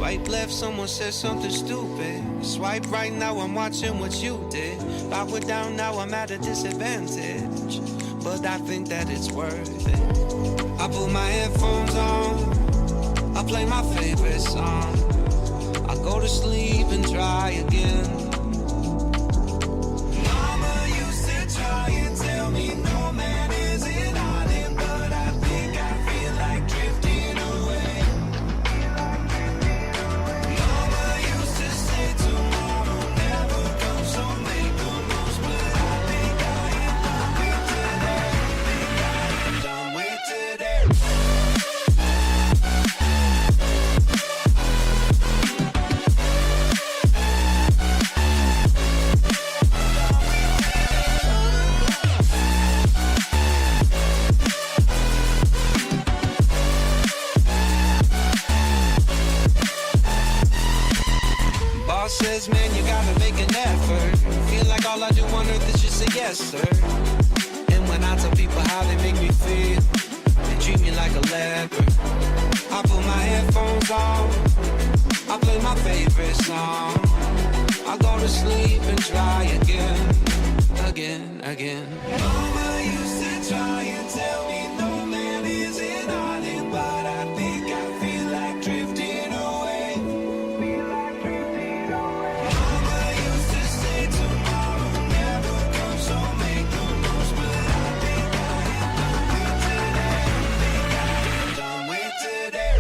Swipe left, someone said something stupid. Swipe right, now I'm watching what you did. If I were down, now I'm at a disadvantage, but I think that it's worth it. I put my headphones on, I play my favorite song, I go to sleep and try again. Mama used to try and tell me no man is an island, but I think I feel like drifting away. Mama used to say tomorrow never comes, so make the most, but I think I am done with today. Boss says, man, you gotta make an effort. Feel like all I do on earth is just say yes, sir. And when I tell people how they make me feel, they treat me like a leper. I put my headphones on, I play my favorite song, I go to sleep and try again, again. Mama used to try and tell me no man is an island, but I think I feel like drifting away. Mama used to say tomorrow never comes, so make the most, but I think I am done with today.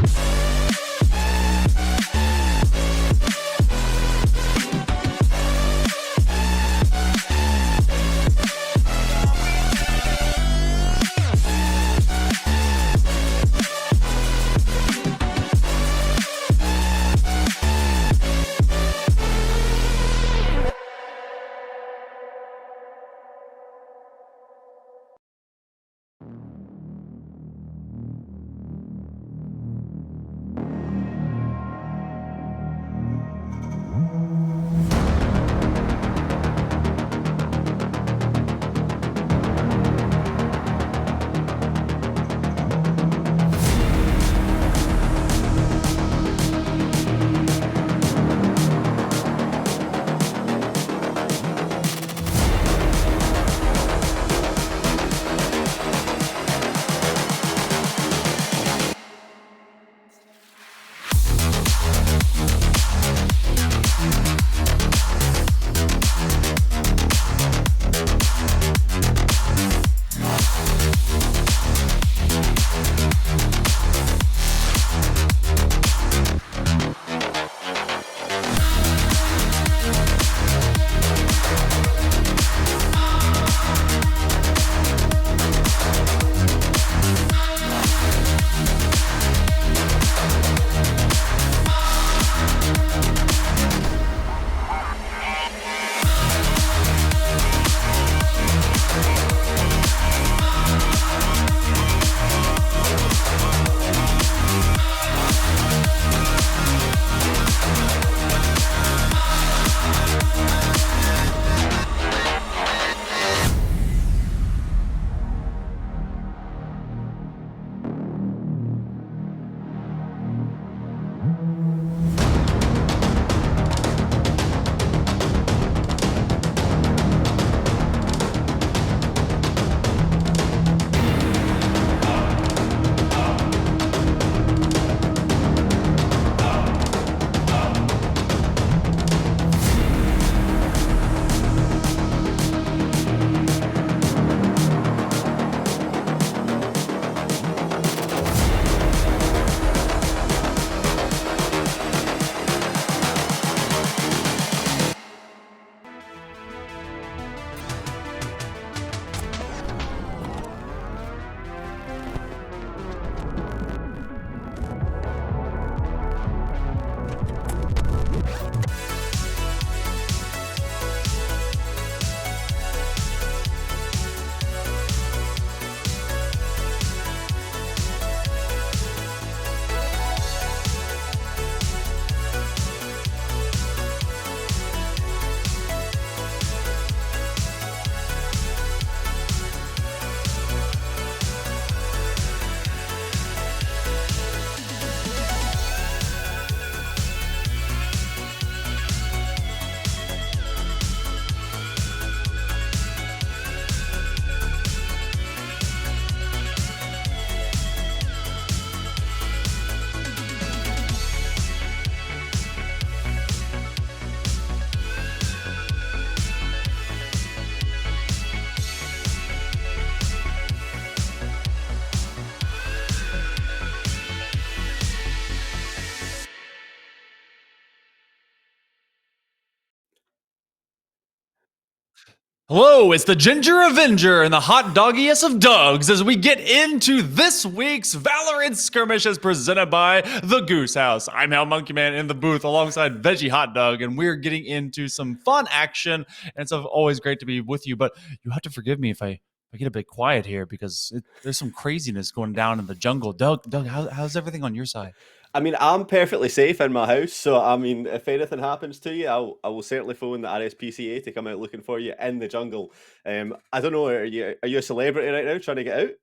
Hello, it's the Ginger Avenger and the hot doggiest of dogs as we get into this week's Valorant Skirmish as presented by the Goose House. I'm Hal Monkey Man in the booth alongside Veggie Hot Dog, and we're getting into some fun action. And it's always great to be with you, but you have to forgive me if I get a bit quiet here because there's some craziness going down in the jungle. Doug, how's everything on your side? I mean, I'm perfectly safe in my house, so I mean, if anything happens to you, I will certainly phone the RSPCA to come out looking for you in the jungle. I don't know, are you a celebrity right now trying to get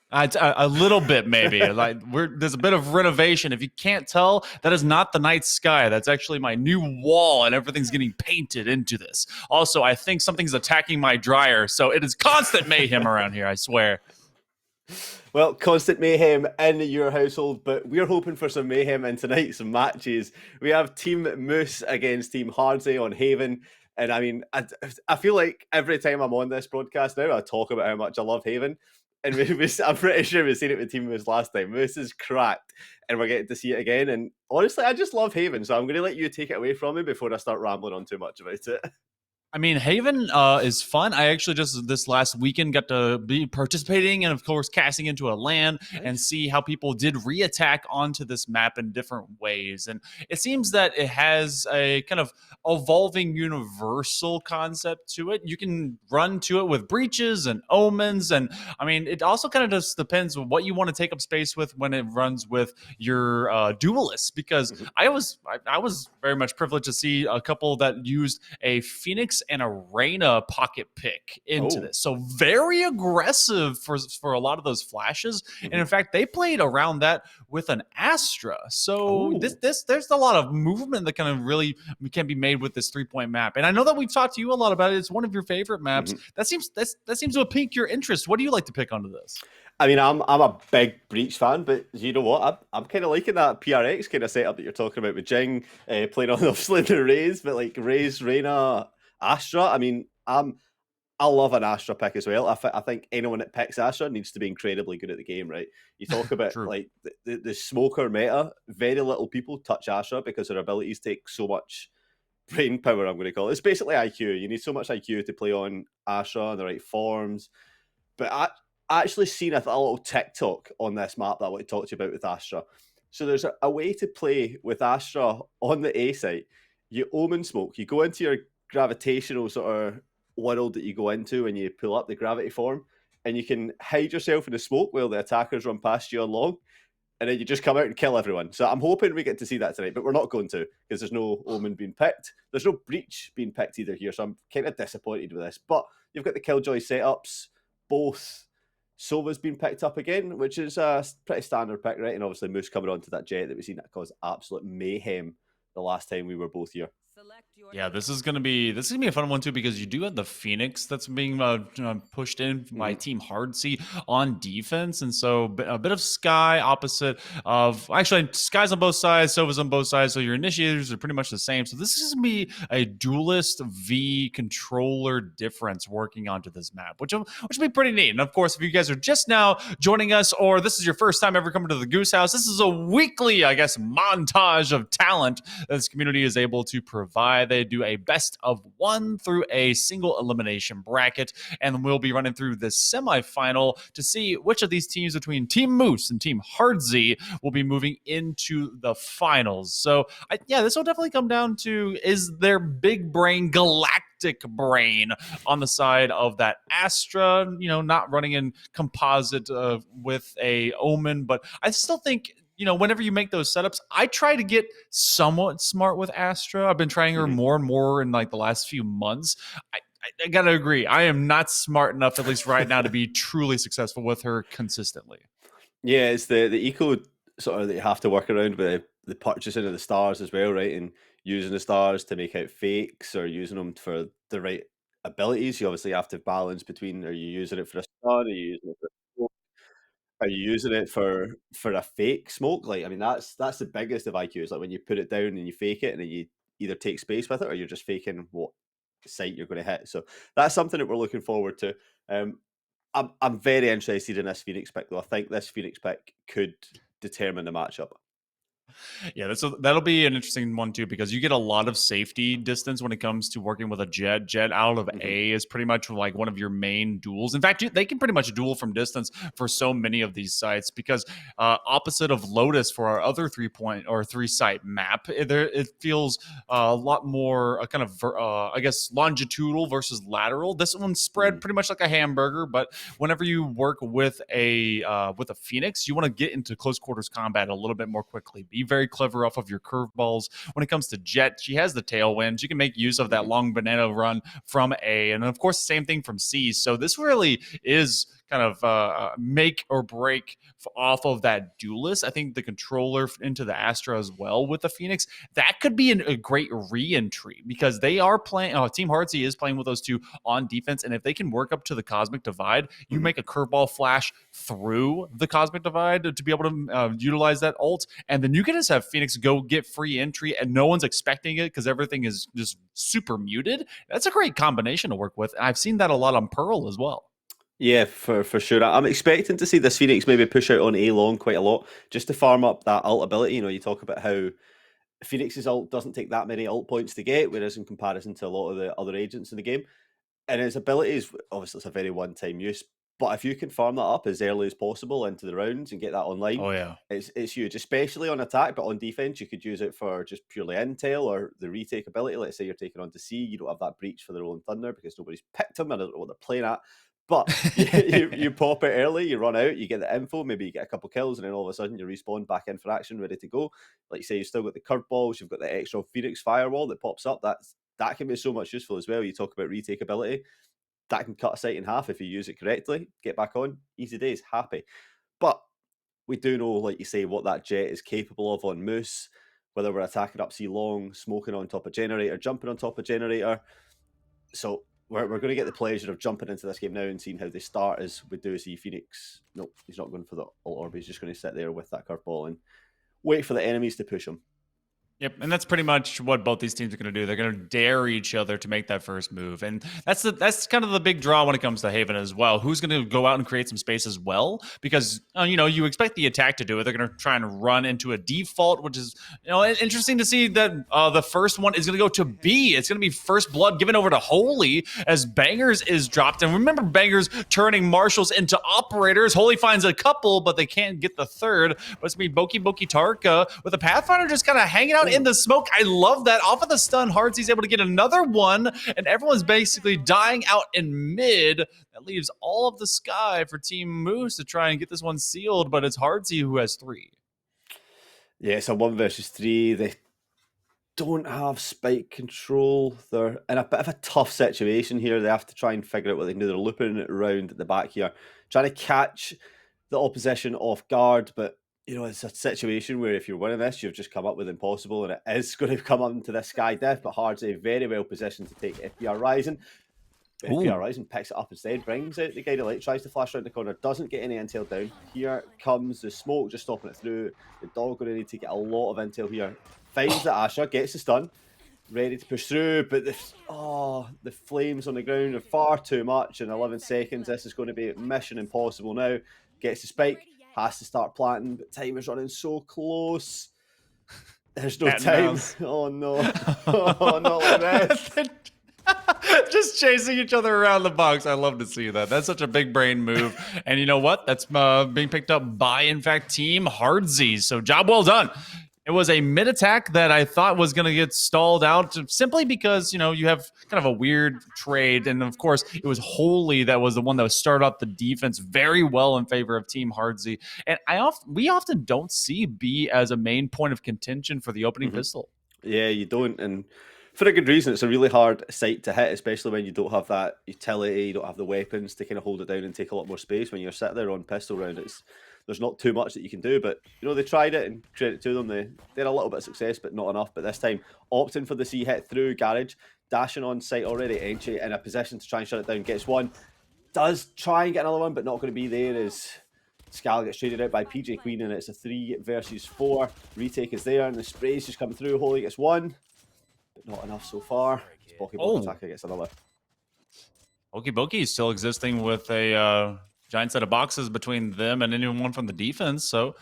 out? A little bit, maybe. Like there's a bit of renovation. If you can't tell, that is not the night sky. That's actually my new wall, and everything's getting painted into this. Also, I think something's attacking my dryer, so it is constant mayhem around here. I swear. Well, constant mayhem in your household, but we're hoping for some mayhem in tonight, some matches. We have Team Moose against Team Hardsey on Haven. And I mean, I feel like every time I'm on this broadcast now, I talk about how much I love Haven. And I'm pretty sure we've seen it with Team Moose last time. Moose is cracked, and we're getting to see it again. And honestly, I just love Haven, so I'm going to let you take it away from me before I start rambling on too much about it. I mean, Haven is fun. I actually just this last weekend got to be participating and, of course, casting into a LAN and see how people did reattack onto this map in different ways. And it seems that it has a kind of evolving universal concept to it. You can run to it with breaches and omens. And I mean, it also kind of just depends on what you want to take up space with when it runs with your duelists. Because I was very much privileged to see a couple that used a Phoenix and a Reyna pocket pick into this. So very aggressive for a lot of those flashes. And in fact, they played around that with an Astra. So there's a lot of movement that kind of really can be made with this 3-point map. And I know that we've talked to you a lot about it. It's one of your favorite maps. That seems to pique your interest. What do you like to pick onto this? I mean, I'm a big Breach fan, but you know what? I'm kind of liking that PRX kind of setup that you're talking about with Jing playing on obviously the Rays, but like Rays, Reyna, Astra. I mean, I love an Astra pick as well. I think anyone that picks Astra needs to be incredibly good at the game, right? You talk about like the smoker meta, very little people touch Astra because their abilities take so much brain power, I'm going to call it. It's basically IQ. You need so much IQ to play on Astra in the right forms. But I actually seen a little TikTok on this map that I want to talk to you about with Astra. So there's a way to play with Astra on the A site. You omen smoke. You go into your gravitational sort of world that you go into when you pull up the gravity form, and you can hide yourself in the smoke while the attackers run past you along, and then you just come out and kill everyone. So I'm hoping we get to see that tonight, but we're not going to because there's no omen being picked. There's no breach being picked either here, so I'm kind of disappointed with this. But you've got the Killjoy setups, both. Sova's been picked up again, which is a pretty standard pick, right? And obviously Moose coming onto that jet that we've seen that caused absolute mayhem the last time we were both here. Yeah, this is gonna be a fun one too because you do have the Phoenix that's being pushed in by Team Hardsey on defense, and so a bit of Sky opposite of actually Sky's on both sides, Sova's on both sides, so your initiators are pretty much the same. So this is gonna be a duelist v controller difference working onto this map, which will be pretty neat. And of course, if you guys are just now joining us, or this is your first time ever coming to the Goose House, this is a weekly, I guess, montage of talent that this community is able to provide. They do a best of 1 through a single elimination bracket, and we'll be running through this semifinal to see which of these teams between Team Moose and Team Hardsey will be moving into the finals. So, this will definitely come down to is their big brain galactic brain on the side of that Astra, not running in composite with a Omen, but I still think whenever you make those setups, I try to get somewhat smart with Astra. I've been trying her more and more in like the last few months. I gotta agree. I am not smart enough, at least right now, to be truly successful with her consistently. Yeah, it's the eco sort of that you have to work around with the purchasing of the stars as well, right? And using the stars to make out fakes or using them for the right abilities. You obviously have to balance between are you using it for a star, are you using it for are you using it for a fake smoke? Like, I mean, that's the biggest of IQs. Like when you put it down and you fake it, and then you either take space with it, or you're just faking what site you're going to hit. So that's something that we're looking forward to. I'm very interested in this Phoenix pick, though. I think this Phoenix pick could determine the matchup. Yeah, that'll be an interesting one too, because you get a lot of safety distance when it comes to working with a Jet. Jet out of Mhm. A is pretty much like one of your main duels. In fact, they can pretty much duel from distance for so many of these sites, because opposite of Lotus for our other 3-point or 3-site map, it feels a lot more kind of I guess longitudinal versus lateral. This one's spread Mhm. pretty much like a hamburger, but whenever you work with a Phoenix, you want to get into close quarters combat a little bit more quickly. Be very clever off of your curveballs. When it comes to Jet, she has the tailwind. She can make use of that Mhm. long banana run from A, and of course, same thing from C. So this really is kind of make or break off of that duelist. I think the controller into the Astra as well with the Phoenix, that could be a great re-entry, because they are playing. Team Heartsy is playing with those two on defense, and if they can work up to the Cosmic Divide, you Mhm. make a curveball flash through the Cosmic Divide to be able to utilize that ult, and then you can just have Phoenix go get free entry, and no one's expecting it because everything is just super muted. That's a great combination to work with. And I've seen that a lot on Pearl as well. Yeah, for sure. I'm expecting to see this Phoenix maybe push out on A long quite a lot, just to farm up that ult ability. You know, you talk about how Phoenix's ult doesn't take that many ult points to get, whereas in comparison to a lot of the other agents in the game, and his abilities, obviously, it's a very one-time use. But if you can farm that up as early as possible into the rounds and get that online, Oh yeah. it's huge, especially on attack. But on defense, you could use it for just purely intel or the retake ability. Let's say you're taking on to C, you don't have that breach for the Rolling Thunder because nobody's picked him. I don't know what they're playing at. But you pop it early, you run out, you get the info, maybe you get a couple kills, and then all of a sudden you respawn back in for action, ready to go. Like you say, you've still got the curveballs, you've got the extra Phoenix firewall that pops up. That can be so much useful as well. You talk about retake ability, that can cut a site in half if you use it correctly. Get back on, easy days, happy. But we do know, like you say, what that Jet is capable of on Moose, whether we're attacking up C long, smoking on top of generator, jumping on top of generator. So we're going to get the pleasure of jumping into this game now and seeing how they start, as we do see Phoenix. No, he's not going for the ult orb. He's just going to sit there with that curveball and wait for the enemies to push him. Yep, and that's pretty much what both these teams are going to do. They're going to dare each other to make that first move, and that's kind of the big draw when it comes to Haven as well. Who's going to go out and create some space as well? Because you expect the attack to do it. They're going to try and run into a default, which is interesting to see that the first one is going to go to B. It's going to be first blood given over to Holy as Bangers is dropped, and remember Bangers turning marshals into operators. Holy finds a couple, but they can't get the third. But it's going to be Boki Tarka with a Pathfinder just kind of hanging out in the smoke. I love that. Off of the stun, Heartsy's able to get another one, and everyone's basically dying out in mid. That leaves all of the sky for Team Moose to try and get this one sealed, but it's Heartsy who has 3. Yeah, it's a 1 versus 3. They don't have spike control. They're in a bit of a tough situation here. They have to try and figure out what they can do. They're looping it around at the back here, trying to catch the opposition off guard. But it's a situation where if you're winning this, you've just come up with impossible, and it is going to come onto this Sky Diff. But Hardsey very well positioned to take FPR Rising. FPR Rising picks it up instead, brings out the Guided Light, tries to flash around the corner, doesn't get any intel down. Here comes the smoke, just stopping it through. The dog going to need to get a lot of intel here. Finds the Asher, gets the stun, ready to push through, but the flames on the ground are far too much in 11 seconds. This is going to be mission impossible now. Gets the spike, has to start planting, but time is running so close. There's no time. Oh no. Oh, not like this. Just chasing each other around the box. I love to see that. That's such a big brain move. And you know what? That's being picked up by, in fact, Team Hardsy. So job well done. It was a mid attack that I thought was going to get stalled out simply because, you have kind of a weird trade. And of course, it was Holy that was the one that started up the defense very well in favor of Team Hardsy. And we often don't see B as a main point of contention for the opening pistol. Yeah, you don't. And for a good reason. It's a really hard site to hit, especially when you don't have that utility, you don't have the weapons to kind of hold it down and take a lot more space. When you're sitting there on pistol round, there's not too much that you can do. But they tried it, and credit to them. They had a little bit of success, but not enough. But this time, opting for the C hit through Garage, dashing on site already, Enchi in a position to try and shut it down. Gets one, does try and get another one, but not going to be there as Scal gets traded out by PJ Queen, and it's a 3 versus 4. Retake is there, and the spray's just coming through. Holy gets one, but not enough so far. Boki Attacker gets another. Boki is still existing with a giant set of boxes between them and anyone from the defense. So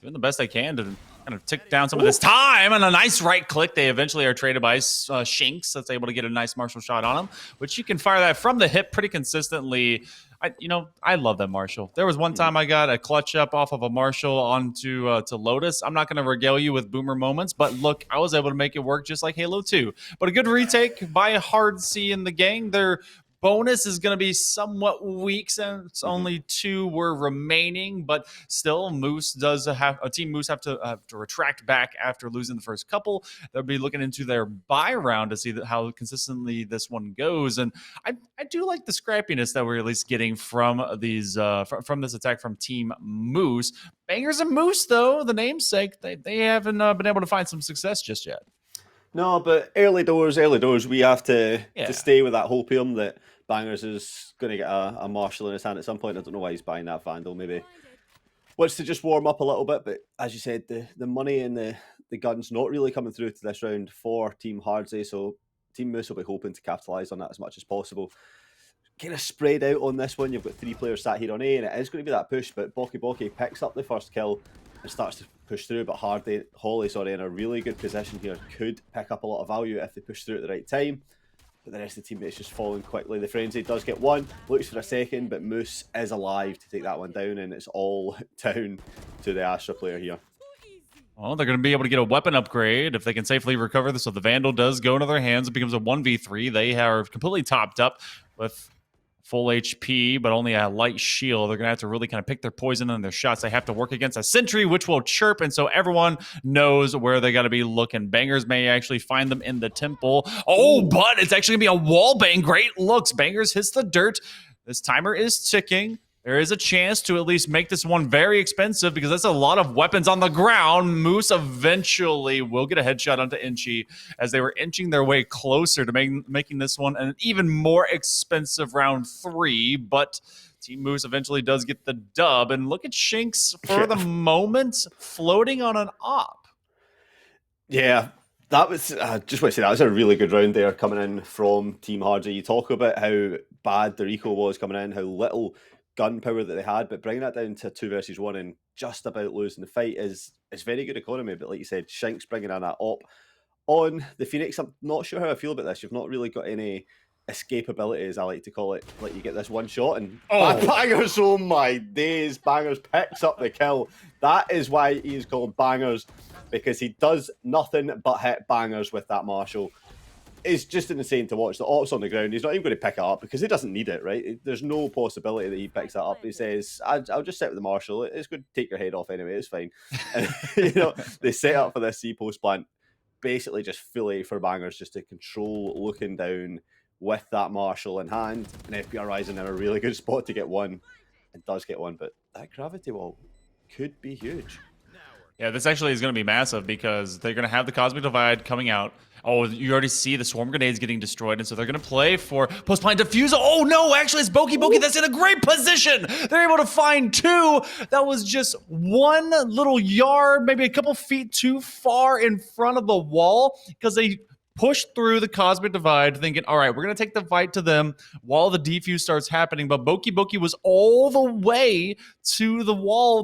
doing the best they can to kind of tick down some of this time, and a nice right click. They eventually are traded by Shinx that's able to get a nice Marshall shot on him, which you can fire that from the hip pretty consistently. I love that Marshall. There was one time I got a clutch up off of a Marshall onto to Lotus. I'm not going to regale you with boomer moments, but look, I was able to make it work just like Halo 2. But a good retake by Hard C in the gang. Their bonus is going to be somewhat weak since only 2 were remaining, but still, Moose does have Team Moose have to retract back after losing the first couple. They'll be looking into their bye round to see how consistently this one goes, and I do like the scrappiness that we're at least getting from these from this attack from Team Moose. Bangers and Moose, though, the namesake, they haven't been able to find some success just yet. No, but early doors, we have to stay with that hopium that Bangers is going to get a Marshall in his hand at some point. I don't know why he's buying that Vandal. Maybe wants to just warm up a little bit. But as you said, the money and the guns not really coming through to this round for Team Hardsey. So Team Moose will be hoping to capitalise on that as much as possible. Kind of spread out on this one. You've got 3 players sat here on A, and it is going to be that push. But Boki picks up the first kill and starts to push through. But Holly, in a really good position here, could pick up a lot of value if they push through at the right time. But the rest of the teammates just falling quickly. The Frenzy does get one, looks for a second, but Moose is alive to take that one down, and it's all down to the Astra player here. Well, they're going to be able to get a weapon upgrade if they can safely recover this. So the Vandal does go into their hands. It becomes a 1v3. They are completely topped up with full HP, but only a light shield. They're going to have to really kind of pick their poison and their shots. They have to work against a sentry, which will chirp, and so everyone knows where they got to be looking. Bangers may actually find them in the temple. Oh, but it's actually going to be a wall bang. Great looks. Bangers hits the dirt. This timer is ticking. There is a chance to at least make this one very expensive because that's a lot of weapons on the ground. Moose eventually will get a headshot onto Inchy as they were inching their way closer to making this one an even more expensive round 3. But Team Moose eventually does get the dub. And look at Shinx for the moment floating on an op. Yeah, that was, just want to say, that was a really good round there coming in from Team Hardsey. You talk about how bad their eco was coming in, how little gunpowder that they had, but bringing that down to 2 versus 1 and just about losing the fight is very good economy. But like you said, Shinx bringing in that op on the Phoenix. I'm not sure how I feel about this. You've not really got any escapability, as I like to call it. Like, you get this one shot and Bangers, oh my days, Bangers picks up the kill. That is why he is called Bangers, because he does nothing but hit Bangers with that Marshall. It's just insane to watch. The op's on the ground. He's not even going to pick it up because he doesn't need it, right? There's no possibility that he picks that up. He says, I'll just sit with the Marshall. It's going to take your head off anyway. It's fine. And, they set up for this C-post plant basically just fully for Bangers just to control looking down with that Marshall in hand. And FPR Rising in a really good spot to get one, and does get one. But that gravity wall could be huge. Yeah, this actually is going to be massive because they're going to have the Cosmic Divide coming out. Oh, you already see the Swarm Grenades getting destroyed, and so they're going to play for Post-Plant Diffusal. Oh, no, actually, it's Boki that's in a great position. They're able to find 2. That was just one little yard, maybe a couple feet too far in front of the wall because they pushed through the Cosmic Divide thinking, all right, we're going to take the fight to them while the defuse starts happening. But Boki was all the way to the wall,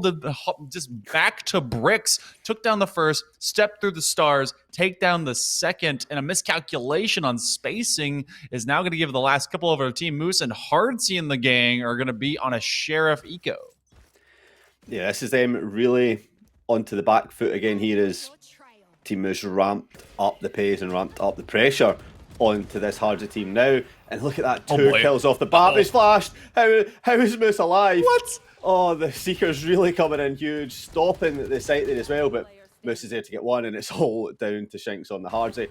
just back to bricks, took down the first, stepped through the stars, take down the second, and a miscalculation on spacing is now going to give the last couple of our Team Moose and Hardsey in the gang are going to be on a Sheriff Eco. Yeah, this is them really onto the back foot again here as Team Moose ramped up the pace and ramped up the pressure onto this Hardsey team now. And look at that, 2 kills off the bat. He's flashed. How is Moose alive? What? Oh, the Seeker's really coming in huge, stopping the site there as well. But Moose is there to get one, and it's all down to Shinx on the Hardsey.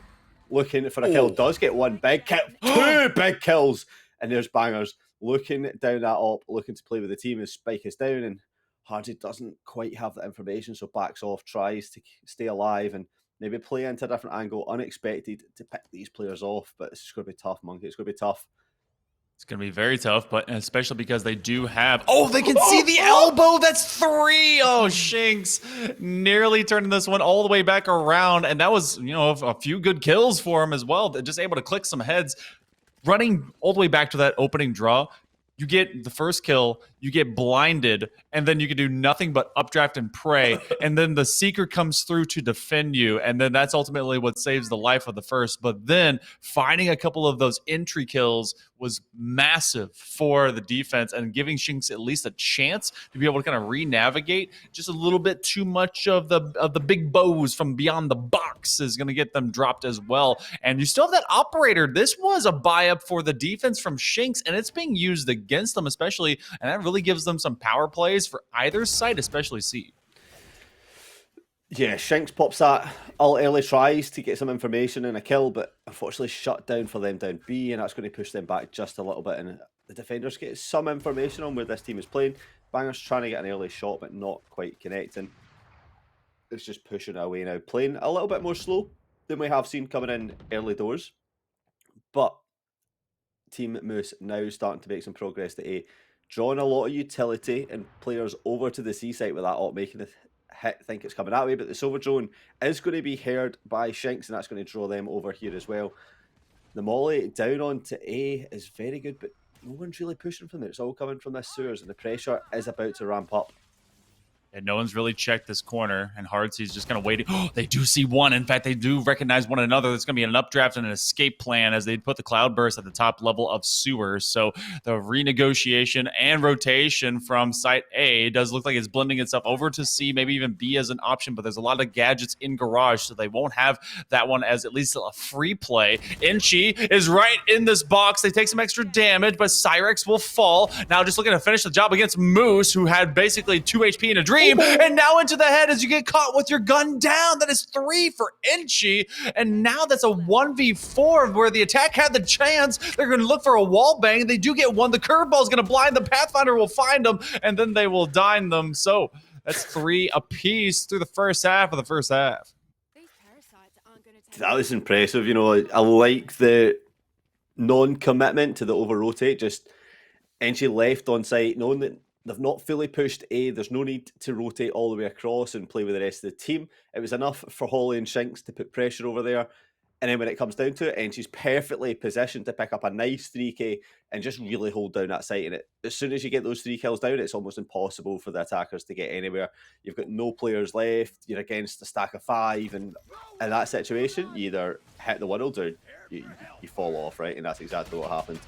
Looking for a kill, does get one big kill, 2 big kills. And there's Bangers looking down that op, looking to play with the team as Spike is down. And Hardsey doesn't quite have that information, so backs off, tries to stay alive and maybe play into a different angle, unexpected to pick these players off. But it's going to be tough, Monkey. It's going to be tough. It's going to be very tough, but especially because they do have... Oh, they can see the elbow! That's 3! Oh, Shinx nearly turning this one all the way back around. And that was, a few good kills for him as well. Just able to click some heads. Running all the way back to that opening draw. you get the first kill, you get blinded, and then you can do nothing but updraft and pray, and then the Seeker comes through to defend you, and then that's ultimately what saves the life of the first. But then finding a couple of those entry kills was massive for the defense and giving Shinx at least a chance to be able to kind of re-navigate. Just a little bit too much of the big bows from beyond the box is going to get them dropped as well. And you still have that operator. This was a buy-up for the defense from Shinx, and it's being used against them especially, and that really gives them some power plays for either side, especially C. Yeah, Shinx pops that all early tries to get some information and a kill, but unfortunately shut down for them down B, and that's going to push them back just a little bit. And the defenders get some information on where this team is playing. Banger's trying to get an early shot, but not quite connecting. It's just pushing away now, playing a little bit more slow than we have seen coming in early doors. But Team Moose now starting to make some progress to A, drawing a lot of utility and players over to the C site with that op, making the hit think it's coming that way. But the Silver Drone is going to be heard by Shinx, and that's going to draw them over here as well. The molly down onto A is very good, but no one's really pushing from there. It's all coming from this sewers, and the pressure is about to ramp up. And no one's really checked this corner, and Hardsy's just kind of waiting. Oh, they do see one. In fact, they do recognize one another. There's going to be an updraft and an escape plan as they put the Cloudburst at the top level of sewers. So the renegotiation and rotation from site A does look like it's blending itself over to C, maybe even B as an option, but there's a lot of gadgets in Garage, so they won't have that one as at least a free play. Inchi is right in this box. They take some extra damage, but Cyrex will fall. Now just looking to finish the job against Moose, who had basically 2 HP in a dream. And now into the head as you get caught with your gun down. That is 3 for Inchi. And now that's a 1v4 where the attack had the chance. They're going to look for a wall bang. They do get one. The curveball is going to blind them. Pathfinder will find them, and then they will dine them. So that's 3 apiece through the first half of the first half. That was impressive. You know, I like the non-commitment to the over-rotate. Just Inchi left on site, knowing that they've not fully pushed A. There's no need to rotate all the way across and play with the rest of the team. It was enough for Holly and Shinx to put pressure over there. And then when it comes down to it, Inchi's perfectly positioned to pick up a nice 3k and just really hold down that site. And as soon as you get those 3 kills down, it's almost impossible for the attackers to get anywhere. You've got no players left. You're against a stack of 5. And in that situation, you either hit the world or you fall off, right? And that's exactly what happened.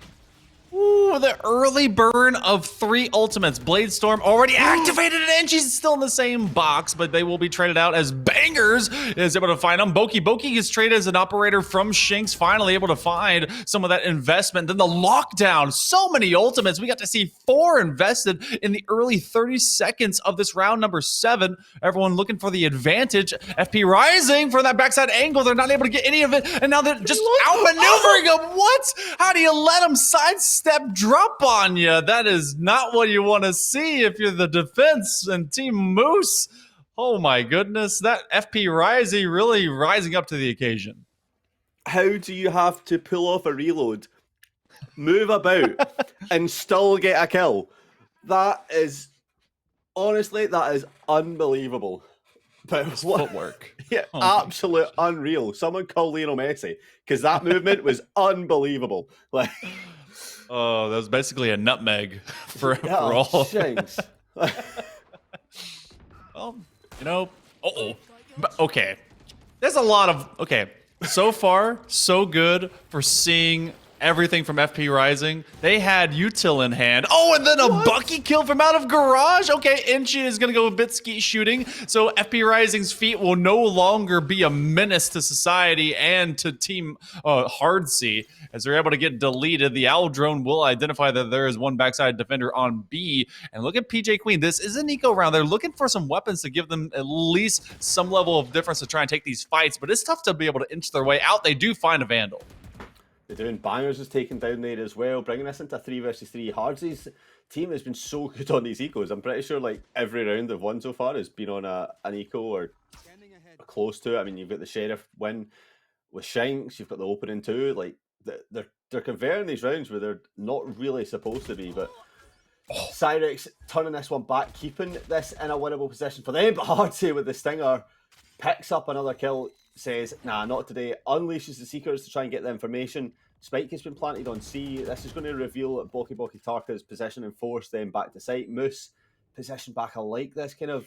Ooh, the early burn of 3 ultimates. Bladestorm already activated and she's still in the same box, but they will be traded out as Bangers is able to find them. Boki gets traded as an operator from Shinx, finally able to find some of that investment. Then the lockdown, so many ultimates. We got to see 4 invested in the early 30 seconds of this round number 7. Everyone looking for the advantage. FP rising for that backside angle. They're not able to get any of it, and now they're just outmaneuvering them. What? How do you let them sidestep drop on you? That is not what you want to see if you're the defense and Team Moose. Oh my goodness, that FP Rising really rising up to the occasion. How do you have to pull off a reload, move about, and still get a kill? That is, honestly, that is unbelievable. But Footwork. Yeah, absolute unreal. Someone call Lionel Messi, because that movement was unbelievable. Like, oh, that was basically a nutmeg for all. Shinx. Well, you know, okay. There's a lot of, okay. So far, so good for seeing everything from FP Rising. They had util in hand. Oh, and then a Bucky kill from out of Garage. Okay, Inchi is going to go a bit skeet shooting. So FP Rising's feet will no longer be a menace to society and to Team Hardsea as they're able to get deleted. The Owl Drone will identify that there is one backside defender on B. And look at PJ Queen. This is an eco round. They're looking for some weapons to give them at least some level of difference to try and take these fights, but it's tough to be able to inch their way out. They do find a Vandal. They're doing Bangers is taken down there as well, bringing us into 3 versus 3. Hardsy's team has been so good on these ecos. I'm pretty sure like every round they've won so far has been on an eco or close to it. I mean, you've got the Sheriff win with Shinx, you've got the opening too. Like they're converting these rounds where they're not really supposed to be, but Cyrex turning this one back, keeping this in a winnable position for them. But Hardsea with the Stinger picks up another kill. Says, nah, not today. Unleashes the Seekers to try and get the information. Spike has been planted on C. This is going to reveal Boki Boki Tarka's position and force them back to site. Moose, position back. I like this kind of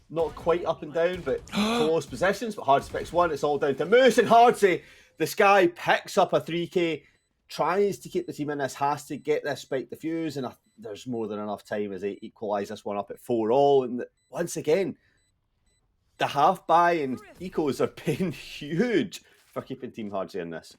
not quite up and down, but close positions. But Hardsey picks one. It's all down to Moose and Hardsey. The Sky picks up a 3K, tries to keep the team in this, has to get this Spike defused, and there's more than enough time as they equalise this one up at 4-all. And once again, the half buy and ecos are paying huge for keeping Team Hardsey in this.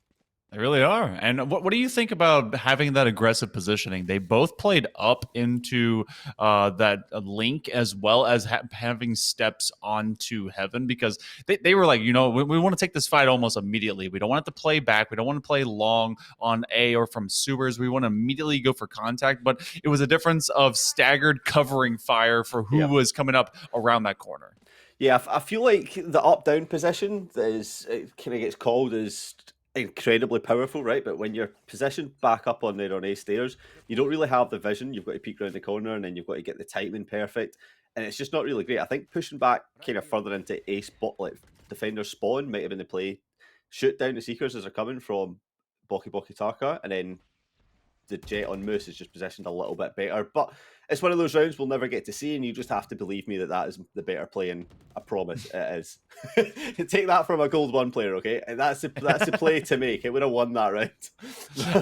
They really are. And what do you think about having that aggressive positioning? They both played up into that link as well as having steps onto Heaven, because they were like, we want to take this fight almost immediately. We don't want it to play back. We don't want to play long on A or from sewers. We want to immediately go for contact. But it was a difference of staggered covering fire for who was coming up around that corner. Yeah, I feel like the up-down position it kind of gets called as incredibly powerful, right? But when you're positioned back up on A stairs, you don't really have the vision. You've got to peek around the corner, and then you've got to get the timing perfect, and it's just not really great. I think pushing back kind of further into A spot, like defender spawn, might have been the play. Shoot down the Seekers as they're coming from Boki Boki Tarka, and then the Jet on Moose is just positioned a little bit better. But it's one of those rounds we'll never get to see, and you just have to believe me that is the better play, and I promise it is. Take that from a Gold 1 player, okay? And that's the play to make. It would have won that round.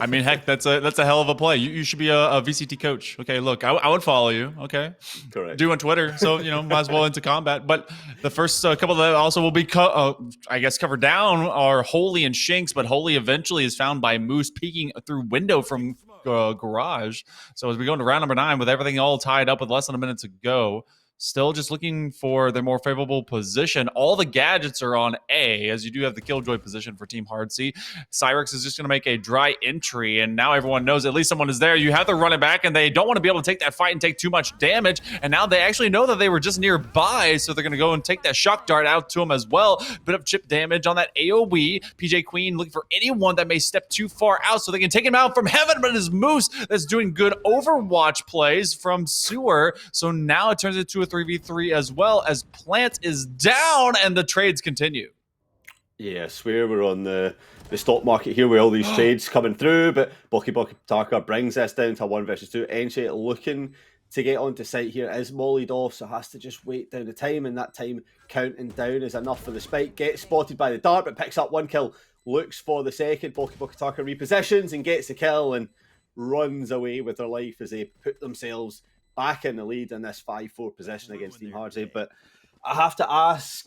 I mean, heck, that's a hell of a play. You should be a VCT coach. Okay, look, I would follow you. Okay, correct. Do on Twitter, so might as well into combat. But the first couple that also will be, I guess, covered down are Holy and Shinx. But Holy eventually is found by Moose peeking through window from garage. So as we go into round number 9 with everything all tied up with less than a minute to go, still just looking for their more favorable position. All the gadgets are on A, as you do have the Killjoy position for Team Hardsey. Cyrix is just going to make a dry entry, and now everyone knows at least someone is there. You have to run it back, and they don't want to be able to take that fight and take too much damage, and now they actually know that they were just nearby, so they're going to go and take that shock dart out to them as well. Bit of chip damage on that AoE. PJ Queen looking for anyone that may step too far out so they can take him out from Heaven, but it is Moose that's doing good Overwatch plays from Sewer, so now it turns into a 3v3 as well as Plant is down and the trades continue. Yeah, I swear we're on the stock market here with all these trades coming through, but Boki Boki Tarka brings this down to 1 versus 2. Enche looking to get onto site here is mollied off, so has to just wait down the time, and that time counting down is enough for the Spike. Gets spotted by the dart, but picks up 1 kill, looks for the second. Boki Boki Tarka repositions and gets the kill and runs away with their life as they put themselves back in the lead in this 5-4 position against Team Hardsey. But I have to ask,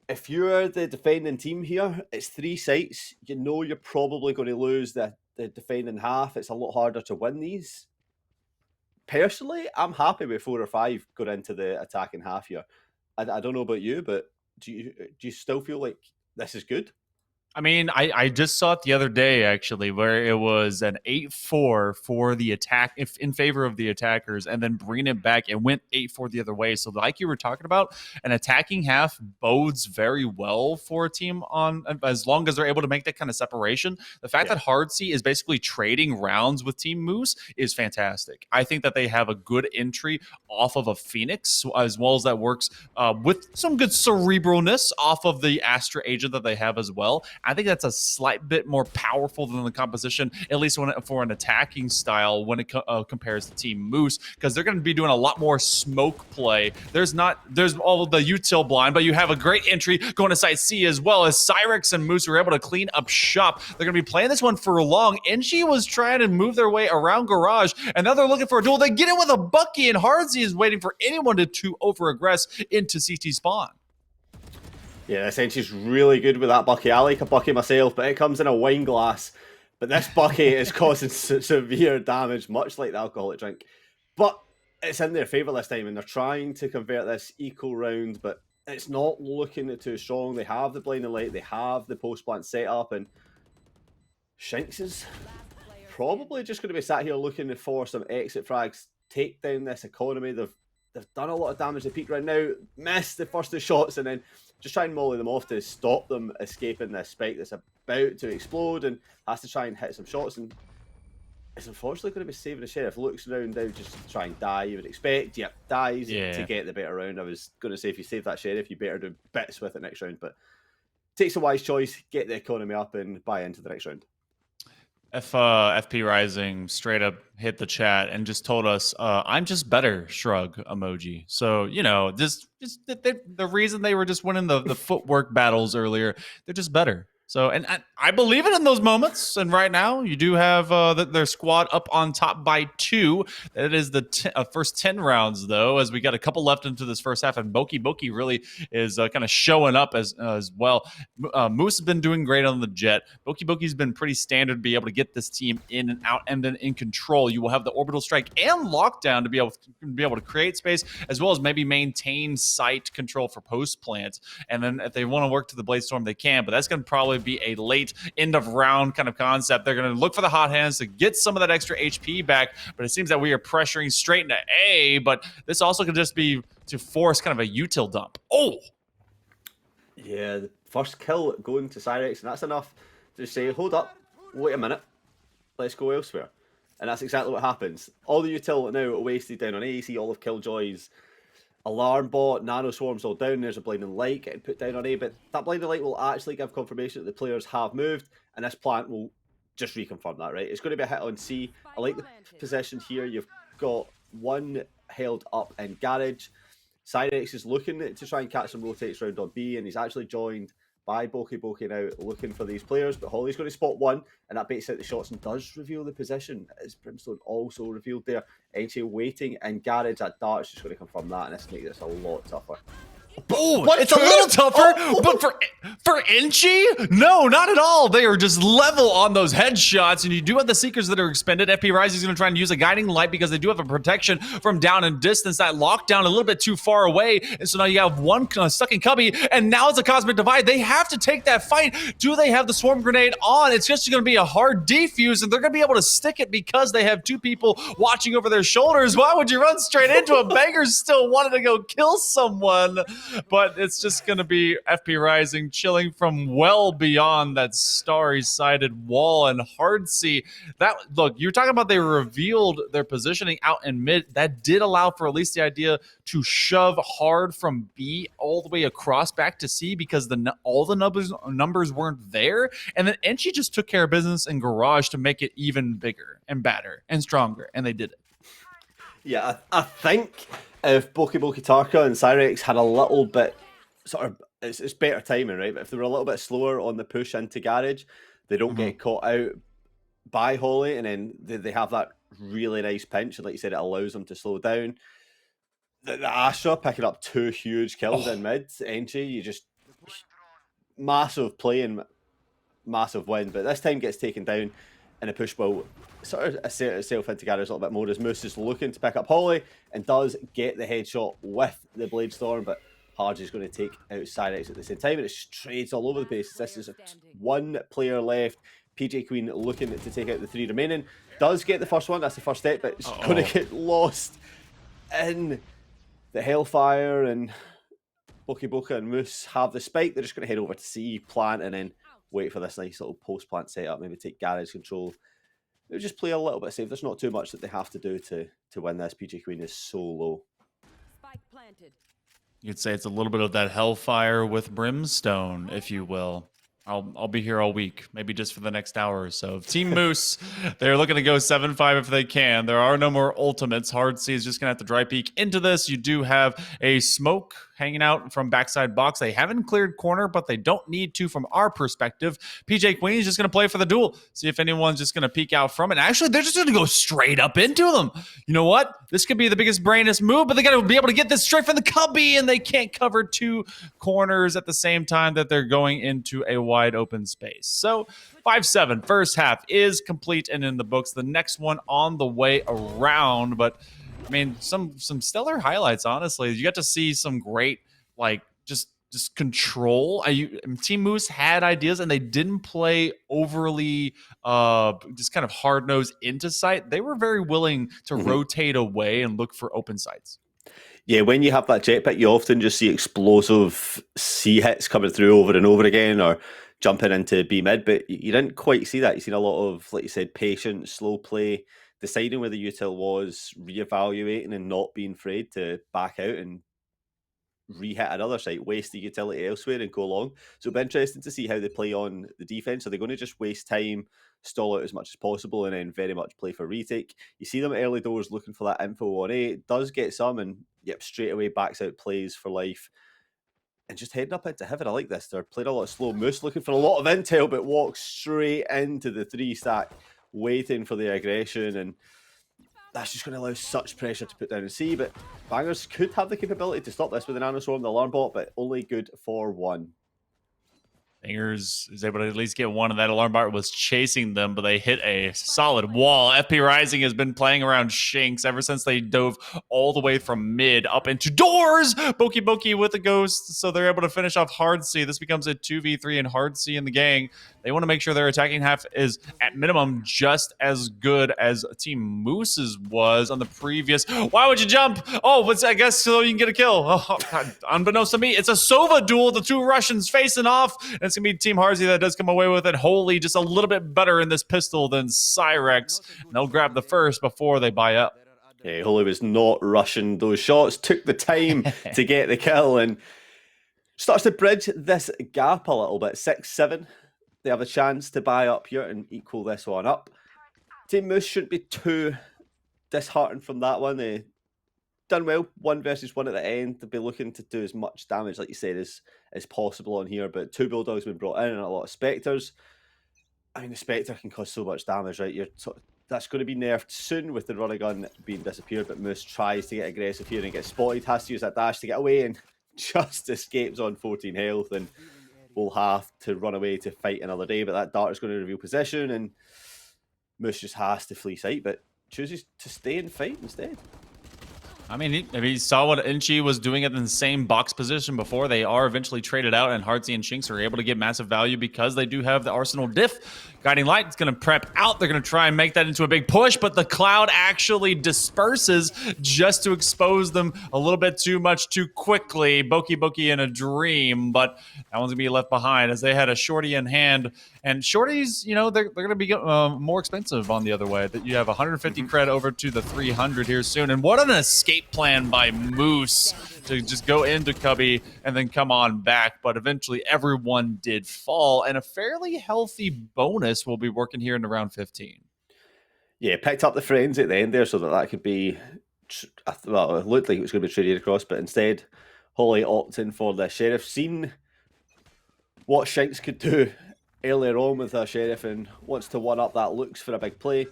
if you're the defending team here, it's 3 sites. You're probably going to lose the defending half. It's a lot harder to win these. Personally, I'm happy with 4 or 5 going into the attacking half here. I don't know about you, but do you still feel like this is good? I mean, I just saw it the other day, actually, where it was an 8-4 for the attack, if in favor of the attackers, and then bringing it back, it went 8-4 the other way. So like you were talking about, an attacking half bodes very well for a team on, as long as they're able to make that kind of separation. The fact that Hardsey is basically trading rounds with Team Moose is fantastic. I think that they have a good entry off of a Phoenix, as well as that works with some good cerebralness off of the Astra agent that they have as well. I think that's a slight bit more powerful than the composition, at least for an attacking style when it compares to Team Moose, because they're going to be doing a lot more smoke play. There's all the util blind, but you have a great entry going to site C as well, as Cyrix and Moose are able to clean up shop. They're going to be playing this one for long. Enchi was trying to move their way around garage, and now they're looking for a duel. They get it with a Bucky, and Hardsey is waiting for anyone to over-aggress into CT spawn. Yeah, Essential's really good with that Bucky. I like a Bucky myself, but it comes in a wine glass. But this Bucky is causing severe damage, much like the alcoholic drink. But it's in their favour this time, and they're trying to convert this eco round, but it's not looking too strong. They have the blinding light, they have the post-plant set up, and Shinx is probably just going to be sat here looking for some exit frags, take down this economy. They've done a lot of damage. They peek right now, missed the first 2 shots, and then just try and molly them off to stop them escaping this Spike that's about to explode, and has to try and hit some shots, and it's unfortunately going to be saving the Sheriff. Looks around now just to try and die, you would expect. Yep, dies to get the better round. I was going to say, if you save that Sheriff, you better do bits with it next round, but takes a wise choice, get the economy up and buy into the next round. If FP Rising straight up hit the chat and just told us, "I'm just better," shrug emoji. So just the reason they were just winning the footwork battles earlier, they're just better. So, and I believe it in those moments. And right now, you do have their squad up on top by 2. That is the first 10 rounds, though, as we got a couple left into this first half. And Boki really is kind of showing up as well. Moose has been doing great on the jet. Boki's been pretty standard to be able to get this team in and out and then in control. You will have the orbital strike and lockdown to be able to create space, as well as maybe maintain site control for post plant. And then if they want to work to the Bladestorm, they can, but that's going to probably be a late end of round kind of concept. They're going to look for the hot hands to get some of that extra HP back, but it seems that we are pressuring straight into A, but this also could just be to force kind of a util dump. Oh! Yeah, the first kill going to Cyrex, and that's enough to say, hold up, wait a minute, let's go elsewhere. And that's exactly what happens. All the util now are wasted down on A. See all of Killjoy's alarm bot, nano swarms all down. There's a blinding light getting put down on A, but that blinding light will actually give confirmation that the players have moved, and this plant will just reconfirm that, right? It's going to be a hit on C. I like the possession here. You've got one held up in garage. Cyrex is looking to try and catch some rotates round on B, and he's actually joined by Boki now looking for these players, but Holly's going to spot one, and that baits out the shots and does reveal the position, as Brimstone also revealed there. Enchi waiting in garage, that dart's just going to confirm that, and this makes this a lot tougher. Oh, it's a little tougher, but for Enchi, no, not at all. They are just level on those headshots, and you do have the Seekers that are expended. FP Rise is going to try and use a guiding light because they do have a protection from down and distance. That lockdown a little bit too far away, and so now you have one stuck in Cubby, and now it's a Cosmic Divide. They have to take that fight. Do they have the Swarm Grenade on? It's just going to be a hard defuse, and they're going to be able to stick it because they have 2 people watching over their shoulders. Why would you run straight into a beggar still wanting to go kill someone? But it's just going to be FP Rising chilling from well beyond that starry-sided wall and hard C. That, look, you're talking about they revealed their positioning out in mid. That did allow for at least the idea to shove hard from B all the way across back to C because all the numbers weren't there. And then Enchi just took care of business in Garage to make it even bigger and badder and stronger, and they did it. Yeah, I think if Boki Tarka and Cyrex had a little bit sort of, it's better timing, right? But if they were a little bit slower on the push into garage, they don't get caught out by Holly, and then they have that really nice pinch, and like you said, it allows them to slow down. The Astra picking up 2 huge kills in mid. Enchi, you just massive play and massive win, but this time gets taken down, and a push will sort of assert itself into garage a little bit more as Moose is looking to pick up Holly and does get the headshot with the Bladestorm, but Harge is going to take out Cyrex at the same time, and it's trades all over the place. This is 1 player left. PJ Queen looking to take out the 3 remaining. Does get the first one, that's the first step, but it's going to get lost in the Hellfire, and Boki and Moose have the spike. They're just going to head over to C, plant, and then wait for this nice little post-plant setup, maybe take garage control. They'll just play a little bit safe. There's not too much that they have to do to win this. PJ Queen is so low. Spike planted. You'd say it's a little bit of that Hellfire with Brimstone, if you will. I'll be here all week, maybe just for the next hour or so. Team Moose, they're looking to go 7-5 if they can. There are no more ultimates. Hard C is just going to have to dry peek into this. You do have a smoke hanging out from backside box. They haven't cleared corner, but they don't need to from our perspective. PJ Queen is just going to play for the duel. See if anyone's just going to peek out from it. Actually, they're just going to go straight up into them. You know what? This could be the biggest brainless move, but they got to be able to get this straight from the Cubby, and they can't cover 2 corners at the same time that they're going into a wide open space. So 5-7, first half is complete and in the books. The next one on the way around, but I mean, some stellar highlights, honestly. You got to see some great, like, just control. Team Moose had ideas, and they didn't play overly just kind of hard-nosed into sight. They were very willing to rotate away and look for open sites. Yeah, when you have that jetpack, you often just see explosive C hits coming through over and over again, or jumping into B mid, but you didn't quite see that. You've seen a lot of, like you said, patient, slow play, deciding where the util was, reevaluating and not being afraid to back out and re-hit another site, waste the utility elsewhere and go long. So it'll be interesting to see how they play on the defense. Are they going to just waste time, stall out as much as possible, and then very much play for retake? You see them early doors looking for that info on A, does get some, and yep, straight away backs out plays for life. And just heading up into heaven. I like this. They're playing a lot of slow moose, looking for a lot of intel, but walk straight into the 3-stack, waiting for the aggression. And that's just going to allow such pressure to put down and C. But Bangers could have the capability to stop this with an Nanoswarm, the alarm bot, but only good for one. Bangers is able to at least get one, and that alarm bot was chasing them, but they hit a solid wall. FP Rising has been playing around Shinx ever since they dove all the way from mid up into doors. Boki with the ghost, so they're able to finish off Hard C. This becomes a 2v3 and Hard C in the gang. They want to make sure their attacking half is at minimum just as good as Team Moose's was on the previous. Why would you jump? Oh, I guess so you can get a kill. Oh, God. Unbeknownst to me, it's a Sova duel. The two Russians facing off. And it's going to be Team Harzy that does come away with it. Holy, just a little bit better in this pistol than Cyrex. And they'll grab the first before they buy up. Yeah, Holy was not rushing those shots, took the time to get the kill, and starts to bridge this gap a little bit. 6-7. They have a chance to buy up here and equal this one up. Team Moose shouldn't be too disheartened from that one. They done well, 1 versus 1 at the end. They'll be looking to do as much damage, like you said, as possible on here. But 2 Bulldogs have been brought in and a lot of Spectres. I mean, the Spectre can cause so much damage, right? That's going to be nerfed soon with the running gun being disappeared. But Moose tries to get aggressive here and gets spotted, has to use that dash to get away and just escapes on 14 health. And will have to run away to fight another day, but that dart is going to reveal position, and Moose just has to flee sight, but chooses to stay and fight instead. I mean, he saw what Inchi was doing in the same box position before. They are eventually traded out, and Hardzy and Shinx are able to get massive value because they do have the Arsenal diff. Guiding Light is going to prep out. They're going to try and make that into a big push, but the cloud actually disperses just to expose them a little bit too much too quickly. Boki in a dream, but that one's going to be left behind as they had a Shorty in hand. And Shorties, you know, they're going to be more expensive on the other way. That you have 150 cred over to the 300 here soon. And what an escape plan by Moose to just go into Cubby and then come on back. But eventually everyone did fall, and a fairly healthy bonus will be working here in the round 15. Yeah, picked up the friends at the end there so that could be, well, it looked like it was going to be traded across, but instead Holly opting for the Sheriff. Seen what Shinx could do earlier on with her Sheriff and wants to one-up that, looks for a big play.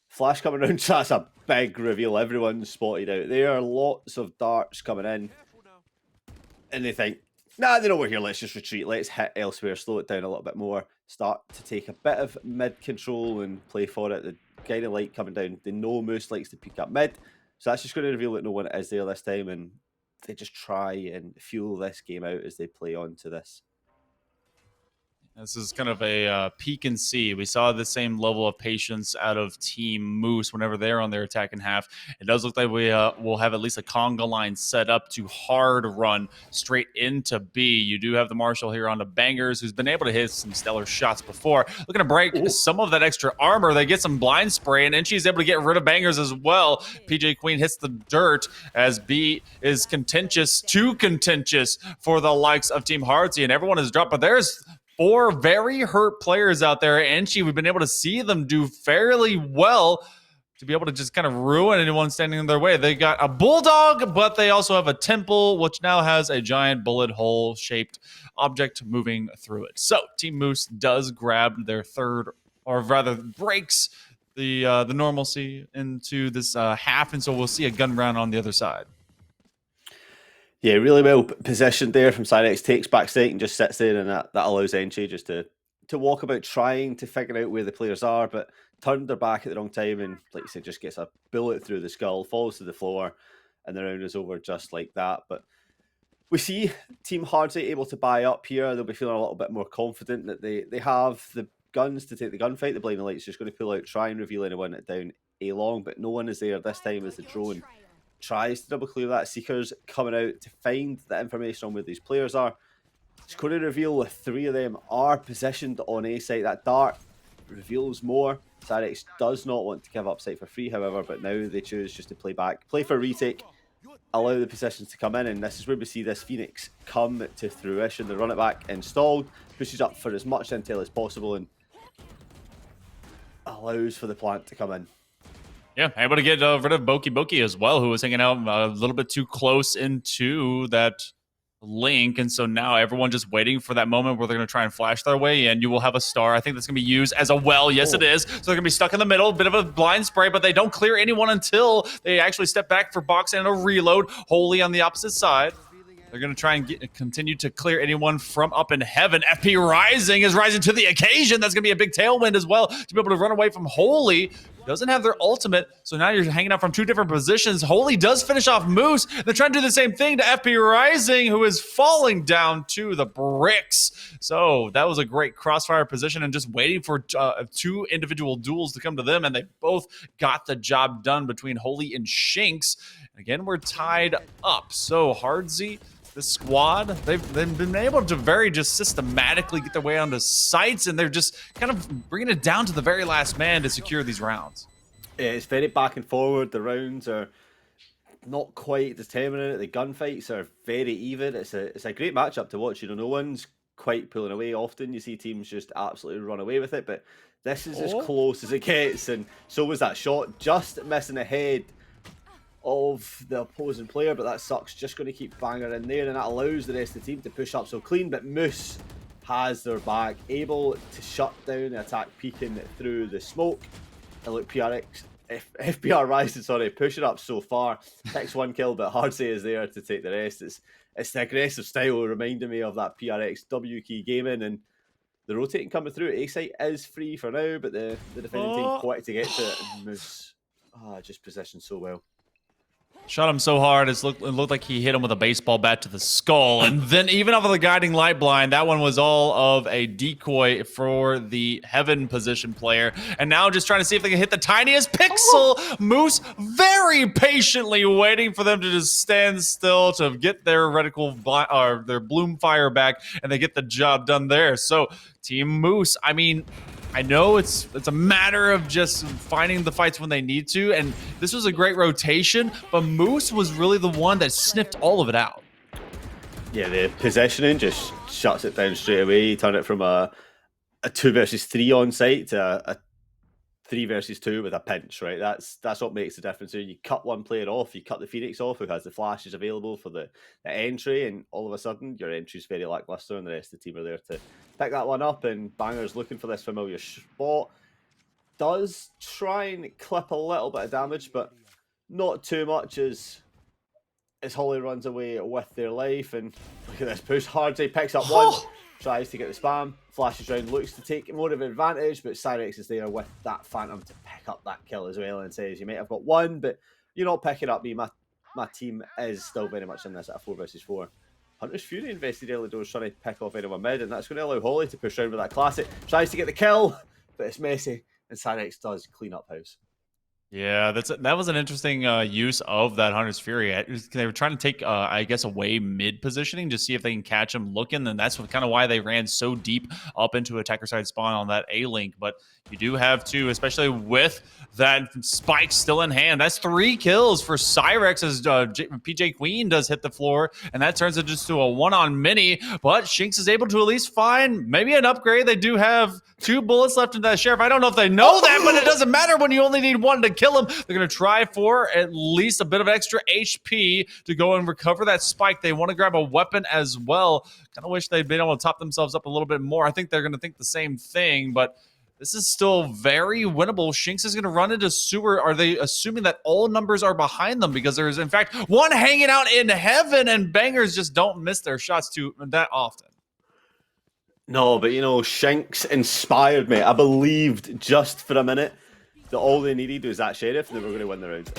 Flash coming around, so that's a big reveal. Everyone's spotted out there. Lots of darts coming in. And they think, nah, they know we're here, let's just retreat. Let's hit elsewhere, slow it down a little bit more. Start to take a bit of mid control and play for it. The Guiding Light coming down. They know Moose likes to peek up mid. So that's just going to reveal that no one is there this time. And they just try and fuel this game out as they play on to this. This is kind of a peek and see. We saw the same level of patience out of Team Moose whenever they're on their attacking half. It does look like we will have at least a conga line set up to hard run straight into B. You do have the Marshal here on the Bangers, who's been able to hit some stellar shots before. Looking to break some of that extra armor. They get some blind spray, and then she's able to get rid of Bangers as well. PJ Queen hits the dirt as B is contentious, too contentious for the likes of Team Hardsey, and everyone is dropped. But there's 4 very hurt players out there, and we've been able to see them do fairly well to be able to just kind of ruin anyone standing in their way. They got a Bulldog, but they also have a Temple, which now has a giant bullet hole-shaped object moving through it. So Team Moose does grab their third, or rather breaks the normalcy into this half, and so we'll see a gun round on the other side. Yeah, really well positioned there from Cyrex, takes back sight and just sits there, and that allows Enchi just to walk about trying to figure out where the players are, but turned their back at the wrong time and, like you said, just gets a bullet through the skull, falls to the floor, and the round is over just like that. But we see Team Hardsey able to buy up here. They'll be feeling a little bit more confident that they have the guns to take the gunfight. The Blinding Light's just going to pull out, try and reveal anyone down A long, but no one is there this time as the drone tries to double clear that. Seekers coming out to find the information on where these players are. It's going to reveal 3 of them are positioned on A site. That dart reveals more. Cyrex does not want to give up site for free, however, but now they choose just to play back, play for retake, allow the possessions to come in, and this is where we see this Phoenix come to fruition. The run it back installed, pushes up for as much intel as possible, and allows for the plant to come in. Yeah, able to get rid of Boki as well, who was hanging out a little bit too close into that link. And so now everyone just waiting for that moment where they're going to try and flash their way in. You will have a star. I think that's going to be used as a well. Yes, it is. So they're going to be stuck in the middle. Bit of a blind spray, but they don't clear anyone until they actually step back for box and a reload. Holy on the opposite side. They're going to try and continue to clear anyone from up in heaven. FP Rising is rising to the occasion. That's going to be a big tailwind as well to be able to run away from Holy. Doesn't have their ultimate, so now you're hanging out from two different positions. Holy does finish off Moose. They're trying to do the same thing to FP Rising, who is falling down to the bricks. So that was a great crossfire position and just waiting for two individual duels to come to them, and they both got the job done between Holy and Shinx. Again, we're tied up. So Hardzy, the squad, they've been able to very just systematically get their way onto sites, and they're just kind of bringing it down to the very last man to secure these rounds. Yeah, it's very back and forward. The rounds are not quite determinate. The gunfights are very even. It's a great matchup to watch. You know, no one's quite pulling away. Often you see teams just absolutely run away with it, but this is as close as it gets. And so was that shot, just missing ahead of the opposing player, but that sucks. Just going to keep Banger in there, and that allows the rest of the team to push up so clean. But Moose has their back, able to shut down the attack peeking through the smoke. And look, FPR Rising, sorry, pushing up so far, picks one kill, but Hardsey is there to take the rest. It's the aggressive style reminding me of that PRX W key gaming, and the rotating coming through. A-site is free for now, but the defending team wanted to get to it, and Moose just positioned so well. Shot him so hard, it looked like he hit him with a baseball bat to the skull. And then even off of the guiding light blind, that one was all of a decoy for the heaven position player. And now just trying to see if they can hit the tiniest pixel. Moose very patiently waiting for them to just stand still to get their reticle or their bloom fire back, and they get the job done there. So Team Moose, I mean, I know it's a matter of just finding the fights when they need to, and this was a great rotation, but Moose was really the one that sniffed all of it out. Yeah, the positioning just shuts it down straight away. You turn it from a 2 versus 3 on site to a 3 versus 2 with a pinch, right? That's what makes the difference here. You cut one player off, you cut the Phoenix off, who has the flashes available for the entry, and all of a sudden your entry's very lackluster, and the rest of the team are there to pick that one up. And Banger's looking for this familiar spot. Does try and clip a little bit of damage, but not too much as Holly runs away with their life. And look at this push. Hardsey picks up one, tries to get the spam, flashes around, looks to take more of an advantage, but Cyrex is there with that Phantom to pick up that kill as well, and says, you might have got one, but you're not picking up me. My team is still very much in this at a 4 versus 4. Hunter's Fury invested early doors trying to pick off anyone mid, and that's going to allow Holly to push around with that classic. Tries to get the kill, but it's messy, and Cyrex does clean up house. Yeah, that was an interesting use of that Hunter's Fury. They were trying to take, I guess, away mid positioning to see if they can catch him looking, and that's kind of why they ran so deep up into attacker side spawn on that A-Link. But you do have to, especially with that spike still in hand. That's 3 kills for Cyrex as PJ Queen does hit the floor, and that turns it just to a 1-on-many. But Shinx is able to at least find maybe an upgrade. They do have 2 bullets left in that Sheriff. I don't know if they know that, but it doesn't matter when you only need 1 to kill him. They're going to try for at least a bit of extra HP to go and recover that spike. They want to grab a weapon as well. Kind of wish they'd been able to top themselves up a little bit more. I think they're going to think the same thing, but this is still very winnable. Shinx is going to run into sewer. Are they assuming that all numbers are behind them? Because there is, in fact, one hanging out in heaven, and bangers just don't miss their shots that often. No, but you know, Shinx inspired me. I believed just for a minute that all they needed was that Sheriff and they were going to win the round.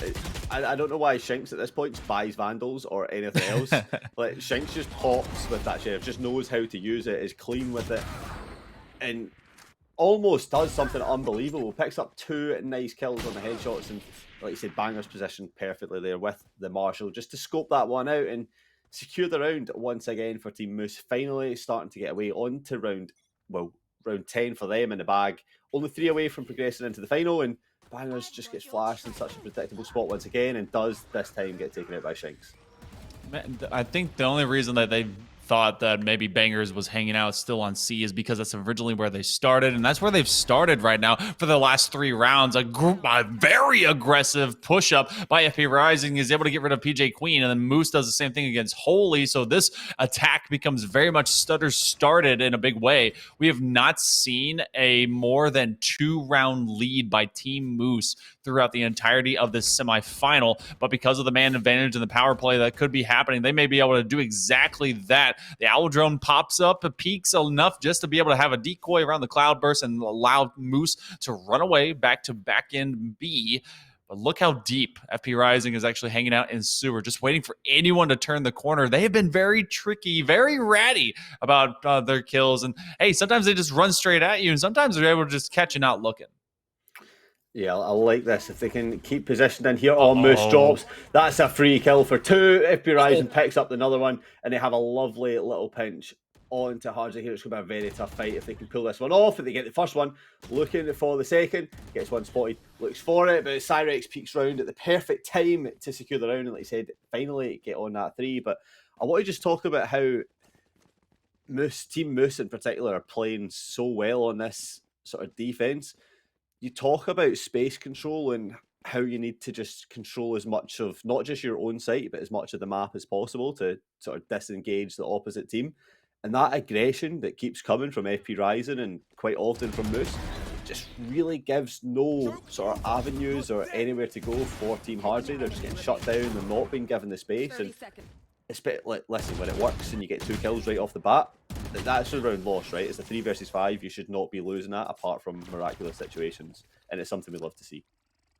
I don't know why Shinx at this point buys Vandals or anything else. Like, Shinx just pops with that Sheriff, just knows how to use it, is clean with it, and almost does something unbelievable. Picks up 2 nice kills on the headshots, and like you said, Banger's positioned perfectly there with the Marshal just to scope that one out and secure the round once again for Team Moose. Finally starting to get away onto round 10 for them in the bag. Only 3 away from progressing into the final, and Bangers just gets flashed in such a predictable spot once again, and does this time get taken out by Shinx. I think the only reason that they thought that maybe Bangers was hanging out still on C is because that's originally where they started, and that's where they've started right now for the last 3 rounds. A very aggressive push-up by FP Rising is able to get rid of PJ Queen, and then Moose does the same thing against Holy, so this attack becomes very much stutter-started in a big way. We have not seen a more than 2-round lead by Team Moose throughout the entirety of this semifinal, but because of the man advantage and the power play that could be happening, they may be able to do exactly that. The Owl Drone pops up, peaks enough just to be able to have a decoy around the Cloudburst and allow Moose to run away back to back end B. But look how deep FP Rising is actually hanging out in sewer, just waiting for anyone to turn the corner. They have been very tricky, very ratty about their kills. And hey, sometimes they just run straight at you, and sometimes they're able to just catch you not looking. Yeah, I like this. If they can keep positioned in here, Moose drops. That's a free kill for 2. FP Rising picks up another one, and they have a lovely little pinch onto Hardzy here. It's going to be a very tough fight if they can pull this one off. If they get the first one, looking for the second, gets one spotted, looks for it, but Cyrex peeks round at the perfect time to secure the round, and like I said, finally get on that 3. But I want to just talk about how Team Moose in particular are playing so well on this sort of defense. You talk about space control and how you need to just control as much of not just your own site, but as much of the map as possible to sort of disengage the opposite team. And that aggression that keeps coming from FP Rising and quite often from Moose just really gives no sort of avenues or anywhere to go for Team Hardzy. They're just getting shut down. They're not being given the space. And listen, when it works and you get 2 kills right off the bat, that's a round loss, right? It's a 3 versus 5. You should not be losing that apart from miraculous situations. And it's something we love to see.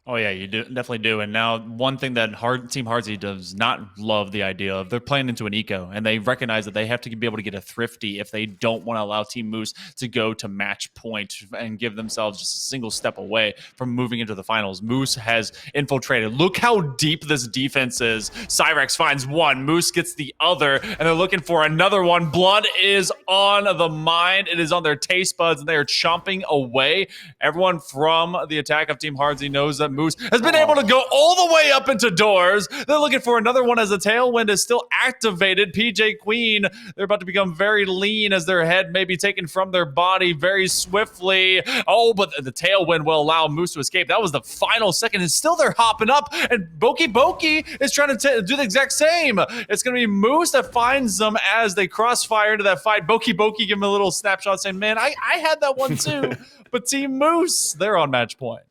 Oh yeah, you definitely do. And now one thing that Team Hardzy does not love the idea of, they're playing into an eco, and they recognize that they have to be able to get a thrifty if they don't want to allow Team Moose to go to match point and give themselves just a single step away from moving into the finals. Moose has infiltrated. Look how deep this defense is. Cyrex finds one, Moose gets the other, and they're looking for another one. Blood is on the mind. It is on their taste buds, and they are chomping away. Everyone from the attack of Team Hardzy knows that Moose has been able to go all the way up into doors. They're looking for another one as the tailwind is still activated. PJ Queen, they're about to become very lean as their head may be taken from their body very swiftly. Oh, but the tailwind will allow Moose to escape. That was the final second, and still they're hopping up, and Boki is trying to do the exact same. It's going to be Moose that finds them as they crossfire into that fight. Boki give him a little snapshot saying, man, I had that one too. But Team Moose, they're on match point.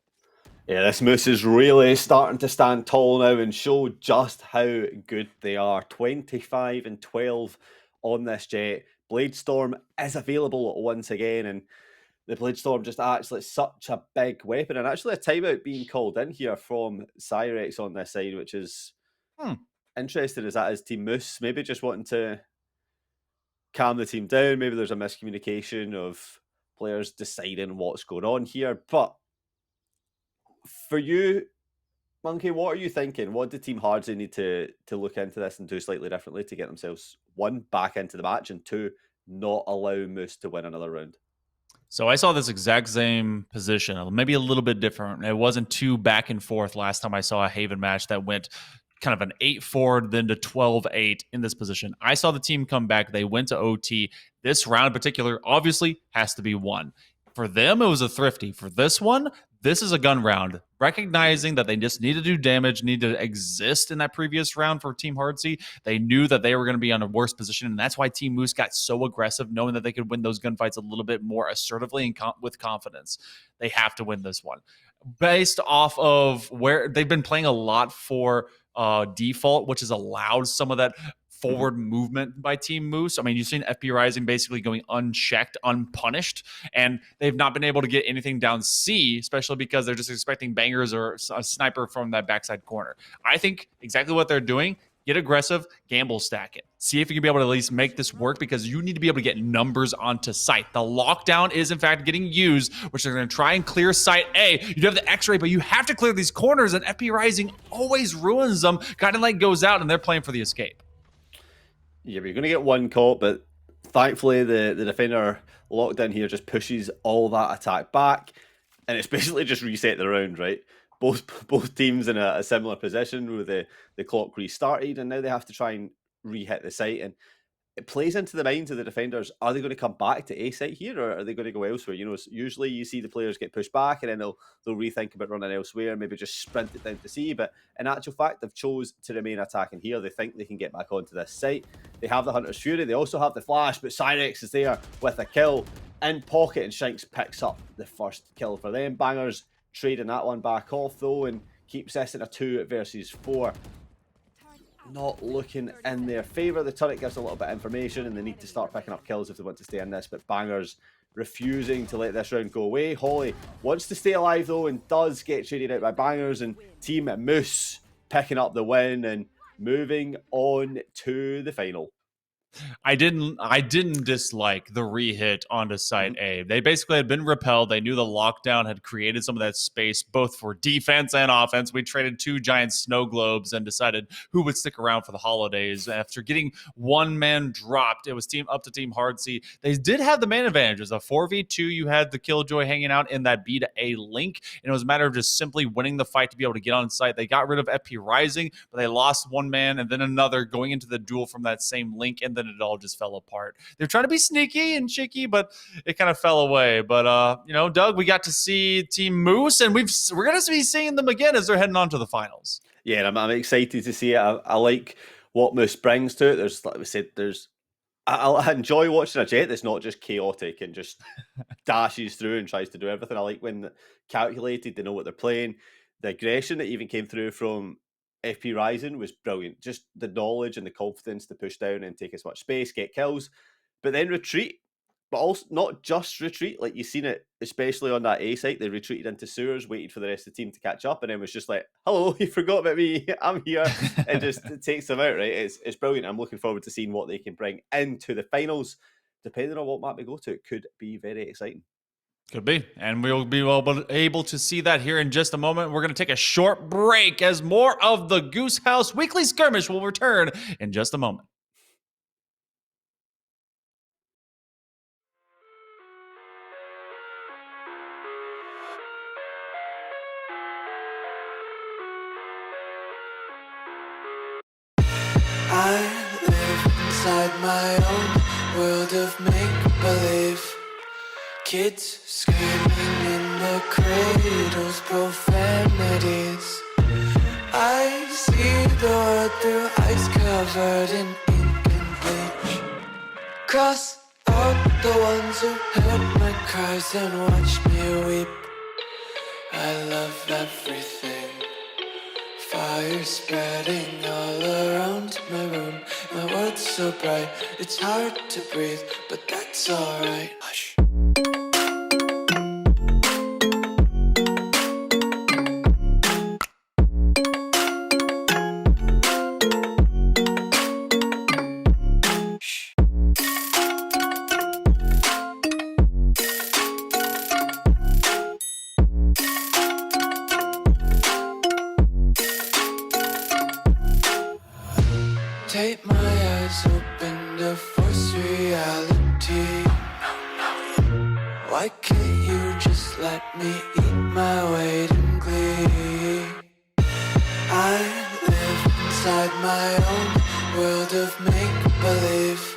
Yeah, this Moose is really starting to stand tall now and show just how good they are. 25 and 12 on this jet. Bladestorm is available once again, and the Bladestorm just actually such a big weapon, and actually a timeout being called in here from Cyrex on this side, which is interesting as that is. Team Moose maybe just wanting to calm the team down. Maybe there's a miscommunication of players deciding what's going on here, but for you, Monkey, what are you thinking? What do Team Hardzy need to look into this and do slightly differently to get themselves, 1, back into the match, and 2, not allow Moose to win another round? So I saw this exact same position, maybe a little bit different. It wasn't too back and forth last time I saw a Haven match that went kind of an 8-4, then to 12-8 in this position. I saw the team come back. They went to OT. This round in particular, obviously, has to be won. For them, it was a thrifty. For this one, this is a gun round. Recognizing that they just need to do damage, need to exist in that previous round for Team Hardzy, they knew that they were going to be on a worse position, and that's why Team Moose got so aggressive, knowing that they could win those gunfights a little bit more assertively and with confidence. They have to win this one. Based off of where they've been playing a lot for default, which has allowed some of that forward movement by Team Moose. I mean, you've seen FP Rising basically going unchecked, unpunished, and they've not been able to get anything down C, especially because they're just expecting bangers or a sniper from that backside corner. I think exactly what they're doing. Get aggressive, gamble stack it. See if you can be able to at least make this work, because you need to be able to get numbers onto site. The lockdown is in fact getting used, which they're going to try and clear site A. You do have the X-ray, but you have to clear these corners, and FP Rising always ruins them. Guiding Light goes out, and they're playing for the escape. Yeah, but you're going to get one caught, but thankfully the defender lockdown here just pushes all that attack back. and it's basically just reset the round, right? Both teams in a similar position with the clock restarted, and now they have to try and re-hit the site. And it plays into the minds of the defenders. Are they going to come back to A site here, or are they going to go elsewhere? You know, usually you see the players get pushed back, and then they'll rethink about running elsewhere, maybe just sprint it down to C. But in actual fact, they've chose to remain attacking here. They think they can get back onto this site. They have the Hunter's Fury. They also have the Flash, but Cyrex is there with a kill in pocket, and Shanks picks up the first kill for them. Bangers trading that one back off though, and keeps this in a 2 versus 4. Not looking in their favour. The turret gives a little bit of information, and they need to start picking up kills if they want to stay in this, but Bangers refusing to let this round go away. Holly wants to stay alive though, and does get traded out by Bangers, and Team Moose picking up the win and moving on to the final. I didn't dislike the re-hit onto site A. They basically had been repelled. They knew the lockdown had created some of that space, both for defense and offense. We traded 2 giant snow globes and decided who would stick around for the holidays. After getting one man dropped, it was up to Team Hardsea. They did have the man advantage. It was a 4v2. You had the Killjoy hanging out in that B to A link, and it was a matter of just simply winning the fight to be able to get on site. They got rid of FP Rising, but they lost one man and then another going into the duel from that same link, and then it all just fell apart. They're trying to be sneaky and cheeky, but it kind of fell away. But you know, Doug, we got to see Team Moose, and we're going to be seeing them again as they're heading on to the finals. Yeah, and I'm excited to see it. I like what Moose brings to it. There's, like we said, I enjoy watching a Jet that's not just chaotic and just dashes through and tries to do everything. I like when calculated, they know what they're playing. The aggression that even came through from FP Rising was brilliant. Just the knowledge and the confidence to push down and take as much space, get kills, but then retreat. But also not just retreat, like you've seen it, especially on that A site. They retreated into sewers, waited for the rest of the team to catch up, and then was just like, hello, you forgot about me, I'm here. And just it takes them out, right? It's brilliant. I'm looking forward to seeing what they can bring into the finals. Depending on what map they go to, it could be very exciting. Could be. And we'll be able to see that here in just a moment. We're going to take a short break as more of the Goose House Weekly Skirmish will return in just a moment. I live inside my own world of make-believe. Kids screaming in the cradles, profanities. I see the world through ice covered in ink and bleach. Cross out the ones who heard my cries and watched me weep. I love everything. Fire spreading all around my room. My world's so bright, it's hard to breathe, but that's alright. Hush. Take my eyes open to force reality. Why can't you just let me eat my weight in glee? I live inside my own world of make-believe.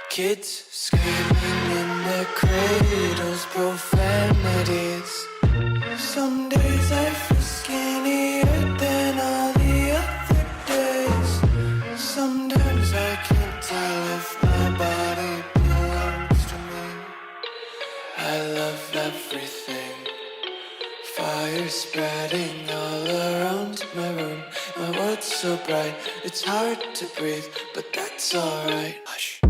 Kids screaming in their cradles, profanities. Some days I feel skinnier than all the other days. Sometimes I can't tell if my body belongs to me. I love everything. Fire spreading all around my room. My world's so bright, it's hard to breathe, but that's alright. Hush.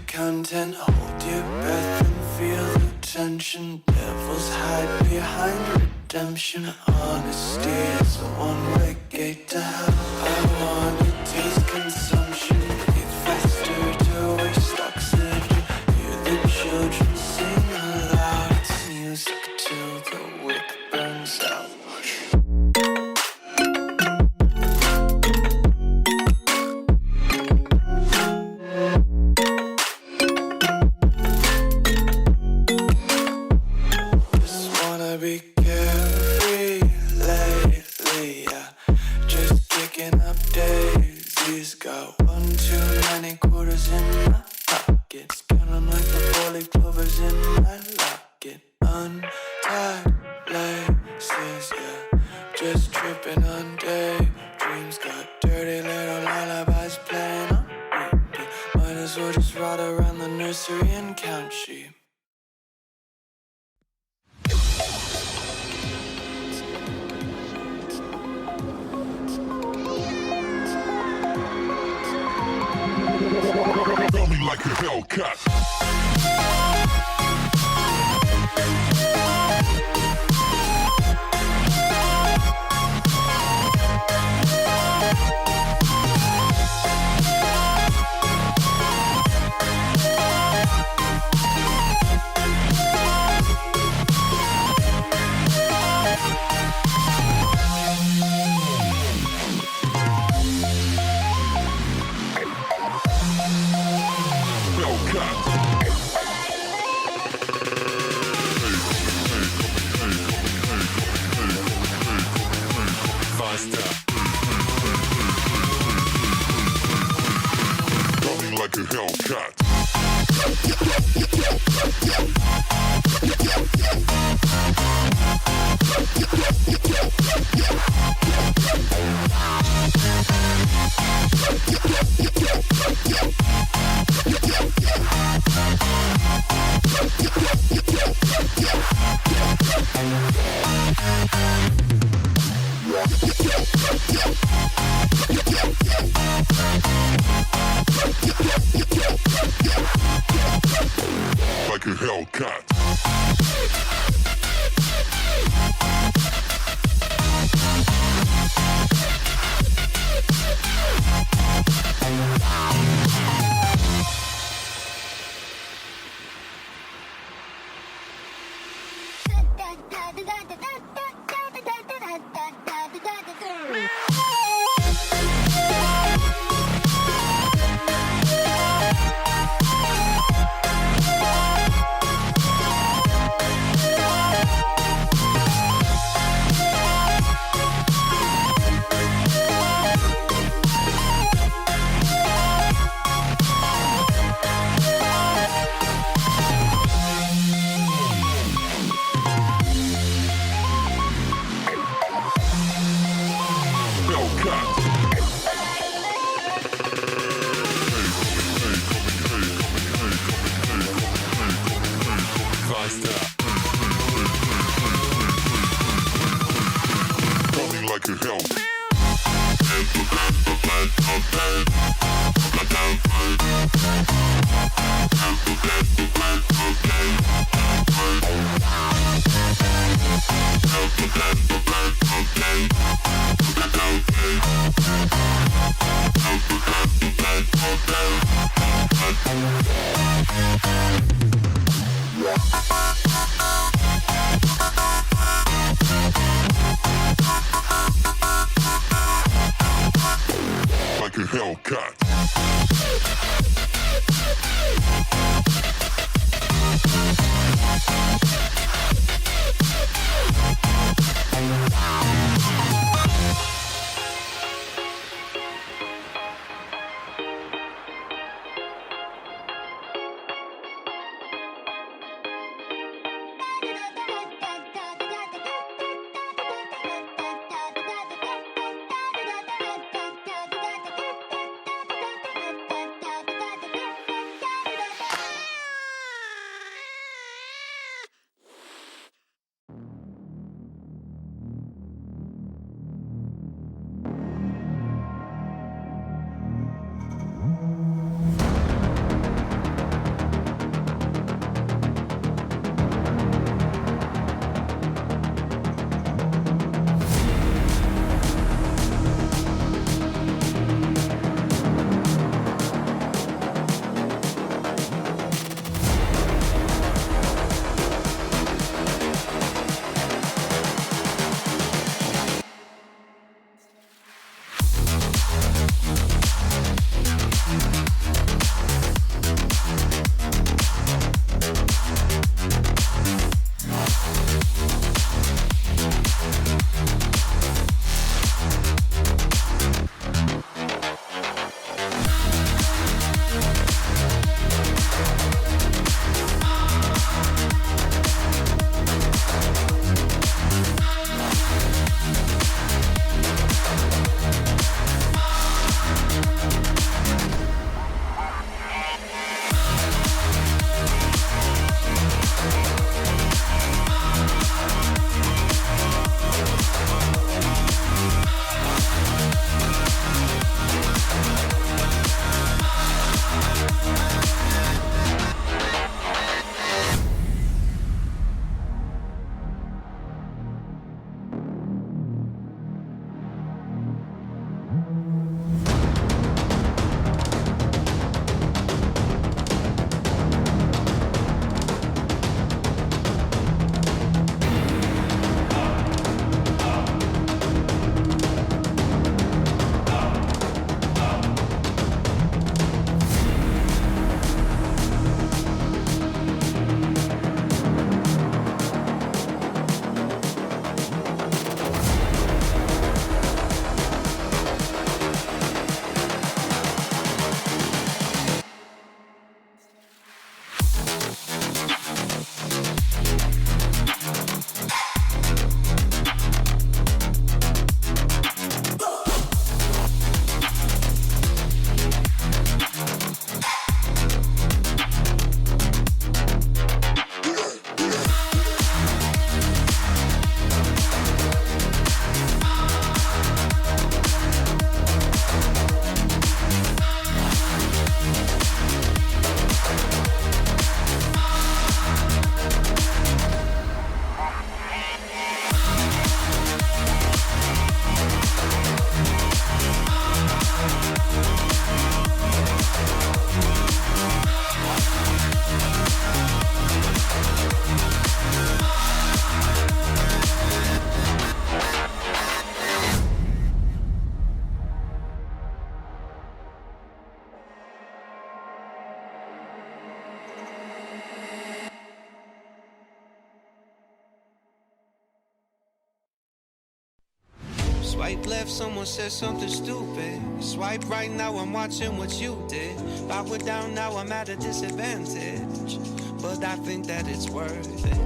Content, hold your breath and feel the tension redemption. Honesty is a one-way gate to hell. I want to taste consumption. Breathe faster to waste oxygen. Hear the children sing aloud. It's music till the wick burns out. Just wanna be carefree lately, yeah. Just kicking up daisies. Got one too many quarters in my pockets. Count 'em like the four-leaf clovers in my locket. Untied laces, yeah. Just tripping on daydreams. Got dirty little lullabies playing on repeat. Might as well just ride around the nursery and count sheep. Feel me like a Hellcat. Coming like a Hellcat. Like a Hellcat. Coming like a Hellcat. Like a Hellcat. Swipe left, someone said something stupid. Swipe right, now I'm watching what you did. If I were down, now I'm at a disadvantage. But I think that it's worth it.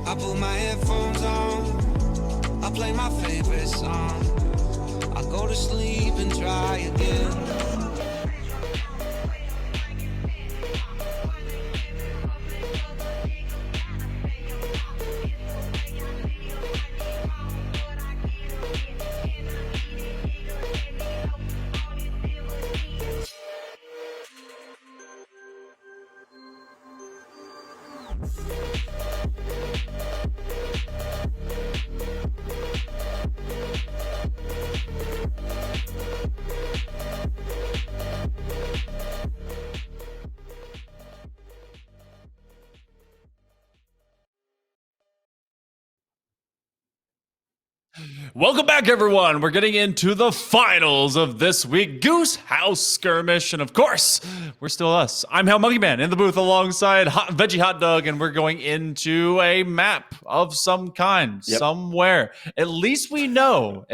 I put my headphones on, I play my favorite song. I go to sleep and try again. Welcome back, everyone. We're getting into the finals of this week, Goose House Skirmish, and of course, we're still us. I'm Hell Monkey Man in the booth alongside Veggie Hot Dog, and we're going into a map of some kind, somewhere. At least we know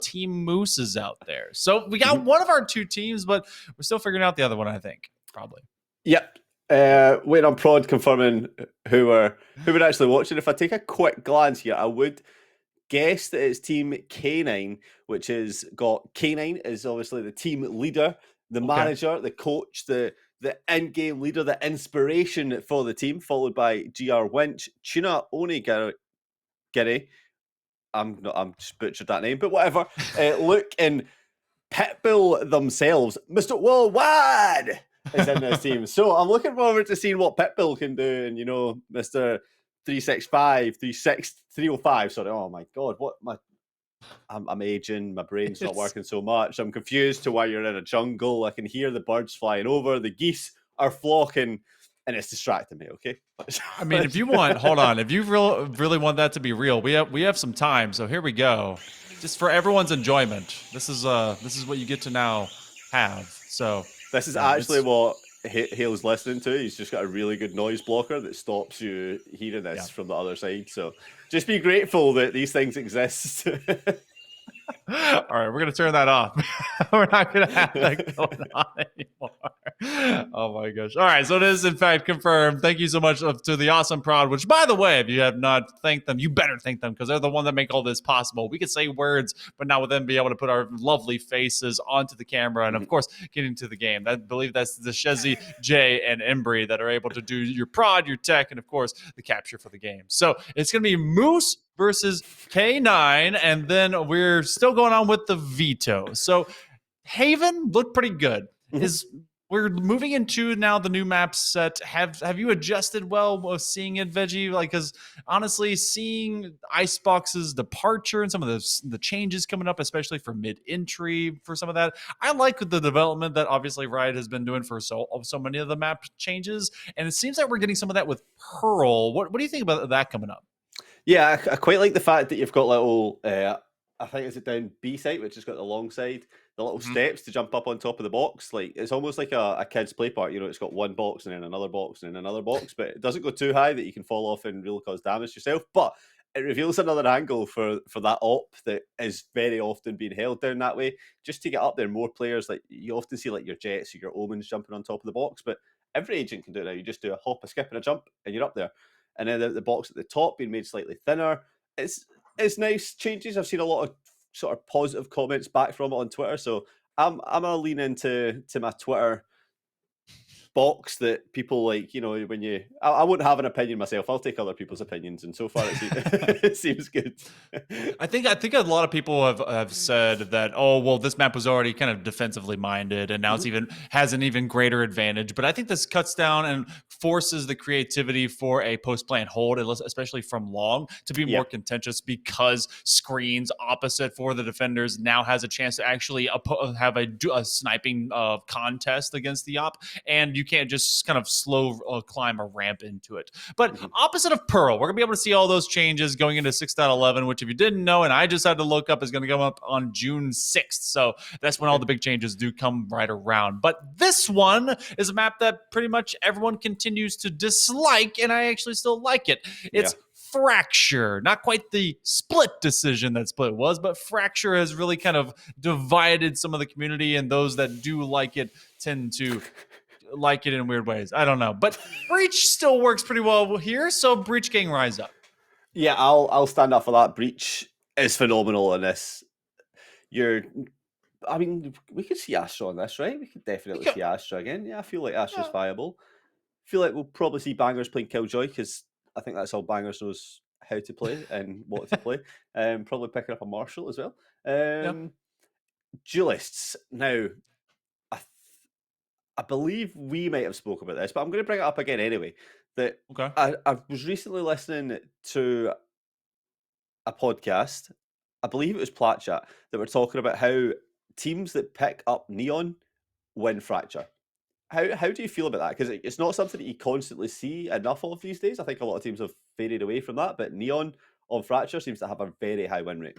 Team Moose is out there. So we got one of our two teams, but we're still figuring out the other one, I think, probably. Yep. Waiting on Prod confirming who we're actually watching. If I take a quick glance here, I would guess that it's Team K9, which has got K9 is obviously the team leader, the manager, the coach, the in-game leader, the inspiration for the team, followed by GR Winch, Tuna Onigiri. I'm just butchered that name, but whatever. Luke and Pitbull themselves, Mr. Worldwide, is in this team. So I'm looking forward to seeing what Pitbull can do, and Mr. 305. Sorry. Oh my God. I'm aging. My brain's not working so much. I'm confused to why you're in a jungle. I can hear the birds flying over. The geese are flocking, and it's distracting me. Okay. I mean, if you want, hold on. If you really want that to be real, we have some time. So here we go. Just for everyone's enjoyment. This is what you get to now have. So this is actually what Hale's listening to. He's just got a really good noise blocker that stops you hearing this from the other side. So just be grateful that these things exist. All right, we're gonna turn that off. We're not gonna have that going on anymore. Oh my gosh! All right, so it is in fact confirmed. Thank you so much to the awesome Prod. Which, by the way, if you have not thanked them, you better thank them because they're the one that make all this possible. We could say words, but not with them be able to put our lovely faces onto the camera, and of course, getting to the game. I believe that's the Shezzy, Jay, and Embry that are able to do your Prod, your tech, and of course the capture for the game. So it's gonna be Moose versus K9, and then we're still going on with the veto. So Haven looked pretty good. We're moving into now the new map set. Have you adjusted well with seeing it, Veggie? Like, because honestly, seeing Icebox's departure and some of the changes coming up, especially for mid-entry, for some of that, I like the development that obviously Riot has been doing for so many of the map changes, and it seems like we're getting some of that with Pearl. What do you think about that coming up? Yeah, I quite like the fact that you've got little, I think it's down B side, which has got the long side, the little steps to jump up on top of the box. Like it's almost like a kid's play part. It's got one box and then another box and then another box, but it doesn't go too high that you can fall off and really cause damage yourself. But it reveals another angle for that op that is very often being held down that way. Just to get up there, more players, like you often see like your Jets or your Omens jumping on top of the box, but every agent can do it now. You just do a hop, a skip, and a jump, and you're up there. And then the box at the top being made slightly thinner. It's nice changes. I've seen a lot of sort of positive comments back from it on Twitter. So I'm gonna lean into my Twitter box that people like, when I wouldn't have an opinion myself. I'll take other people's opinions, and so far it seems good. I think a lot of people have said that, oh well, this map was already kind of defensively minded, and now it's has an even greater advantage. But I think this cuts down and forces the creativity for a post play and hold, especially from long, to be more contentious because screens opposite for the defenders now has a chance to actually have a sniping contest against the op, and you can't just kind of slow climb a ramp into it. But opposite of Pearl, we're going to be able to see all those changes going into 6.11, which if you didn't know, and I just had to look up, is going to come up on June 6th. So that's when all the big changes do come right around. But this one is a map that pretty much everyone continues to dislike, and I actually still like it. It's fracture. Not quite the split decision that Split was, but fracture has really kind of divided some of the community, and those that do like it tend to like it in weird ways. I don't know. But Breach still works pretty well here, so Breach Gang rise up. Yeah, I'll stand up for that. Breach is phenomenal in this. I mean, we could see Astra on this, right? We could definitely see Astra again. Yeah, I feel like Astra's viable. Feel like we'll probably see Bangers playing Killjoy because I think that's all Bangers knows how to play and what to play. Probably picking up a Marshall as well. Duelists. Now, I believe we might have spoken about this, but I'm going to bring it up again anyway. That Okay. I was recently listening to a podcast. I believe it was Platchat that were talking about how teams that pick up Neon win Fracture. How do you feel about that? Because it's not something that you constantly see enough of these days. I think a lot of teams have faded away from that, but Neon on Fracture seems to have a very high win rate.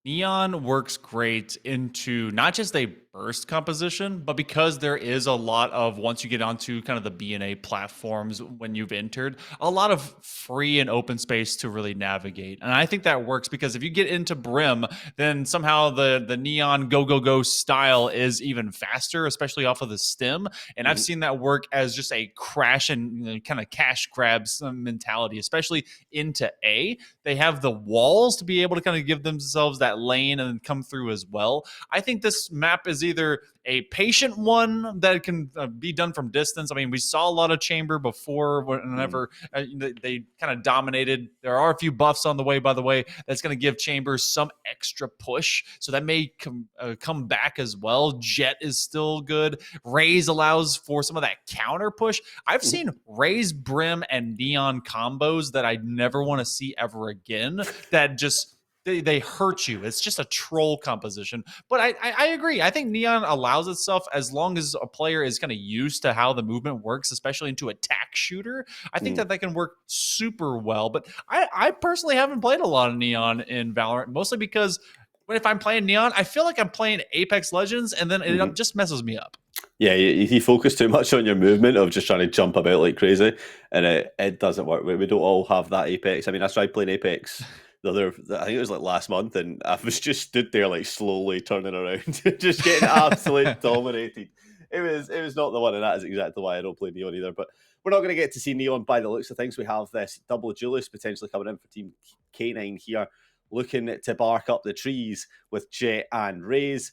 Neon works great into not just a burst composition, but because there is a lot of, once you get onto kind of the BNA platforms when you've entered, a lot of free and open space to really navigate. And I think that works because if you get into Brim, then somehow the Neon go style is even faster, especially off of the stem. And I've seen that work as just a crash and kind of cash grabs mentality, especially into A. They have the walls to be able to kind of give themselves that lane and come through as well. I think this map is either a patient one that can be done from distance. I mean, we saw a lot of Chamber before whenever they kind of dominated. There are a few buffs on the way, by the way, that's going to give Chamber some extra push. So that may come back as well. Jet is still good. Raze allows for some of that counter push. I've seen Raze, Brim, and Neon combos that I never want to see ever again that just they hurt you. It's just a troll composition. But I agree. I think Neon allows itself as long as a player is kind of used to how the movement works, especially into attack shooter. I think that can work super well. But I personally haven't played a lot of Neon in Valorant, mostly because if I'm playing Neon, I feel like I'm playing Apex Legends, and then it just messes me up. Yeah, you focus too much on your movement of just trying to jump about like crazy, and it doesn't work. We don't all have that Apex. I mean, I tried playing Apex I think it was like last month, and I was just stood there like slowly turning around, just getting absolutely dominated. It was not the one, and that is exactly why I don't play Neon either. But we're not going to get to see Neon by the looks of things. We have this double duelist potentially coming in for Team K9 here, looking to bark up the trees with Jet and Raze.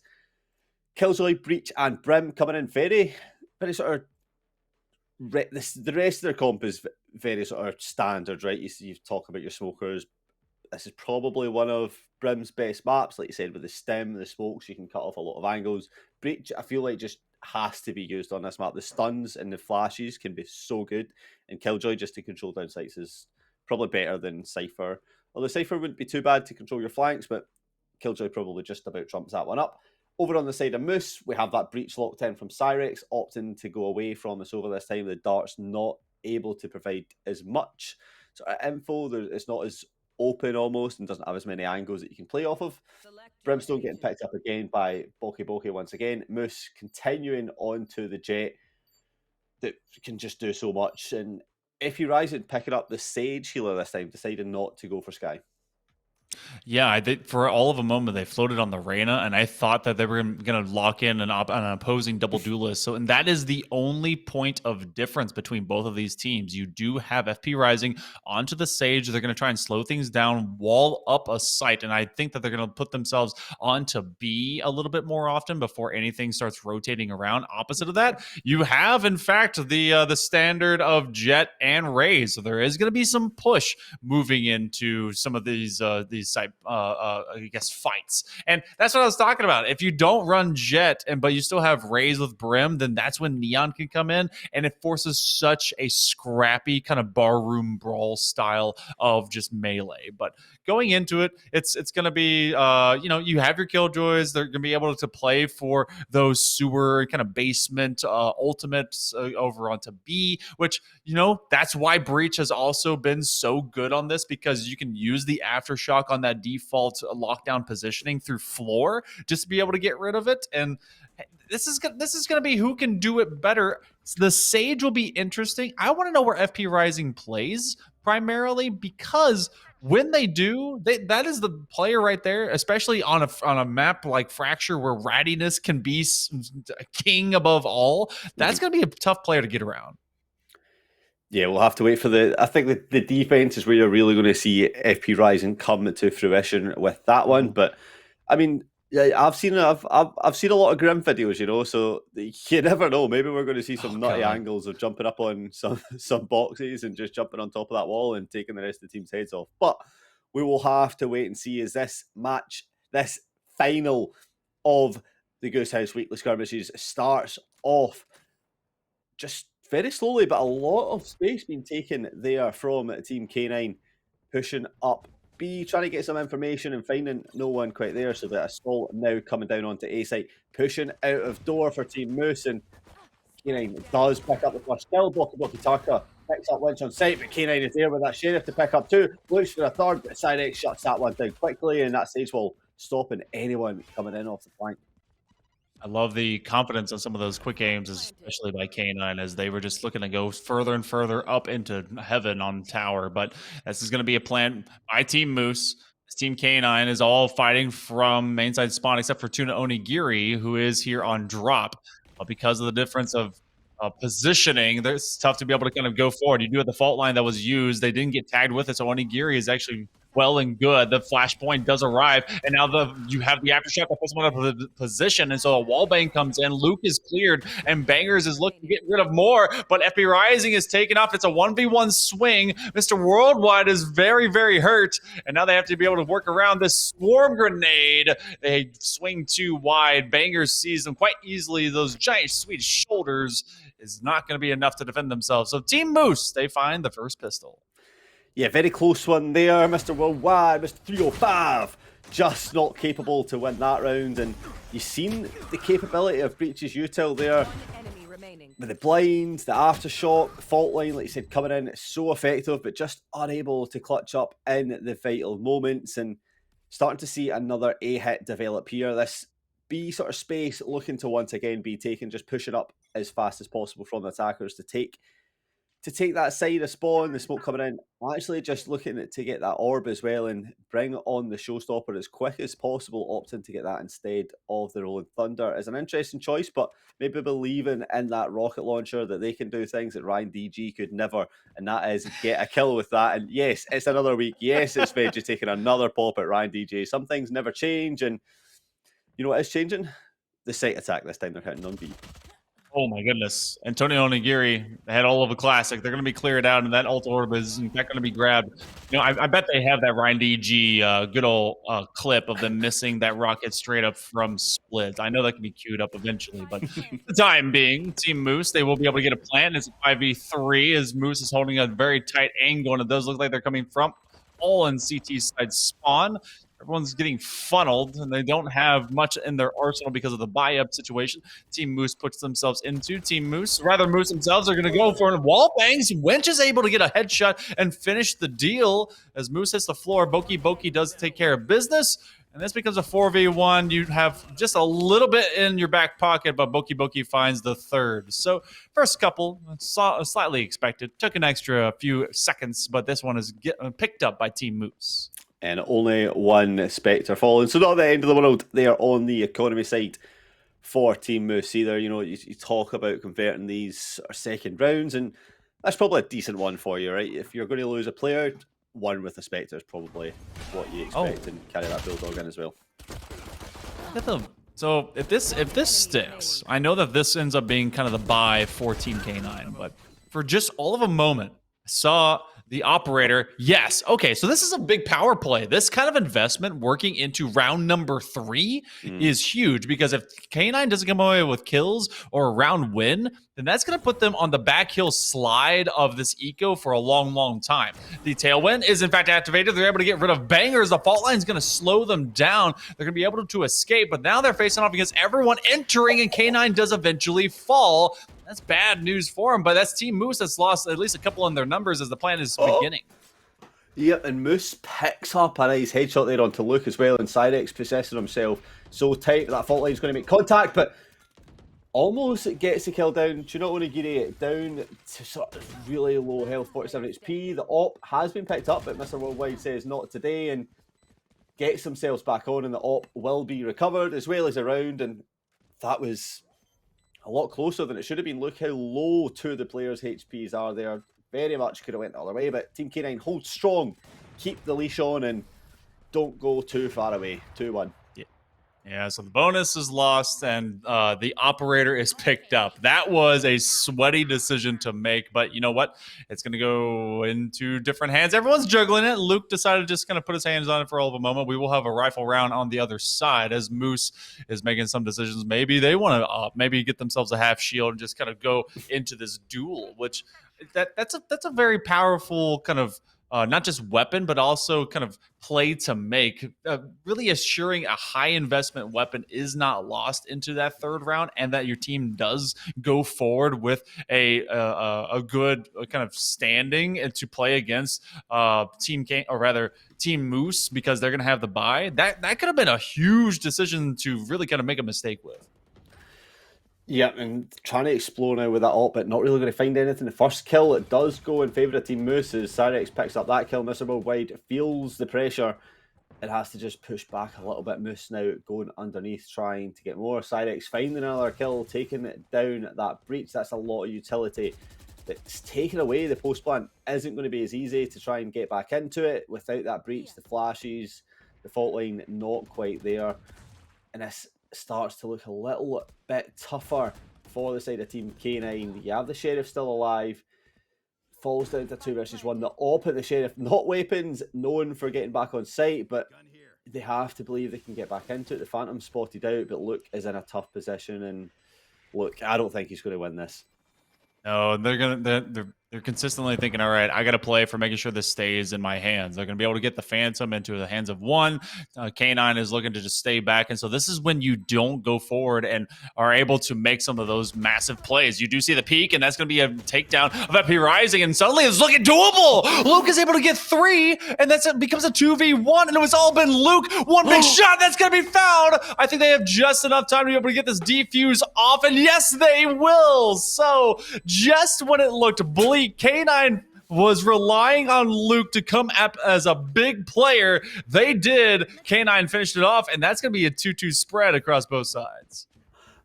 Killjoy, Breach, and Brim coming in very sort of. The rest of their comp is very sort of standard, right? You talk about your smokers. This is probably one of Brim's best maps, like you said, with the stem, the smokes, you can cut off a lot of angles. Breach, I feel like, just has to be used on this map. The stuns and the flashes can be so good, and Killjoy just to control down sights is probably better than Cypher. Although Cypher wouldn't be too bad to control your flanks, but Killjoy probably just about trumps that one up. Over on the side of Moose, we have that Breach locked in from Cyrex, opting to go away from us over this time. The Dart's not able to provide as much sort of info. It's not as open almost and doesn't have as many angles that you can play off of. Brimstone getting picked up again by Boki once again. Moose continuing on to the Jet that can just do so much. And if you rise and picking up the Sage healer this time, deciding not to go for Sky. Yeah, I think for all of a moment they floated on the Reyna, and I thought that they were going to lock in an opposing double duelist. So, and that is the only point of difference between both of these teams. You do have FP rising onto the Sage. They're going to try and slow things down, wall up a site, and I think that they're going to put themselves onto B a little bit more often before anything starts rotating around. Opposite of that, you have in fact the standard of Jet and Raze. So there is going to be some push moving into some of these side I guess fights, and that's what I was talking about. If you don't run Jet but you still have Raze with Brim, then that's when Neon can come in, and it forces such a scrappy kind of barroom brawl style of just melee. But going into it, it's going to be you have your Killjoys. They're going to be able to play for those sewer kind of basement ultimates over onto B, which that's why Breach has also been so good on this, because you can use the aftershock on that default lockdown positioning through floor just to be able to get rid of it. And this is going to be who can do it better. The Sage will be interesting. I want to know where FP Rising plays primarily because when they do, that is the player right there, especially on a map like Fracture where rattiness can be king above all. That's going to be a tough player to get around. Yeah, we'll have to wait for I think the defense is where you're really going to see FP Rising come to fruition with that one. But I mean, yeah, I've seen a lot of grim videos, you know, so you never know. Maybe we're going to see some nutty angles of jumping up on some boxes and just jumping on top of that wall and taking the rest of the team's heads off. But we will have to wait and see as this final of the Goose House Weekly Skirmishes starts off just very slowly, but a lot of space being taken there from Team K9, pushing up B, trying to get some information and finding no one quite there. So the assault now coming down onto A site, pushing out of door for Team Moose, and K9 does pick up the first kill. Boki Taka picks up Lynch on site, but K9 is there with that Sheriff to pick up two. Looks for a third, but Cyrex shuts that one down quickly, and that stage wall stopping anyone coming in off the flank. I love the confidence on some of those quick aims, especially by K9, as they were just looking to go further and further up into heaven on tower. But this is going to be a plan by Team Moose. This Team K9 is all fighting from main side spawn, except for Tuna Onigiri, who is here on drop. But because of the difference of positioning, it's tough to be able to kind of go forward. You do have the fault line that was used. They didn't get tagged with it, so Onigiri is actually well and good. The flashpoint does arrive, and now you have the aftershock that puts him out of the position, and so a wallbang comes in. Luke is cleared, and Bangers is looking to get rid of more, but FP Rising is taken off. It's a 1v1 swing. Mr. Worldwide is very, very hurt, and now they have to be able to work around this swarm grenade. They swing too wide. Bangers sees them quite easily. Those giant Swedish shoulders is not going to be enough to defend themselves. So Team Moose, they find the first pistol. Yeah, very close one there, Mr. Worldwide, Mr. 305, just not capable to win that round. And you've seen the capability of Breach's util there. With the blinds, the aftershock, the fault line, like you said, coming in, it's so effective, but just unable to clutch up in the vital moments. And starting to see another A hit develop here. This B sort of space looking to once again be taken, just pushing up as fast as possible from the attackers to take that side of spawn, the smoke coming in, actually just looking to get that orb as well and bring on the showstopper as quick as possible, opting to get that instead of the Rolling Thunder is an interesting choice, but maybe believing in that rocket launcher that they can do things that Ryan DG could never, and that is get a kill with that. And yes, it's another week. Yes, it's Veggie taking another pop at Ryan DJ. Some things never change, and you know what is changing? The site attack this time they're hitting on B. Oh my goodness. Antonio Onigiri had all of a classic. They're going to be cleared out, and that ult orb is in fact going to be grabbed. You know, I bet they have that Ryan DG good old clip of them missing that rocket straight up from Split. I know that can be queued up eventually, but the time being, Team Moose, they will be able to get a plan. It's a 5v3 as Moose is holding a very tight angle, and it does look like they're coming from all in CT side spawn. Everyone's getting funneled, and they don't have much in their arsenal because of the buy-up situation Team Moose puts themselves into. Team Moose, rather Moose themselves, are going to go for a wall bangs. Wench is able to get a headshot and finish the deal as Moose hits the floor. Boki does take care of business, and this becomes a 4v1. You have just a little bit in your back pocket, but Boki finds the third. So first couple, slightly expected. Took an extra few seconds, but this one is picked up by Team Moose. And only one Spectre falling. So not the end of the world there on the economy side for Team Moose either. You know, you talk about converting these second rounds, and that's probably a decent one for you, right? If you're going to lose a player, one with a Spectre is probably what you expect, and carry that Bulldog in as well. So if this sticks, I know that this ends up being kind of the buy for Team K9, but for just all of a moment, I saw the operator. Yes. Okay. So this is a big power play. This kind of investment working into round number 3 is huge, because if K9 doesn't come away with kills or a round win, then that's going to put them on the back hill slide of this eco for a long, long time. The tailwind is in fact activated. They're able to get rid of bangers. The fault line is going to slow them down. They're going to be able to escape, but now they're facing off against everyone entering, and K9 does eventually fall. That's bad news for them, but that's Team Moose that's lost at least a couple in their numbers as the plan is beginning. Yep, and Moose picks up a nice headshot there onto Luke as well, and Cyrex possessing himself so tight that fault line is going to make contact, but almost gets the kill down to not only Giri it down to sort of really low health, 47 HP. The op has been picked up, but Mr. Worldwide says not today and gets themselves back on, and the op will be recovered as well as around. And that was a lot closer than it should have been. Look how low two of the players' HPs are there. Very much could have went the other way, but Team K9 hold strong, keep the leash on, and don't go too far away. 2-1. Yeah, so the bonus is lost and the operator is picked up. That was a sweaty decision to make, but you know what? It's going to go into different hands. Everyone's juggling it. Luke decided to just kind of put his hands on it for all of a moment. We will have a rifle round on the other side as Moose is making some decisions. Maybe they want to maybe get themselves a half shield and just kind of go into this duel, which that's a very powerful kind of not just weapon, but also kind of play to make. Really assuring a high investment weapon is not lost into that third round, and that your team does go forward with a good kind of standing and to play against Team Moose, because they're going to have the bye. That could have been a huge decision to really kind of make a mistake with. Yeah, and trying to explore now with that op, but not really going to find anything. The first kill, it does go in favour of Team Moose as Cyrex picks up that kill. Mr. Worldwide feels the pressure. It has to just push back a little bit. Moose now going underneath, trying to get more. Cyrex finding another kill, taking it down that breach. That's a lot of utility. It's taken away. The post plant isn't going to be as easy to try and get back into it without that breach. The flashes, the fault line not quite there. And this starts to look a little bit tougher for the side of Team K9. You have the Sheriff still alive. Falls down to 2 versus 1. The op at the Sheriff, not weapons, known for getting back on site, but they have to believe they can get back into it. The Phantom spotted out, but Luke is in a tough position, and look, I don't think he's going to win this. No, they're consistently thinking, all right, I got to play for making sure this stays in my hands. They're going to be able to get the Phantom into the hands of one. K9 is looking to just stay back. And so this is when you don't go forward and are able to make some of those massive plays. You do see the peak, and that's going to be a takedown of FP Rising, and suddenly it's looking doable. Luke is able to get 3, and it becomes a 2v1, and it was all been Luke. One big shot that's going to be found. I think they have just enough time to be able to get this defuse off, and yes, they will. So just when it looked bleak, K9 was relying on Luke to come up as a big player. They did. K9 finished it off, and that's going to be a 2-2 spread across both sides.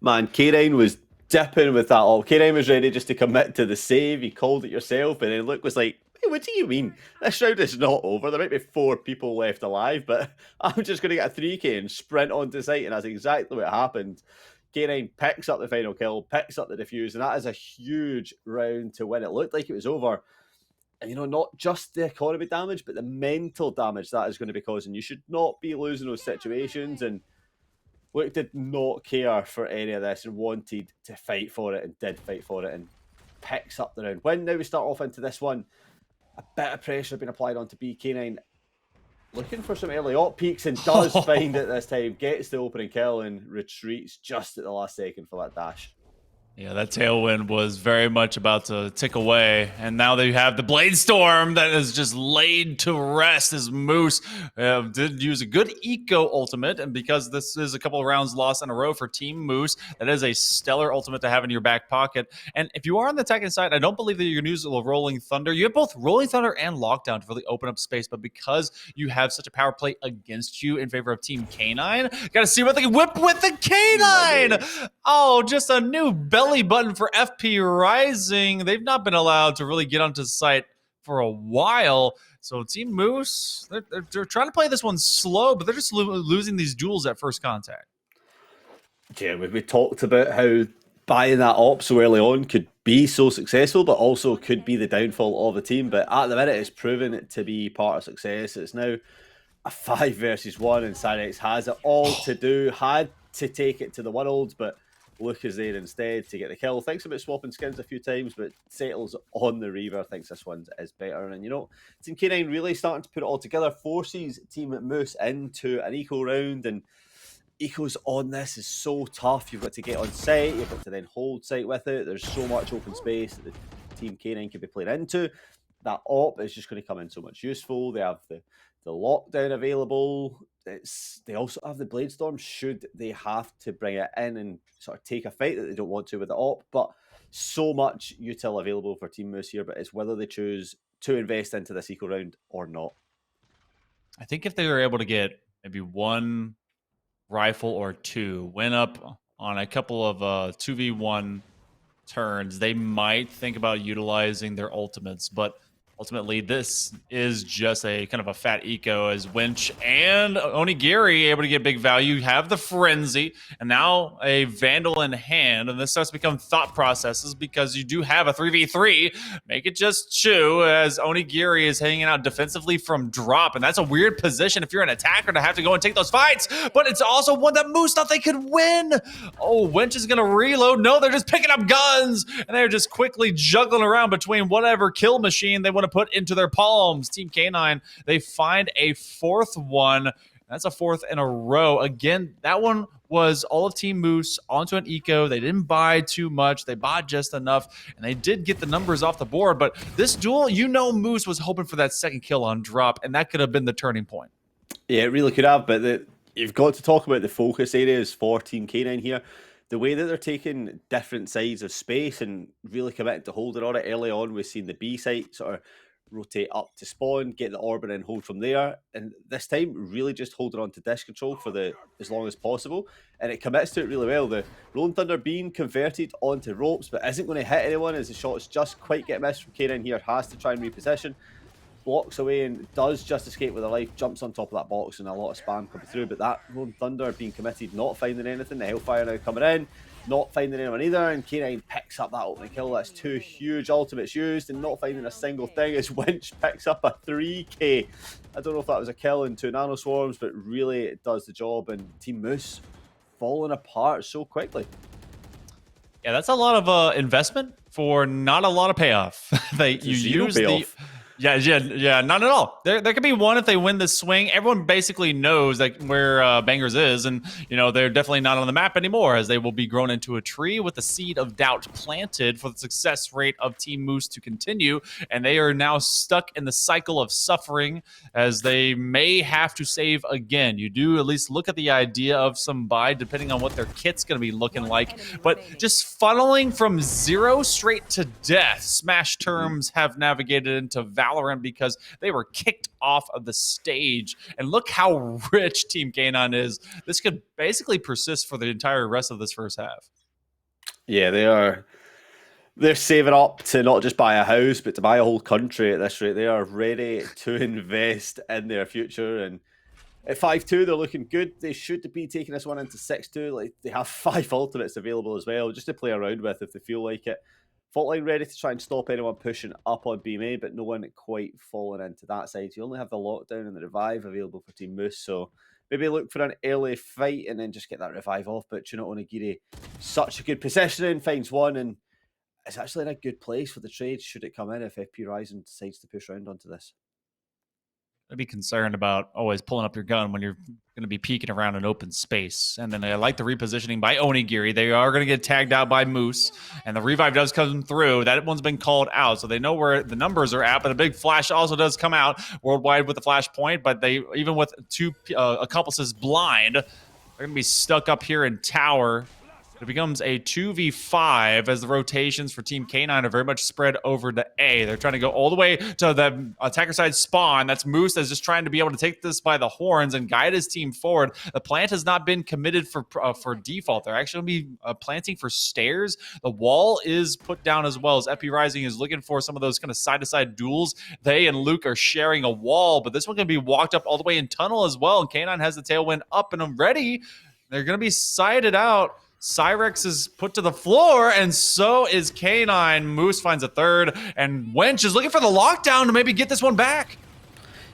Man, K9 was dipping with that all. K9 was ready just to commit to the save. He called it yourself, and then Luke was like, hey, what do you mean? This round is not over. There might be 4 people left alive, but I'm just going to get a 3K and sprint onto site, and that's exactly what happened. K9 picks up the final kill, picks up the defuse, and that is a huge round to win. It looked like it was over. And, you know, not just the economy damage, but the mental damage that is going to be causing. You should not be losing those situations. And Luke did not care for any of this and wanted to fight for it, and did fight for it, and picks up the round win. Now we start off into this one. A bit of pressure being applied onto BK9. Looking for some early op peaks, and does find it this time. Gets the opening kill and retreats just at the last second for that dash. Yeah, that tailwind was very much about to tick away, and now they have the Blade Storm that is just laid to rest as Moose did use a good eco ultimate, and because this is a couple of rounds lost in a row for Team Moose, that is a stellar ultimate to have in your back pocket. And if you are on the attacking side, I don't believe that you're going to use a Rolling Thunder. You have both Rolling Thunder and Lockdown to really open up space, but because you have such a power play against you in favor of Team K9, got to see what they can whip with the K9! Oh, just a new belly button for FP Rising. They've not been allowed to really get onto site for a while. So Team Moose, they're trying to play this one slow, but they're just losing these duels at first contact. Yeah, we talked about how buying that op so early on could be so successful, but also could be the downfall of the team. But at the minute, it's proven it to be part of success. It's now a 5 versus 1, and Cyrex has it all to do. Had to take it to the world, but Luke is there instead to get the kill. Thinks about swapping skins a few times, but settles on the Reaver. Thinks this one is better. And, you know, Team K9 really starting to put it all together. Forces Team Moose into an eco round, and ecos on this is so tough. You've got to get on site. You've got to then hold site with it. There's so much open space that the Team K9 could be playing into. That op is just going to come in so much useful. They have the lockdown available. they also have the Blade Storm should they have to bring it in and sort of take a fight that they don't want to with the op. But so much util available for Team Moose here, but it's whether they choose to invest into this eco round or not. I think if they were able to get maybe one rifle or two, win up on a couple of 2v1 turns, they might think about utilizing their ultimates, but ultimately this is just a kind of a fat eco as Winch and Onigiri able to get big value. You have the Frenzy and now a Vandal in hand, and this starts to become thought processes because you do have a 3v3. Make it just Chu as Onigiri is hanging out defensively from drop, and that's a weird position if you're an attacker to have to go and take those fights, but it's also one that Moose thought they could win. Oh, Winch is gonna reload. No, they're just picking up guns and they're just quickly juggling around between whatever kill machine they want to put into their palms. Team K9, they find a fourth one. That's a fourth in a row. Again, that one was all of Team Moose onto an eco. They didn't buy too much. They bought just enough, and they did get the numbers off the board. But this duel, Moose was hoping for that second kill on drop, and that could have been the turning point. Yeah, it really could have, but you've got to talk about the focus areas for Team K9 here. The way that they're taking different sides of space and really committing to holding on it early on, we've seen the B site sort of rotate up to spawn, get the orbit and hold from there. And this time, really just holding on to dish control for as long as possible. And it commits to it really well. The Rolling Thunder being converted onto ropes, but isn't going to hit anyone as the shots just quite get missed from K9 here. Has to try and reposition. Blocks away and does just escape with a life, jumps on top of that box and a lot of spam coming through, but that Rolling Thunder being committed, not finding anything, the Hellfire now coming in, not finding anyone either, and K9 picks up that opening kill. That's two huge ultimates used and not finding a single thing as Winch picks up a 3k. I don't know if that was a kill in 2 nano swarms, but really it does the job, and Team Moose falling apart so quickly. Yeah, that's a lot of investment for not a lot of payoff. You use payoff. Yeah, not at all. There could be one if they win this swing. Everyone basically knows like where Bangers is, and they're definitely not on the map anymore as they will be grown into a tree with the seed of doubt planted for the success rate of Team Moose to continue, and they are now stuck in the cycle of suffering as they may have to save again. You do at least look at the idea of some buy depending on what their kit's going to be looking like, but just funneling from 0 straight to death. Smash Terms have navigated into Valorant because they were kicked off of the stage. And look how rich Team K9 is. This could basically persist for the entire rest of this first half. Yeah, they're saving up to not just buy a house, but to buy a whole country at this rate. They are ready to invest in their future. And at 5-2, they're looking good. They should be taking this one into 6-2. Like, they have 5 ultimates available as well, just to play around with if they feel like it. Faultline ready to try and stop anyone pushing up on BMA, but no one quite falling into that side. You only have the lockdown and the revive available for Team Moose, so maybe look for an early fight and then just get that revive off. But Onigiri, such a good positioning, finds one, and it's actually in a good place for the trade should it come in if FP Rising decides to push around onto this. I'd be concerned about always pulling up your gun when you're going to be peeking around an open space. And then I like the repositioning by Onigiri. They are going to get tagged out by Moose, and the revive does come through. That one's been called out, so they know where the numbers are at, but a big flash also does come out worldwide with the flash point, but they, even with 2 accomplices blind, they're going to be stuck up here in tower. It becomes a 2v5 as the rotations for Team K9 are very much spread over to A. They're trying to go all the way to the attacker side spawn. That's Moose that's just trying to be able to take this by the horns and guide his team forward. The plant has not been committed for default. They're actually going to be planting for stairs. The wall is put down as well as FP Rising is looking for some of those kind of side-to-side duels. They and Luke are sharing a wall, but this one can be walked up all the way in tunnel as well, and K9 has the tailwind up and ready. They're going to be sided out. Cyrex is put to the floor, and so is K9. Moose finds a third, and Wench is looking for the lockdown to maybe get this one back.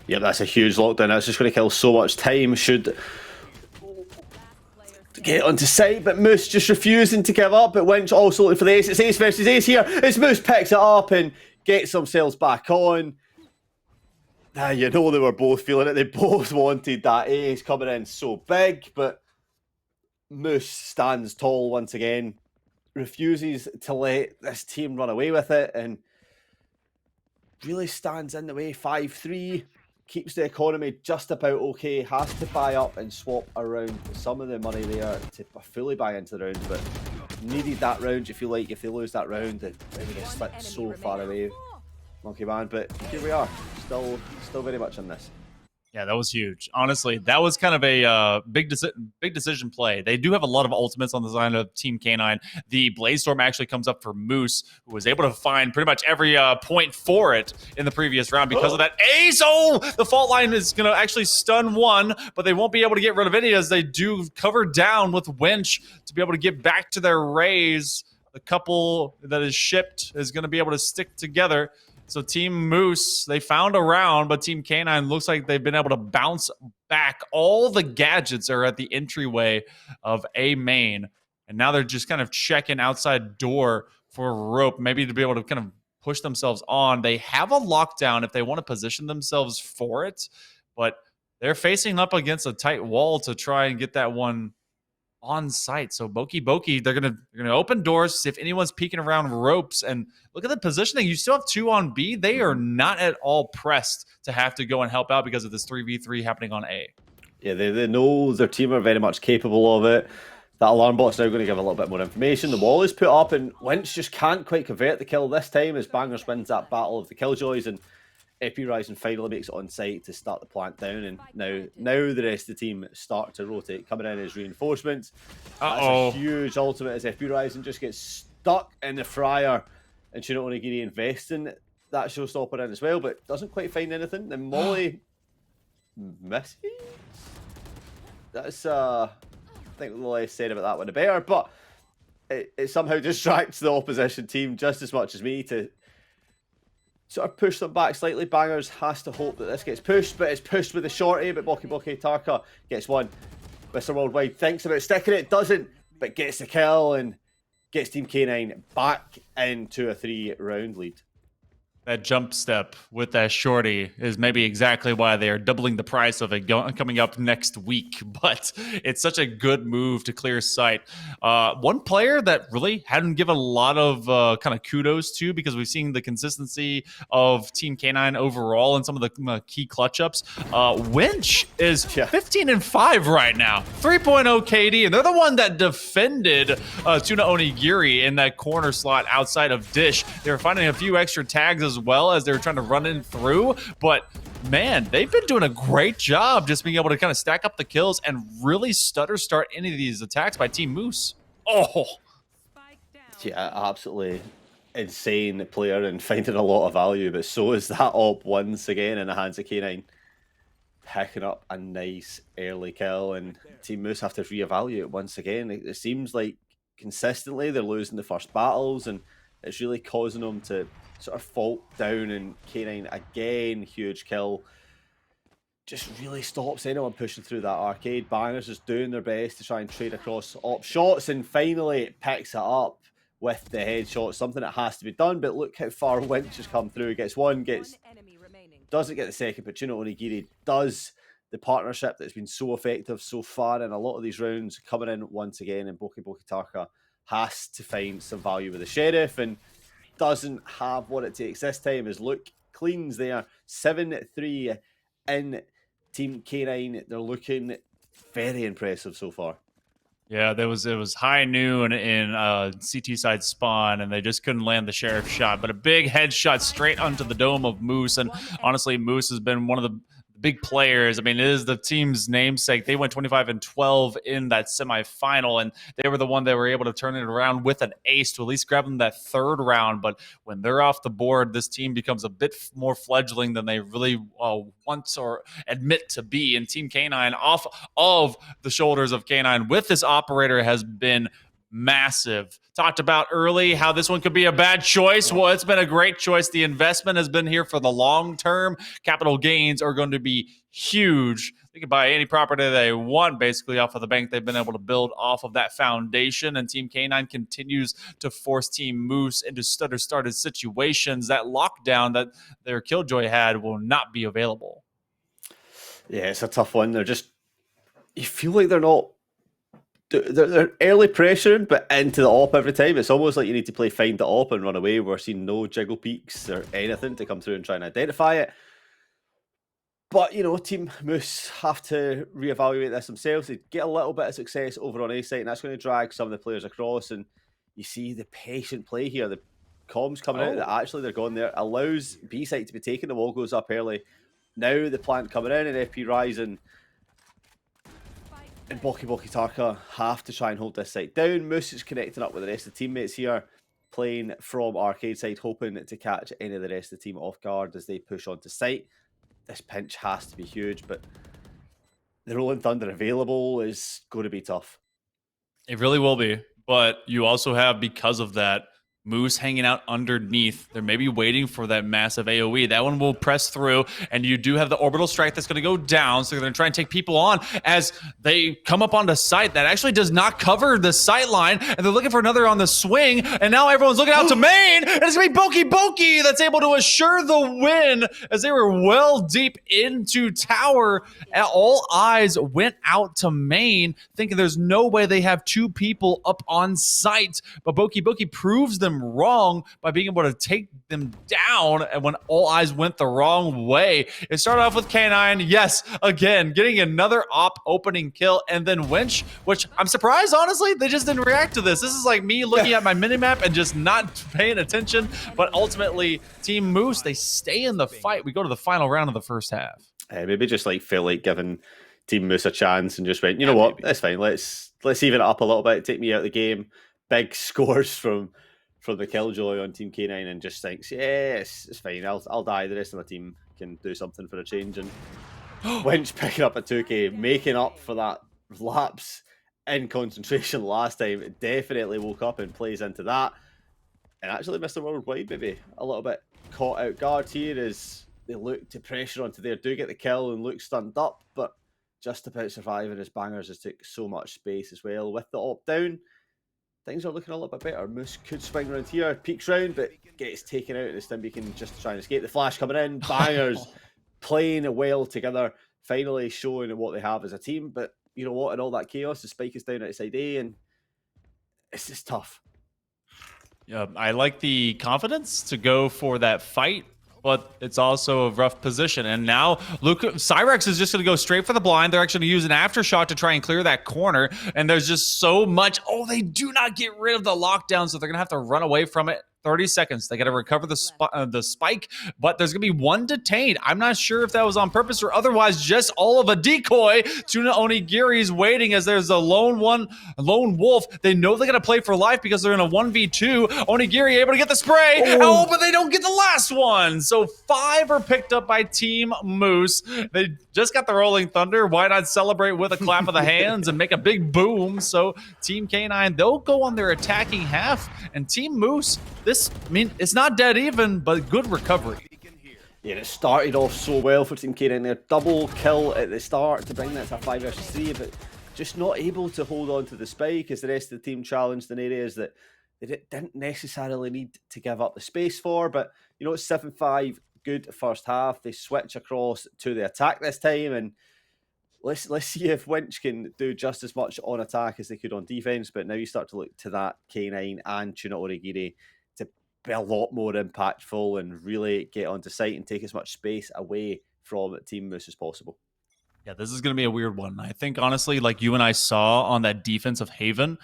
Yeah, that's a huge lockdown. That's just going to kill so much time. Should get onto site, but Moose just refusing to give up. But Wench also looking for the ace. It's ace versus ace here. As Moose picks it up and gets themselves back on. You know they were both feeling it. They both wanted that ace coming in so big, but Moose stands tall once again, refuses to let this team run away with it, and really stands in the way. 5-3. keeps the economy just about okay. Has to buy up and swap around some of the money there to fully buy into the round, but needed that round. If you like, if they lose that round, it would have slipped so far away, Monkey Man. But here we are, still very much in this. Yeah, that was huge. Honestly, that was kind of a big decision play. They do have a lot of ultimates on the side of Team K9. The Blaze Storm actually comes up for Moose, who was able to find pretty much every point for it in the previous round because of that ace. Oh, the fault line is going to actually stun one, but they won't be able to get rid of any as they do cover down with Winch to be able to get back to their raise. The couple that is shipped is going to be able to stick together. So Team Moose, they found a round, but Team K9 looks like they've been able to bounce back. All the gadgets are at the entryway of A main, and now they're just kind of checking outside door for a rope, maybe to be able to kind of push themselves on. They have a lockdown if they want to position themselves for it, but they're facing up against a tight wall to try and get that one on site. So Boki, they're gonna open doors, see if anyone's peeking around ropes, and look at the positioning. You still have 2 on B. They are not at all pressed to have to go and help out because of this 3v3 happening on A. Yeah, they know their team are very much capable of it. That alarm bot's now going to give a little bit more information. The wall is put up, and Winch just can't quite convert the kill this time as Bangers wins that battle of the Killjoys, and Epi Rising finally makes it on site to start the plant down, and now the rest of the team start to rotate, coming in as reinforcements. That's a huge ultimate as Epi Rising just gets stuck in the fryer, and Chino Onigiri investing that showstopper in as well, but doesn't quite find anything. Then Molly misses. That's I think the less said about that one the better, but it somehow distracts the opposition team just as much as me to sort of push them back slightly. Bangers has to hope that this gets pushed, but it's pushed with the shorty, but Boki Tarka gets one. Mr. Worldwide thinks about sticking it, doesn't, but gets the kill and gets Team K9 back into a 3-round lead. That jump step with that shorty is maybe exactly why they are doubling the price of it coming up next week. But it's such a good move to clear sight. One player that really hadn't given a lot of kind of kudos to, because we've seen the consistency of Team K9 overall and some of the key clutch ups. Winch is 15-5 right now, 3.0 KD, and they're the one that defended Tuna Onigiri in that corner slot outside of Dish. They were finding a few extra tags as well as they were trying to run in through, but man, they've been doing a great job just being able to kind of stack up the kills and really stutter start any of these attacks by Team Moose. Oh, yeah, absolutely insane player and finding a lot of value, but so is that op once again in the hands of K9, picking up a nice early kill, and Team Moose have to reevaluate once again. It seems like consistently they're losing the first battles, and it's really causing them to sort of fault down, and K9 again, huge kill. Just really stops anyone pushing through that arcade. Bangers is doing their best to try and trade across op shots, and finally it picks it up with the headshot, something that has to be done, but look how far Winch has come through. Gets one, doesn't get the second, but Chino Onigiri does. The partnership that's been so effective so far in a lot of these rounds coming in once again, and Boki Tarka has to find some value with the Sheriff, and doesn't have what it takes this time as Luke cleans there. 7-3 in Team K9. They're looking very impressive so far. Yeah, it was high noon in CT side spawn, and they just couldn't land the Sheriff shot, but a big headshot straight onto the dome of Moose. And honestly, Moose has been one of the big players. I mean, it is the team's namesake. They went 25-12 in that semifinal, and they were the one that were able to turn it around with an ace to at least grab them that 3rd round. But when they're off the board, this team becomes a bit more fledgling than they really want or admit to be. And Team K9 off of the shoulders of K9 with this operator has been massive. Talked about early how this one could be a bad choice. Well, it's been a great choice. The investment has been here for the long term. Capital gains are going to be huge. They can buy any property they want basically off of the bank they've been able to build off of that foundation. And Team K9 continues to force Team Moose into stutter-started situations. That lockdown that their Killjoy had will not be available. Yeah, it's a tough one. You feel like they're early pressuring, but into the op every time. It's almost like you need to play find the op and run away. We're seeing no jiggle peaks or anything to come through and try and identify it. But, you know, Team Moose have to reevaluate this themselves. They get a little bit of success over on A site, and that's going to drag some of the players across. And you see the patient play here. The comms coming out that actually they're going there allows B site to be taken. The wall goes up early. Now the plant coming in, and FP Rising and Boki Boki Tarka have to try and hold this site down. Moose is connecting up with the rest of the teammates here, playing from arcade side, hoping to catch any of the rest of the team off guard as they push onto site. This pinch has to be huge, but the Rolling Thunder available is going to be tough. It really will be. But you also have, because of that, Moose hanging out underneath. They're maybe waiting for that massive AoE. That one will press through, and you do have the orbital strike that's going to go down, so they're going to try and take people on as they come up onto site. That actually does not cover the sight line, and they're looking for another on the swing, and now everyone's looking out to main, and it's going to be Boki Boki that's able to assure the win as they were well deep into tower. All eyes went out to main, thinking there's no way they have two people up on site, but Boki Boki proves them wrong by being able to take them down, and when all eyes went the wrong way. It started off with K9, yes, again, getting another op opening kill, and then Wench, which I'm surprised, honestly, they just didn't react to this. This is like me looking at my minimap and just not paying attention, but ultimately, Team Moose, they stay in the fight. We go to the final round of the first half. Maybe just like feel like giving Team Moose a chance and just went, you know what, that's fine. Let's even it up a little bit, take me out of the game. Big scores from the Killjoy on Team K9 and just thinks, yes, it's fine. I'll die. The rest of my team can do something for a change. And Winch picking up a 2K, making up for that lapse in concentration last time. It definitely woke up and plays into that. And actually, Mr. Worldwide maybe a little bit caught out guard here as they look to pressure onto there. Do get the kill and look stunned up, but just about surviving as Bangers has took so much space as well. With the op down, things are looking a little bit better. Moose could swing around here, peeks round, but gets taken out, and Stimby can just try and escape. The flash coming in, Bangers playing well together, finally showing what they have as a team. But you know what, in all that chaos, the spike is down outside A, and it's just tough. Yeah, I like the confidence to go for that fight, but it's also a rough position. And now Cyrex is just going to go straight for the blind. They're actually going to use an aftershock to try and clear that corner. And there's just so much. Oh, they do not get rid of the lockdown, so they're going to have to run away from it. 30 seconds. They got to recover the spike, but there's going to be one detained. I'm not sure if that was on purpose or otherwise just all of a decoy. Tuna Onigiri's waiting as there's a lone wolf. They know they're going to play for life because they're in a 1v2. Onigiri able to get the spray. Oh, but they don't get the last one. So 5 are picked up by Team Moose. They just got the Rolling Thunder. Why not celebrate with a clap of the hands and make a big boom? So Team K9, they'll go on their attacking half, and Team Moose, it's not dead even, but good recovery. Yeah, it started off so well for Team K9 there. Double kill at the start to bring that to a 5 versus 3, but just not able to hold on to the spike as the rest of the team challenged in areas that they didn't necessarily need to give up the space for. But, you know, it's 7-5, good first half. They switch across to the attack this time, and let's see if Winch can do just as much on attack as they could on defense. But now you start to look to that K9 and Tuna Origiri to be a lot more impactful and really get onto site and take as much space away from Team Moose as possible. Yeah, this is going to be a weird one. I think, honestly, like you and I saw on that defense of Haven,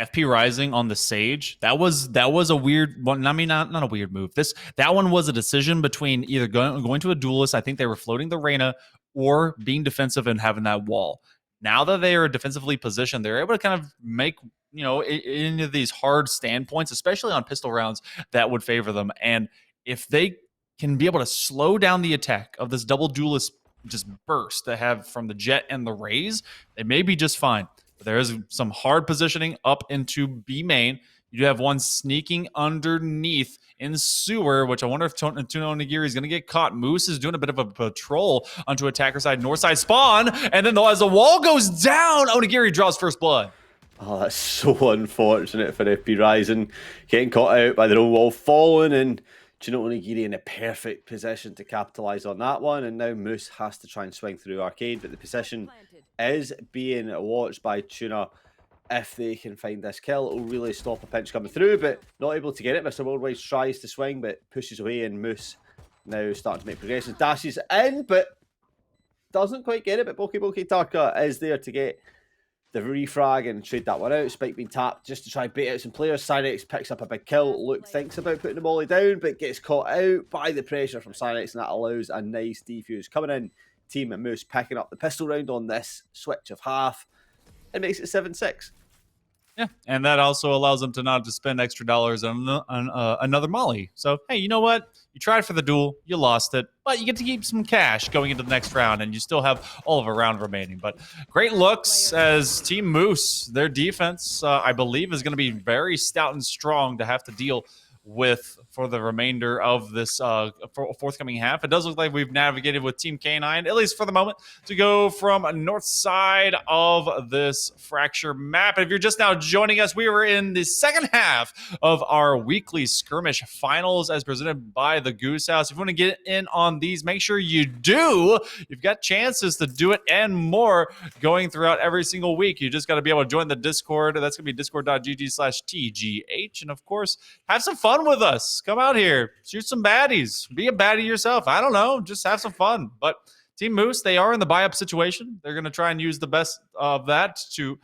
FP Rising on the Sage, that was a weird one. I mean, not a weird move. That one was a decision between either going to a duelist. I think they were floating the Reyna, or being defensive and having that wall. Now that they are defensively positioned, they're able to kind of make, you know, any of these hard standpoints, especially on pistol rounds, that would favor them. And if they can be able to slow down the attack of this double duelist just burst they have from the Jet and the Raze, they may be just fine. But there is some hard positioning up into B main. You do have one sneaking underneath in sewer, which I wonder if Tuna Onigiri is going to get caught. Moose is doing a bit of a patrol onto attacker side, north side spawn, and then as the wall goes down, Onigiri draws first blood. Oh, that's so unfortunate for FP Rising, getting caught out by their own wall, falling, and Tuna Onigiri in a perfect position to capitalize on that one. And now Moose has to try and swing through arcade, but the position is being watched by Tuna. If they can find this kill, it'll really stop a pinch coming through, but not able to get it. Mr. Worldwide tries to swing, but pushes away, and Moose now starting to make progression. Dashes in, but doesn't quite get it, but Pokey Tarka is there to get the refrag and trade that one out. Spike being tapped just to try and bait out some players. Cyrex picks up a big kill. Luke thinks about putting the molly down, but gets caught out by the pressure from Cyrex, and that allows a nice defuse coming in. Team Moose picking up the pistol round on this switch of half. It makes it 7-6. Yeah, and that also allows them to not have to spend extra dollars on another molly. So, hey, you know what? You tried for the duel, you lost it, but you get to keep some cash going into the next round, and you still have all of a round remaining. But great looks as Team Moose. Their defense, I believe, is going to be very stout and strong to have to deal with for the remainder of this forthcoming half. It does look like we've navigated with Team K9, at least for the moment, to go from north side of this fracture map. And if you're just now joining us, we were in the second half of our weekly skirmish finals as presented by the Goose House. If you want to get in on these, make sure you do. You've got chances to do it and more going throughout every single week. You just got to be able to join the Discord. That's going to be discord.gg/TGH. And of course, have some fun with us. Come out here, shoot some baddies, be a baddie yourself. I don't know, just have some fun. But Team Moose, they are in the buy-up situation. They're going to try and use the best of that to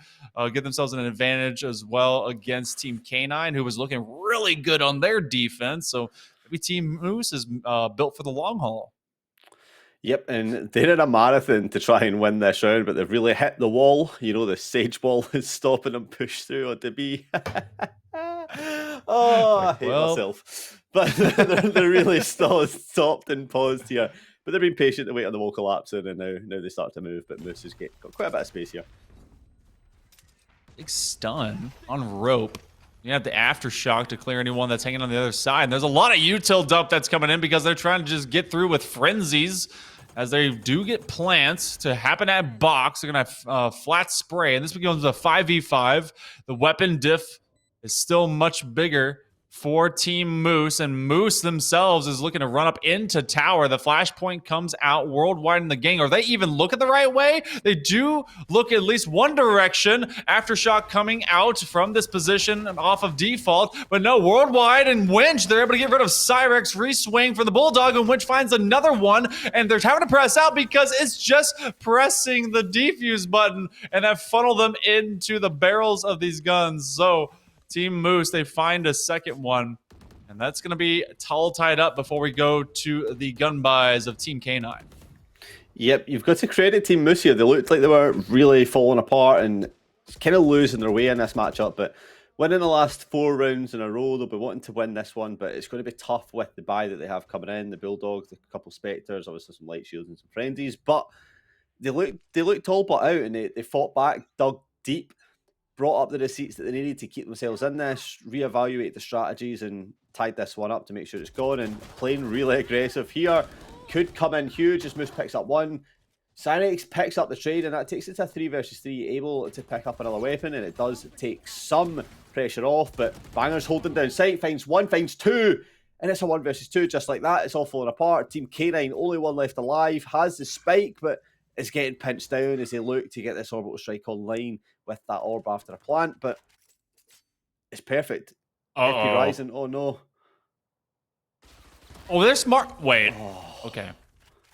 get themselves an advantage as well against Team K9, who was looking really good on their defense. So maybe Team Moose is built for the long haul. Yep, and they're in a marathon to try and win this round, but they've really hit the wall. You know, the Sage Ball is stopping them push through onto B. Oh, I hate myself. But they're really stopped and paused here. But they've been patient to wait on the wall collapsing, and now they start to move. But Moose has got quite a bit of space here. Big stun on rope. You have the aftershock to clear anyone that's hanging on the other side. And there's a lot of util dump that's coming in because they're trying to just get through with frenzies. As they do get plants to happen at box, they're going to have flat spray. And this becomes a 5v5. The weapon diff is still much bigger for Team Moose, and Moose themselves is looking to run up into tower. The flashpoint comes out worldwide in the gang. Are they even looking the right way? They do look at least one direction. Aftershock coming out from this position off of default, but no, worldwide and Winch, they're able to get rid of Cyrex, reswing for the Bulldog, and Winch finds another one, and they're having to press out because it's just pressing the defuse button, and that funneled them into the barrels of these guns. So Team Moose, they find a second one, and that's going to be all tied up before we go to the gun buys of Team K9. Yep, you've got to credit Team Moose here. They looked like they were really falling apart and kind of losing their way in this matchup, but winning the last 4 rounds in a row, they'll be wanting to win this one, but it's going to be tough with the buy that they have coming in, the Bulldogs, a couple Spectres, obviously some Light Shields and some Frenzies, but they looked all but out, and they fought back, dug deep, brought up the receipts that they needed to keep themselves in this, reevaluate the strategies, and tied this one up to make sure it's gone, and playing really aggressive here. Could come in huge as Moose picks up one. Cyrex picks up the trade, and that takes it to a 3 versus 3, able to pick up another weapon, and it does take some pressure off, but Banger's holding down sight, finds one, finds two, and it's a 1 versus 2 just like that. It's all falling apart. Team K9, only one left alive, has the spike, but is getting pinched down as they look to get this orbital strike online with that orb after a plant, but it's perfect. FP Rising, oh no. Oh, they're smart. Wait, okay.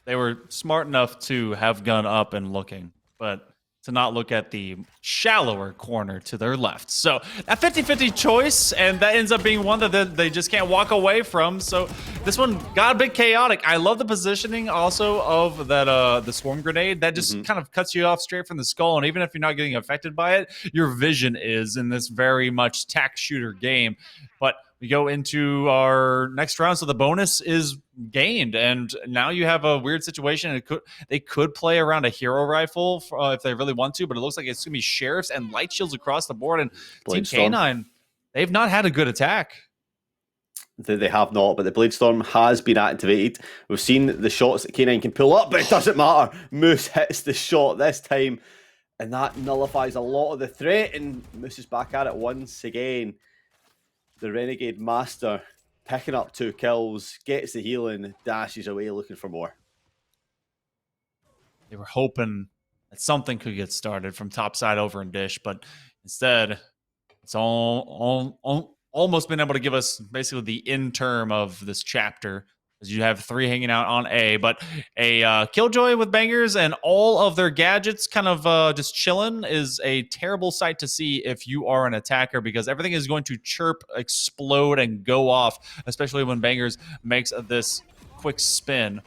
They were smart enough to have gun up and looking, but to not look at the shallower corner to their left. So a 50-50 choice, and that ends up being one that they just can't walk away from. So this one got a bit chaotic. I love the positioning also of that the swarm grenade. That just kind of cuts you off straight from the skull, and even if you're not getting affected by it, your vision is in this very much tack shooter game. But we go into our next round, so the bonus is gained, and now you have a weird situation. They could play around a hero rifle if they really want to, but it looks like it's gonna be sheriffs and light shields across the board. And Team K9, they've not had a good attack. They have not, but the Blade Storm has been activated. We've seen the shots that K9 can pull up, but it doesn't matter. Moose hits the shot this time, and that nullifies a lot of the threat, and Moose is back at it once again. The Renegade Master picking up 2 kills, gets the healing, dashes away looking for more. They were hoping that something could get started from topside over in Dish, but instead, it's almost been able to give us basically the end term of this chapter as you have 3 hanging out on A, but a Killjoy with bangers and all of their gadgets kind of just chilling is a terrible sight to see if you are an attacker, because everything is going to chirp, explode, and go off, especially when bangers makes this quick spin.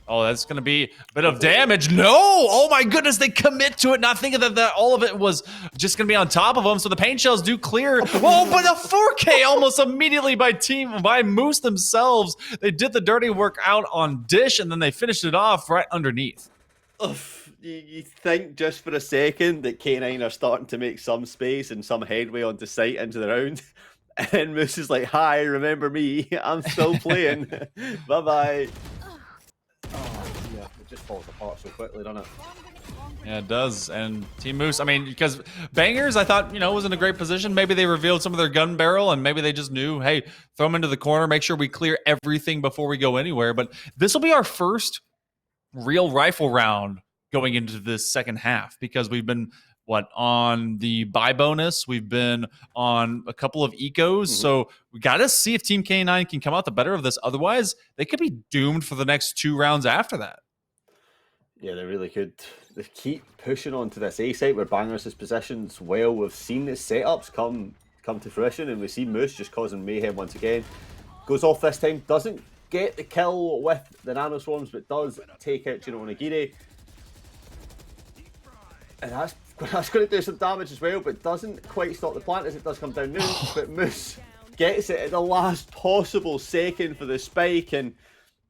Oh, that's going to be a bit of damage. No! Oh my goodness, they commit to it, not thinking that all of it was just going to be on top of them. So the pain shells do clear. Oh, but a 4K almost immediately by Moose themselves. They did the dirty work out on Dish, and then they finished it off right underneath. You think just for a second that K9 are starting to make some space and some headway onto site into the round. And Moose is like, hi, remember me? I'm still playing. Bye-bye. Yeah, it just falls apart so quickly, doesn't it? Yeah, it does. And Team Moose, I mean, because Bangers, I thought, was in a great position. Maybe they revealed some of their gun barrel, and maybe they just knew, hey, throw them into the corner, make sure we clear everything before we go anywhere. But this will be our first real rifle round going into this second half, because we've been, on the buy bonus? We've been on a couple of ecos. So we got to see if Team K9 can come out the better of this. Otherwise, they could be doomed for the next 2 rounds after that. Yeah, they really could. They keep pushing on to this A site where Bangers' positions well. We've seen his setups come to fruition, and we see Moose just causing mayhem once again. Goes off this time, doesn't get the kill with the nano swarms, but does take out Onigiri. And that's going to do some damage as well, but doesn't quite stop the plant as it does come down now. But Moose gets it at the last possible second for the spike, and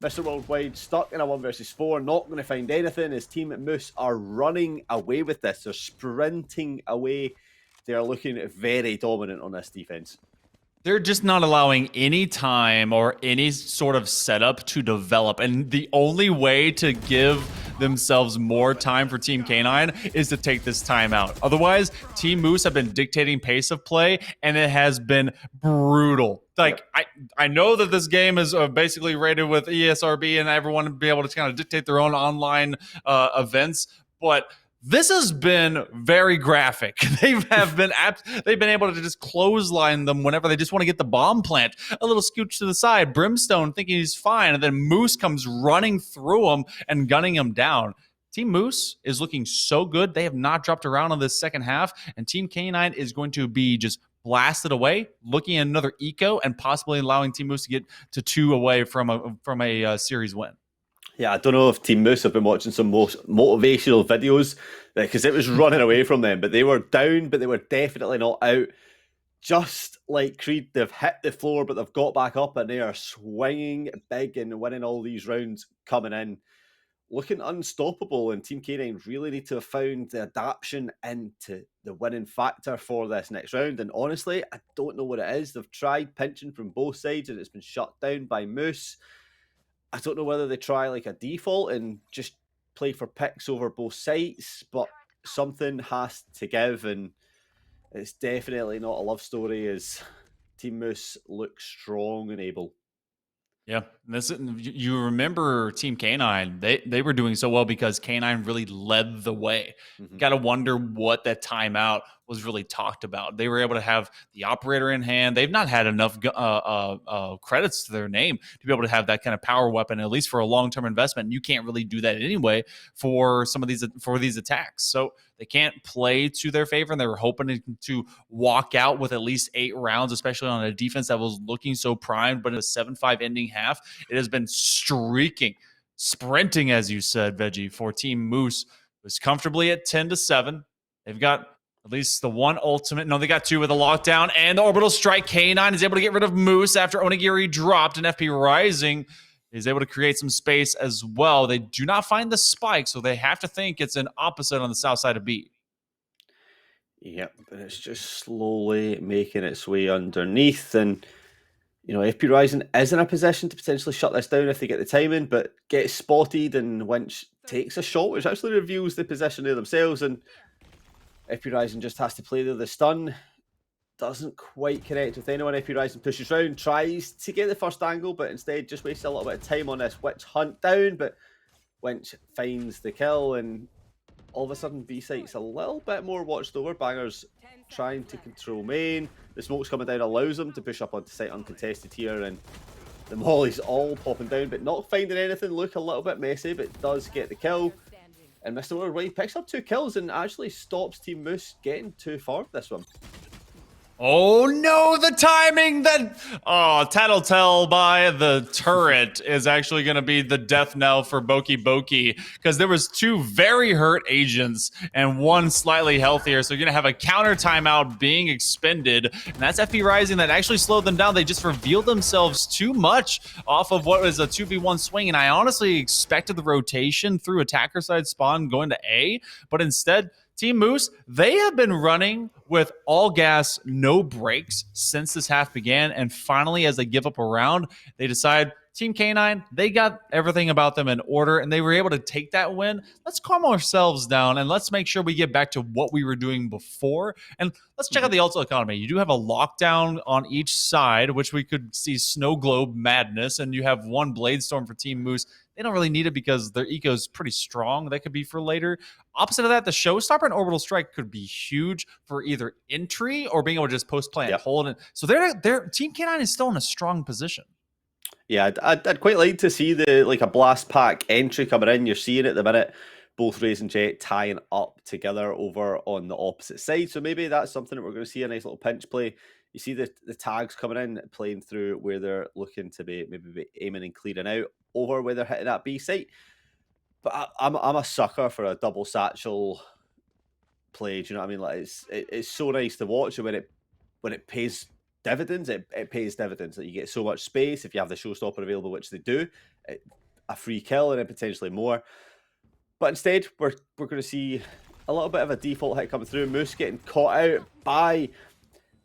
Mr. Worldwide stuck in a 1 versus 4, not going to find anything. His team at Moose are running away with this. They're sprinting away. They are looking very dominant on this defense. They're just not allowing any time or any sort of setup to develop. And the only way to give themselves more time for Team K9 is to take this time out. Otherwise, Team Moose have been dictating pace of play, and it has been brutal. Like, I know that this game is basically rated with ESRB and everyone to be able to kind of dictate their own online events, but this has been very graphic. They've been able to just clothesline them whenever they just want to get the bomb plant. A little scooch to the side, Brimstone thinking he's fine, and then Moose comes running through him and gunning him down. Team Moose is looking so good. They have not dropped around on this second half, and Team K9 is going to be just blasted away, looking at another eco and possibly allowing Team Moose to get to 2 away from a series win. Yeah, I don't know if Team Moose have been watching some most motivational videos, because it was running away from them, but they were down, but they were definitely not out. Just like Creed, they've hit the floor, but they've got back up, and they are swinging big and winning all these rounds coming in. Looking unstoppable, and Team K9 really need to have found the adaptation into the winning factor for this next round. And honestly, I don't know what it is. They've tried pinching from both sides, and it's been shut down by Moose. I don't know whether they try like a default and just play for picks over both sides, but something has to give, and it's definitely not a love story as Team Moose looks strong and able. Yeah, you remember Team K9, they were doing so well because K9 really led the way. Got to wonder what that timeout was really talked about. They were able to have the operator in hand. They've not had enough credits to their name to be able to have that kind of power weapon, at least for a long-term investment. And you can't really do that anyway for these attacks. So they can't play to their favor, and they were hoping to walk out with at least 8 rounds, especially on a defense that was looking so primed. But in a 7-5 ending half, it has been sprinting, as you said, Veggie, for Team Moose. It was comfortably at 10-7. They've got at least the one ultimate. No, they got 2 with a lockdown and the orbital strike. K9 is able to get rid of Moose after Onigiri dropped, and FP Rising is able to create some space as well. They do not find the spike, so they have to think it's an opposite on the south side of B. Yep, but it's just slowly making its way underneath, and FP Rising is in a position to potentially shut this down if they get the timing, but gets spotted, and Winch takes a shot, which actually reveals the position there themselves, and FP Rising just has to play there. The stun doesn't quite connect with anyone. FP Rising pushes round, tries to get the first angle, but instead just wastes a little bit of time on this witch hunt down, but Winch finds the kill, and all of a sudden B site's a little bit more watched over. Bangers trying to control main. The smoke's coming down allows them to push up onto site uncontested here, and The molly's all popping down, but not finding anything. Look a little bit messy, but does get the kill. And Mr. Overway picks up 2 kills and actually stops Team Moose getting too far this one. Oh no, the timing that tattletale by the turret is actually going to be the death knell for Boki because there was 2 very hurt agents and 1 slightly healthier. So you're going to have a counter timeout being expended, and that's FP Rising that actually slowed them down. They just revealed themselves too much off of what was a 2v1 swing, and I honestly expected the rotation through attacker side spawn going to A, but instead Team Moose, they have been running with all gas, no brakes since this half began. And finally, as they give up a round, they decide Team K9, they got everything about them in order and they were able to take that win. Let's calm ourselves down and let's make sure we get back to what we were doing before. And let's check out the Ultra economy. You do have a lockdown on each side, which we could see Snow Globe Madness, and you have 1 Blade Storm for Team Moose. They don't really need it because their eco is pretty strong. That could be for later. Opposite of that, the Showstopper and Orbital Strike could be huge for either entry or being able to just post-plant and hold it. So their Team K9 is still in a strong position. Yeah, I'd quite like to see a blast pack entry coming in. You're seeing at the minute both Raze and Jet tying up together over on the opposite side. So maybe that's something that we're going to see, a nice little pinch play. You see the tags coming in, playing through where they're looking to be aiming and clearing out over where they're hitting that B site. But I'm a sucker for a double satchel play. Do you know what I mean? Like it's so nice to watch, and when it pays dividends, it pays dividends. That you get so much space if you have the showstopper available, which they do, a free kill and then potentially more. But instead, we're going to see a little bit of a default hit coming through. Moose getting caught out by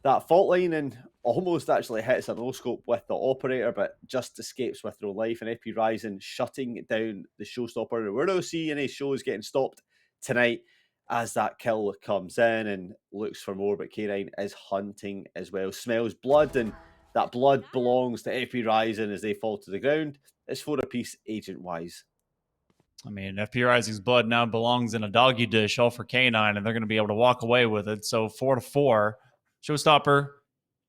that fault line and almost actually hits a no-scope with the operator, but just escapes with their own life. And FP Rising shutting down the showstopper. And we're going to see any shows getting stopped tonight as that kill comes in and looks for more. But K9 is hunting as well. Smells blood, and that blood belongs to FP Rising as they fall to the ground. It's 4 apiece agent-wise. I mean, FP Rising's blood now belongs in a doggy dish, all for K9, and they're going to be able to walk away with it. So 4-4. Showstopper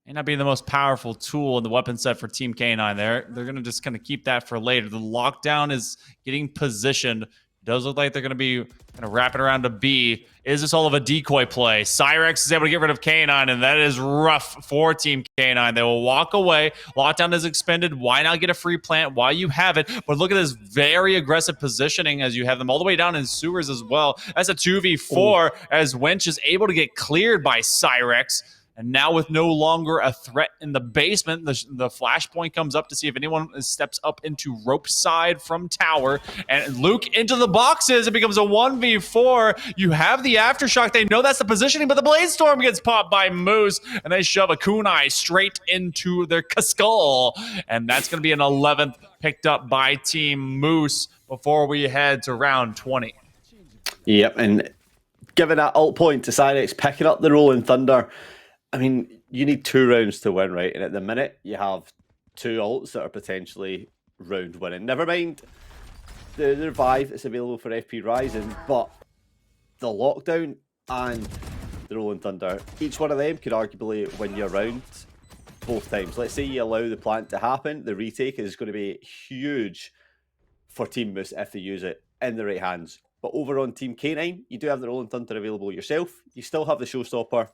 may not be the most powerful tool in the weapon set for Team K9 there. They're going to just kind of keep that for later. The lockdown is getting positioned. It does look like they're going to be kind of wrapping around to B. Is this all of a decoy play? Cyrex is able to get rid of K9, and that is rough for Team K9. They will walk away. Lockdown is expended. Why not get a free plant while you have it? But look at this very aggressive positioning as you have them all the way down in sewers as well. That's a 2v4 as Wench is able to get cleared by Cyrex. And now with no longer a threat in the basement, the flashpoint comes up to see if anyone steps up into rope side from tower. And Luke into the boxes. It becomes a 1v4. You have the Aftershock. They know that's the positioning, but the Blade Storm gets popped by Moose. And they shove a kunai straight into their skull. And that's going to be an 11th picked up by Team Moose before we head to round 20. Yep, and given that ult point to Cyrex picking up the Rolling Thunder, I mean, you need 2 rounds to win, right? And at the minute, you have 2 ults that are potentially round winning. Never mind the revive that's available for FP Rising, but the lockdown and the Rolling Thunder, each one of them could arguably win your round both times. Let's say you allow the plant to happen, the retake is going to be huge for Team Moose if they use it in the right hands. But over on Team K9, you do have the Rolling Thunder available yourself. You still have the Showstopper.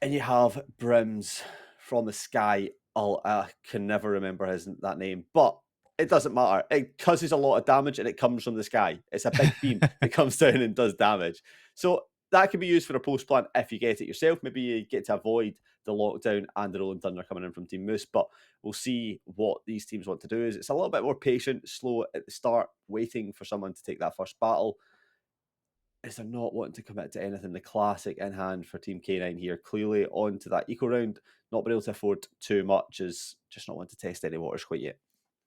And you have Brims from the sky. I can never remember that name, but it doesn't matter. It causes a lot of damage, and it comes from the sky. It's a big beam that comes down and does damage. So that can be used for a post plant if you get it yourself. Maybe you get to avoid the lockdown and the Rolling Thunder coming in from Team Moose, but we'll see what these teams want to do. It's a little bit more patient, slow at the start, waiting for someone to take that first battle. Is they're not wanting to commit to anything. The classic in hand for Team K9 here. Clearly on to that eco round. Not being able to afford too much, is just not wanting to test any waters quite yet.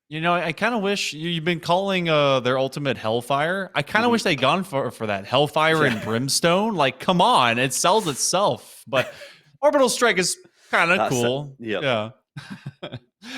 You know, I kind of wish you've been calling their ultimate Hellfire. I kind of wish they'd gone for that Hellfire and Brimstone. Like, come on, it sells itself. But Orbital Strike is kind of cool. Yep. Yeah.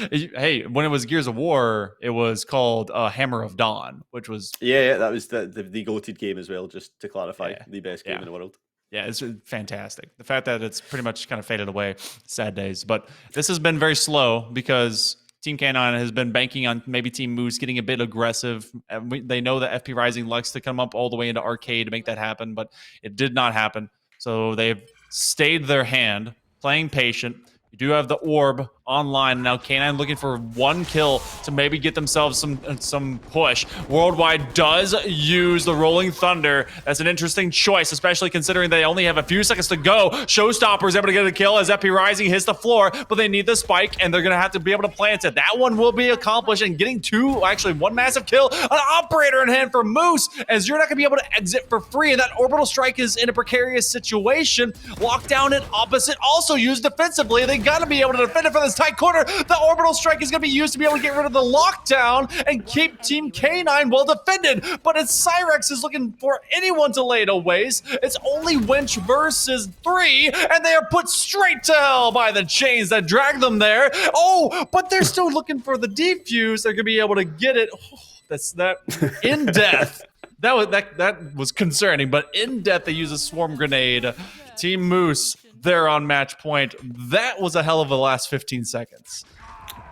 Hey, when it was Gears of War, it was called Hammer of Dawn, which was that was the goated game as well. Just to clarify, the best game in the world. Yeah, it's fantastic. The fact that it's pretty much kind of faded away, sad days. But this has been very slow because Team K9 has been banking on maybe Team Moose getting a bit aggressive. They know that FP Rising likes to come up all the way into arcade to make that happen, but it did not happen. So they've stayed their hand, playing patient. You do have the orb online now. K9 looking for 1 kill to maybe get themselves some push. Worldwide does use the Rolling Thunder. That's an interesting choice, especially considering they only have a few seconds to go. Showstopper is able to get a kill as FP Rising hits the floor, but they need the spike, and they're going to have to be able to plant it. That one will be accomplished, and getting 1 massive kill. An operator in hand for Moose, as you're not going to be able to exit for free, and that orbital strike is in a precarious situation. Lockdown and opposite also used defensively. They got to be able to defend it for this tight corner. The orbital strike is going to be used to be able to get rid of the lockdown and keep Team K9 well defended. But as Cyrex is looking for anyone to lay it a waste, it's only Winch versus 3, and they are put straight to hell by the chains that drag them there. Oh, but they're still looking for the defuse. They're going to be able to get it. Oh, that's in death. That was concerning, but in death they use a swarm grenade. Team Moose, they're on match point. That was a hell of a last 15 seconds.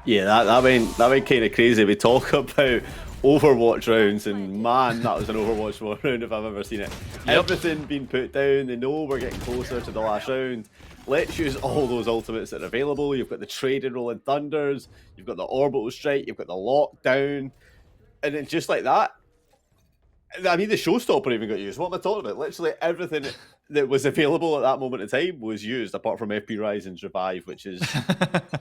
Yeah, that went kind of crazy. We talk about Overwatch rounds, and man, that was an Overwatch round if I've ever seen it. Yep. Everything being put down. They know we're getting closer to the last round. Let's use all those ultimates that are available. You've got the traded Rolling Thunders, you've got the Orbital Strike, you've got the Lockdown, and then just like that, I mean, the Showstopper even got used. What am I talking about? Literally everything that was available at that moment in time was used, apart from FP Rising's Revive, which is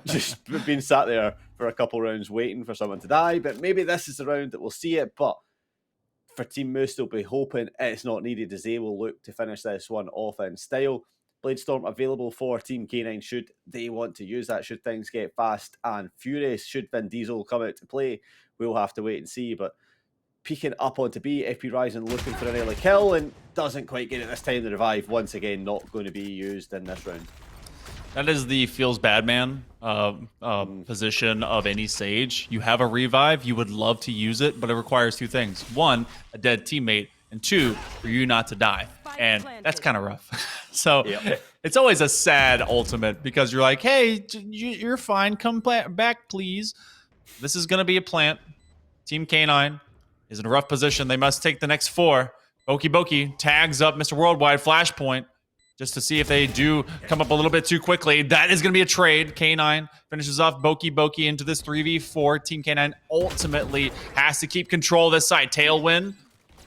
just been sat there for a couple rounds waiting for someone to die. But maybe this is the round that we'll see it. But for Team Moose, they'll be hoping it's not needed, as they will look to finish this one off in style. Bladestorm available for Team K9 should they want to use that, should things get fast and furious, should Vin Diesel come out to play. We'll have to wait and see. But peeking up onto B, FP Rising looking for an early kill and doesn't quite get it this time. The Revive, once again, not going to be used in this round. That is the feels bad man position of any Sage. You have a revive, you would love to use it, but it requires 2 things. 1, a dead teammate, and 2, for you not to die. And that's kind of rough. So it's always a sad ultimate because you're like, hey, you're fine, come back, please. This is going to be a plant. Team K9 is in a rough position. They must take the next 4. Boki tags up Mr. Worldwide Flashpoint just to see if they do come up a little bit too quickly. That is going to be a trade. K9 finishes off Boki into this 3v4. Team K9 ultimately has to keep control of this side. Tailwind.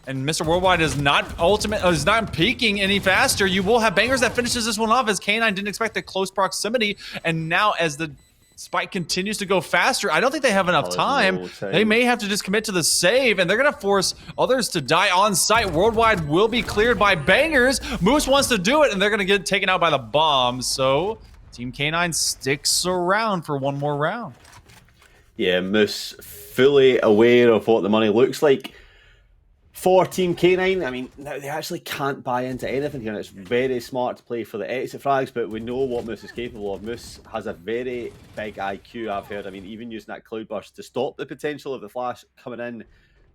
And Mr. Worldwide is not peaking any faster. You will have bangers that finishes this one off, as K9 didn't expect the close proximity. And now as the spike continues to go faster, I don't think they have enough time. They may have to just commit to the save, and they're going to force others to die on site. Worldwide will be cleared by bangers. Moose wants to do it, and they're going to get taken out by the bombs. So Team K9 sticks around for one more round. Yeah, Moose fully aware of what the money looks like for Team K9. I mean, now they actually can't buy into anything here, and it's very smart to play for the exit frags, but we know what Moose is capable of. Moose has a very big IQ, I've heard. I mean, even using that Cloudburst to stop the potential of the flash coming in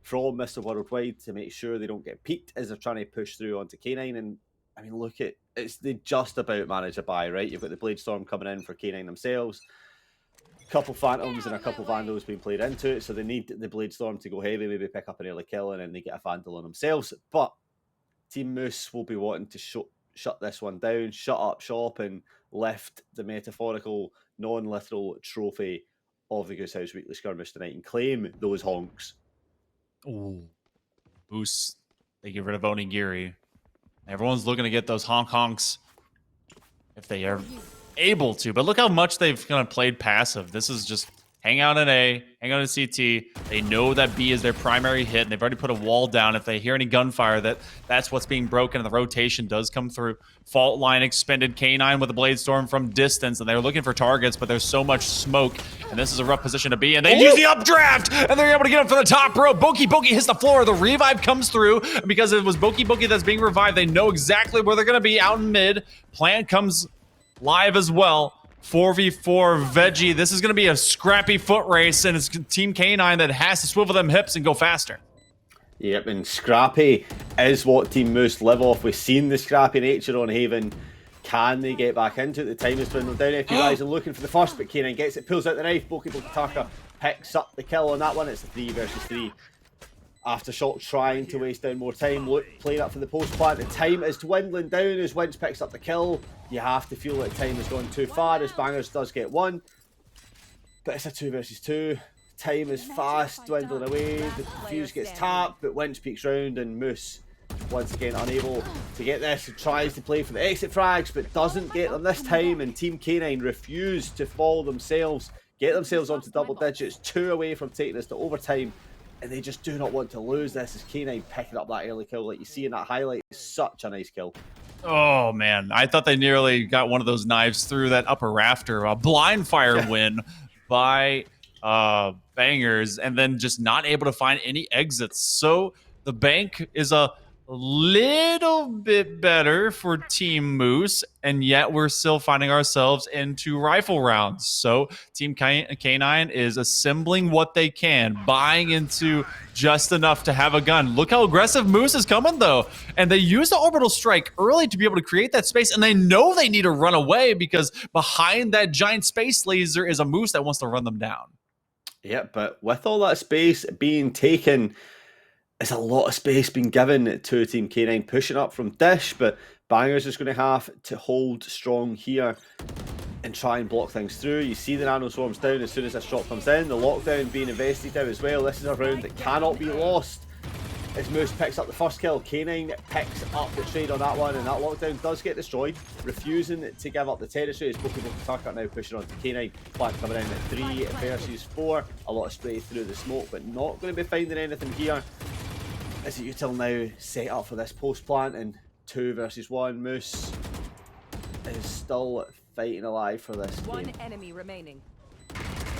from Mr. Worldwide to make sure they don't get peaked as they're trying to push through onto K9. And I mean, look at they just about manage a buy, right? You've got the Bladestorm coming in for K9 themselves. Couple Phantoms and a couple Vandals being played into it, so they need the Bladestorm to go heavy, maybe pick up an early kill, and then they get a Vandal on themselves. But Team Moose will be wanting to shut this one down, shut up shop, and lift the metaphorical, non-literal trophy of the Goose House Weekly Skirmish tonight and claim those honks. Ooh. Moose, they get rid of Onigiri. Everyone's looking to get those honks if they are able to, but look how much they've kind of played passive. This is just hang out in A, hang out in CT. They know that B is their primary hit, and they've already put a wall down. If they hear any gunfire, that's what's being broken, and the rotation does come through. Fault line expended. K9 with the Bladestorm from distance, and they're looking for targets, but there's so much smoke, and this is a rough position to be in. They use the updraft, and they're able to get him for the top row. Boki hits the floor. The revive comes through, and because it was Boki that's being revived, they know exactly where they're going to be out in mid. Plant comes live as well. 4v4 Veggie. This is going to be a scrappy foot race, and it's Team K9 that has to swivel them hips and go faster. Yep, and scrappy is what Team Moose live off. We've seen the scrappy nature on Haven. Can they get back into it? The time is dwindling down. FP Rising looking for the first, but K9 gets it, pulls out the knife. Boki Taka picks up the kill on that one. It's a 3 versus 3. Aftershock trying to waste down more time. Look, playing up for the post plant. The time is dwindling down as Winch picks up the kill. You have to feel that time has gone too far as Bangers does get one. But it's a 2 versus 2. Time is fast dwindling away. The fuse gets tapped, but Winch peeks round and Moose once again unable to get this. Tries to play for the exit frags, but doesn't get them this time. And Team K9 refuse to fall themselves, get themselves onto double digits, 2 away from taking this to overtime. And they just do not want to lose this as K9 picking up that early kill like you see in that highlight. Such a nice kill. Oh, man. I thought they nearly got one of those knives through that upper rafter. A blind fire win by Bangers, and then just not able to find any exits. So the bank is a little bit better for Team Moose, and yet we're still finding ourselves into rifle rounds. So Team K9 is assembling what they can, buying into just enough to have a gun. Look how aggressive Moose is coming, though. And they use the orbital strike early to be able to create that space, and they know they need to run away because behind that giant space laser is a Moose that wants to run them down. Yeah, but with all that space being taken, it's a lot of space being given to Team K9 pushing up from Dish, but Bangers is going to have to hold strong here and try and block things through. You see the nano swarms down as soon as this shot comes in. The lockdown being invested now as well. This is a round that cannot be lost. As Moose picks up the first kill, K9 picks up the trade on that one, and that lockdown does get destroyed, refusing to give up the territory as Boki Taka now pushing on to K9. Plant coming in at 3 versus 4. A lot of spray through the smoke, but not going to be finding anything here. Is it Util now set up for this post plant and 2 versus 1? Moose is still fighting alive for this One game. enemy remaining.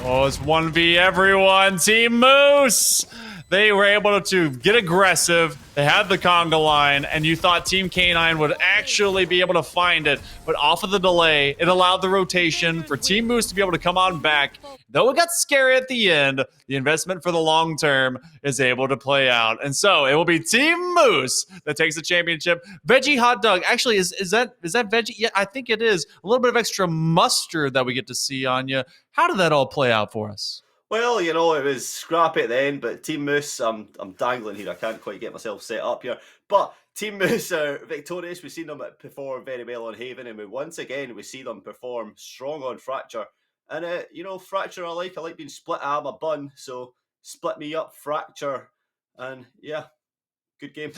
Oh, it's 1v everyone. Team Moose! They were able to get aggressive. They had the conga line, and you thought Team K9 would actually be able to find it. But off of the delay, it allowed the rotation for Team Moose to be able to come on back. Though it got scary at the end, the investment for the long term is able to play out. And so it will be Team Moose that takes the championship. Veggie hot dog. Actually, is that veggie? Yeah, I think it is. A little bit of extra mustard that we get to see on you. How did that all play out for us? Well, you know, it was scrappy at the end, but Team Moose, I'm dangling here. I can't quite get myself set up here. But Team Moose are victorious. We've seen them perform very well on Haven, and once again, we see them perform strong on Fracture. And, you know, Fracture I like being split out of my bun, so split me up, Fracture. And, yeah, good game.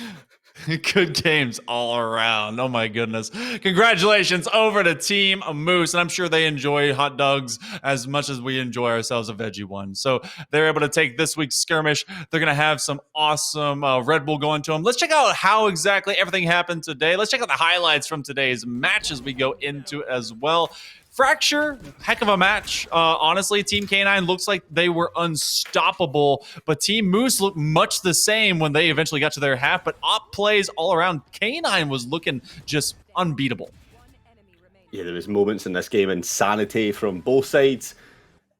Good games all around. Oh my goodness. Congratulations over to Team Moose. And I'm sure they enjoy hot dogs as much as we enjoy ourselves a veggie one. So they're able to take this week's skirmish. They're going to have some awesome Red Bull going to them. Let's check out how exactly everything happened today. Let's check out the highlights from today's match as we go into as well. Fracture, heck of a match. Honestly, Team K9 looks like they were unstoppable, but Team Moose looked much the same when they eventually got to their half, but op plays all around. K9 was looking just unbeatable. Yeah, there was moments in this game, insanity from both sides.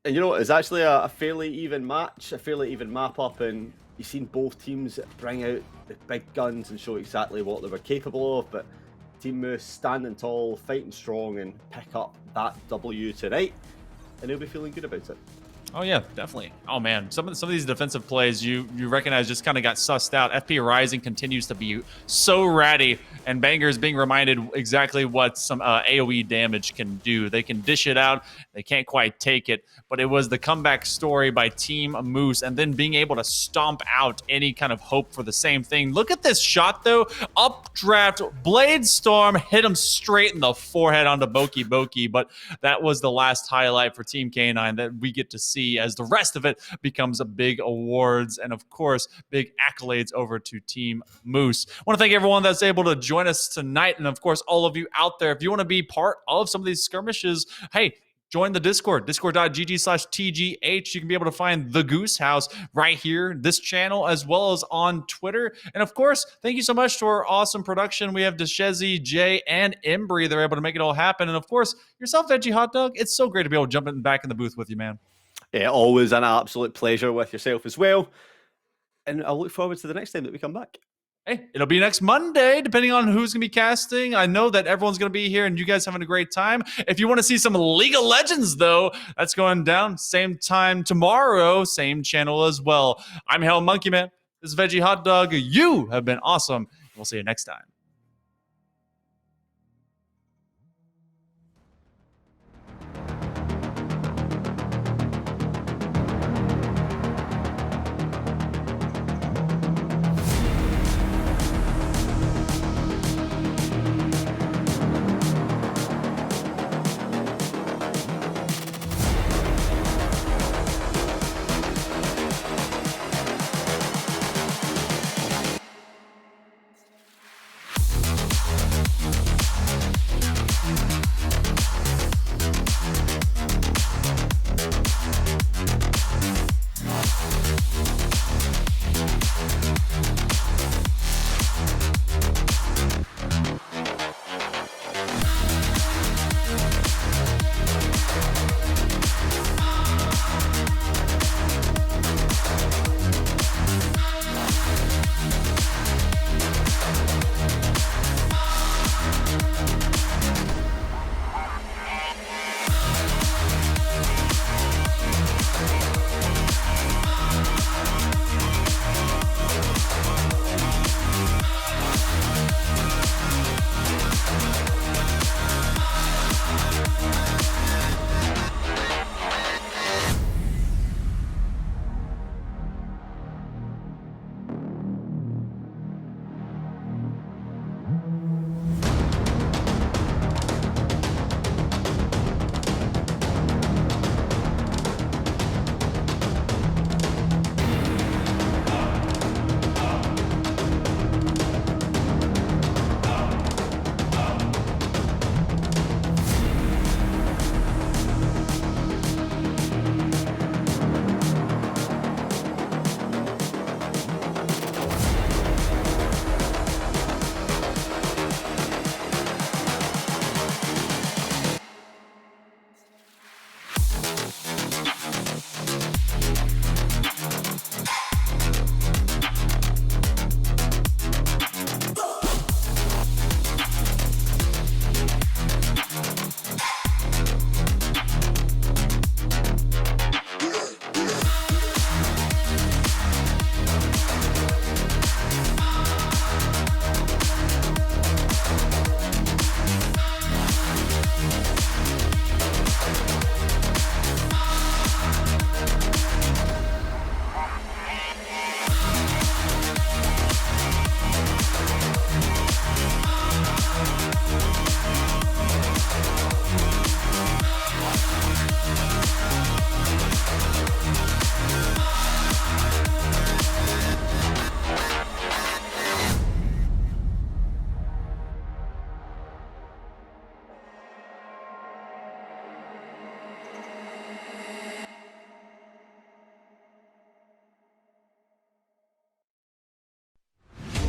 And you know, it's actually a fairly even match, a fairly even map up, and you've seen both teams bring out the big guns and show exactly what they were capable of, but Team Moose standing tall, fighting strong, and pick up that W tonight, and they'll be feeling good about it. Oh yeah, definitely. Oh man, some of these defensive plays you recognize just kind of got sussed out. FP Rising continues to be so ratty, and Bangers being reminded exactly what some AoE damage can do. They can dish it out, they can't quite take it, but it was the comeback story by Team Moose, and then being able to stomp out any kind of hope for the same thing. Look at this shot though, updraft, Blade Storm hit him straight in the forehead onto Boki, but that was the last highlight for Team K9 that we get to see as the rest of it becomes a big awards and of course big accolades over to Team Moose. I want to thank everyone that's able to join us tonight, and of course all of you out there, if you want to be part of some of these skirmishes, hey, join the Discord, discord.gg/TGH. You can be able to find the Goose House right here, this channel, as well as on Twitter. And of course, thank you so much to our awesome production. We have Deshezi, Jay, and Embry. They're able to make it all happen. And of course, yourself, Veggie Hot Dog. It's so great to be able to jump back in the booth with you, man. Yeah, always an absolute pleasure with yourself as well. And I look forward to the next time that we come back. Hey, it'll be next Monday, depending on who's going to be casting. I know that everyone's going to be here and you guys having a great time. If you want to see some League of Legends, though, that's going down same time tomorrow, same channel as well. I'm Hell Monkey Man. This is Veggie Hot Dog. You have been awesome. We'll see you next time.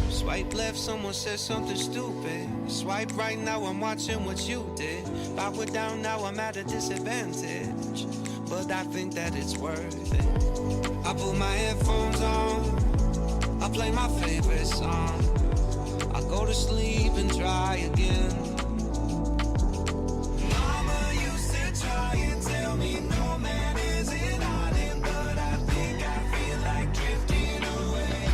Swipe left, someone said something stupid. Swipe right, now I'm watching what you did. If I were down, now I'm at a disadvantage. But I think that it's worth it. I put my headphones on, I play my favorite song. I go to sleep and try again. Mama used to try and tell me no man is an island, but I think I feel like drifting away.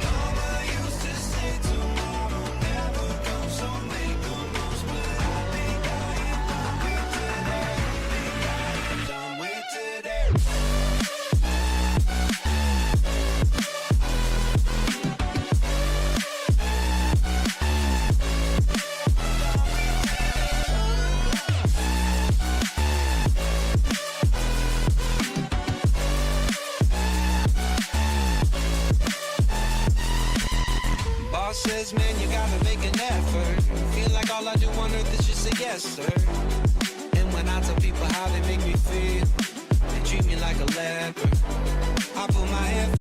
Mama used to say tomorrow never comes, so make the most, but I think I am done with today. Boss says, man, you gotta make an effort. Feel like all I do on earth is just say yes, sir. And when I tell people how they make me feel, they treat me like a leper. I put my head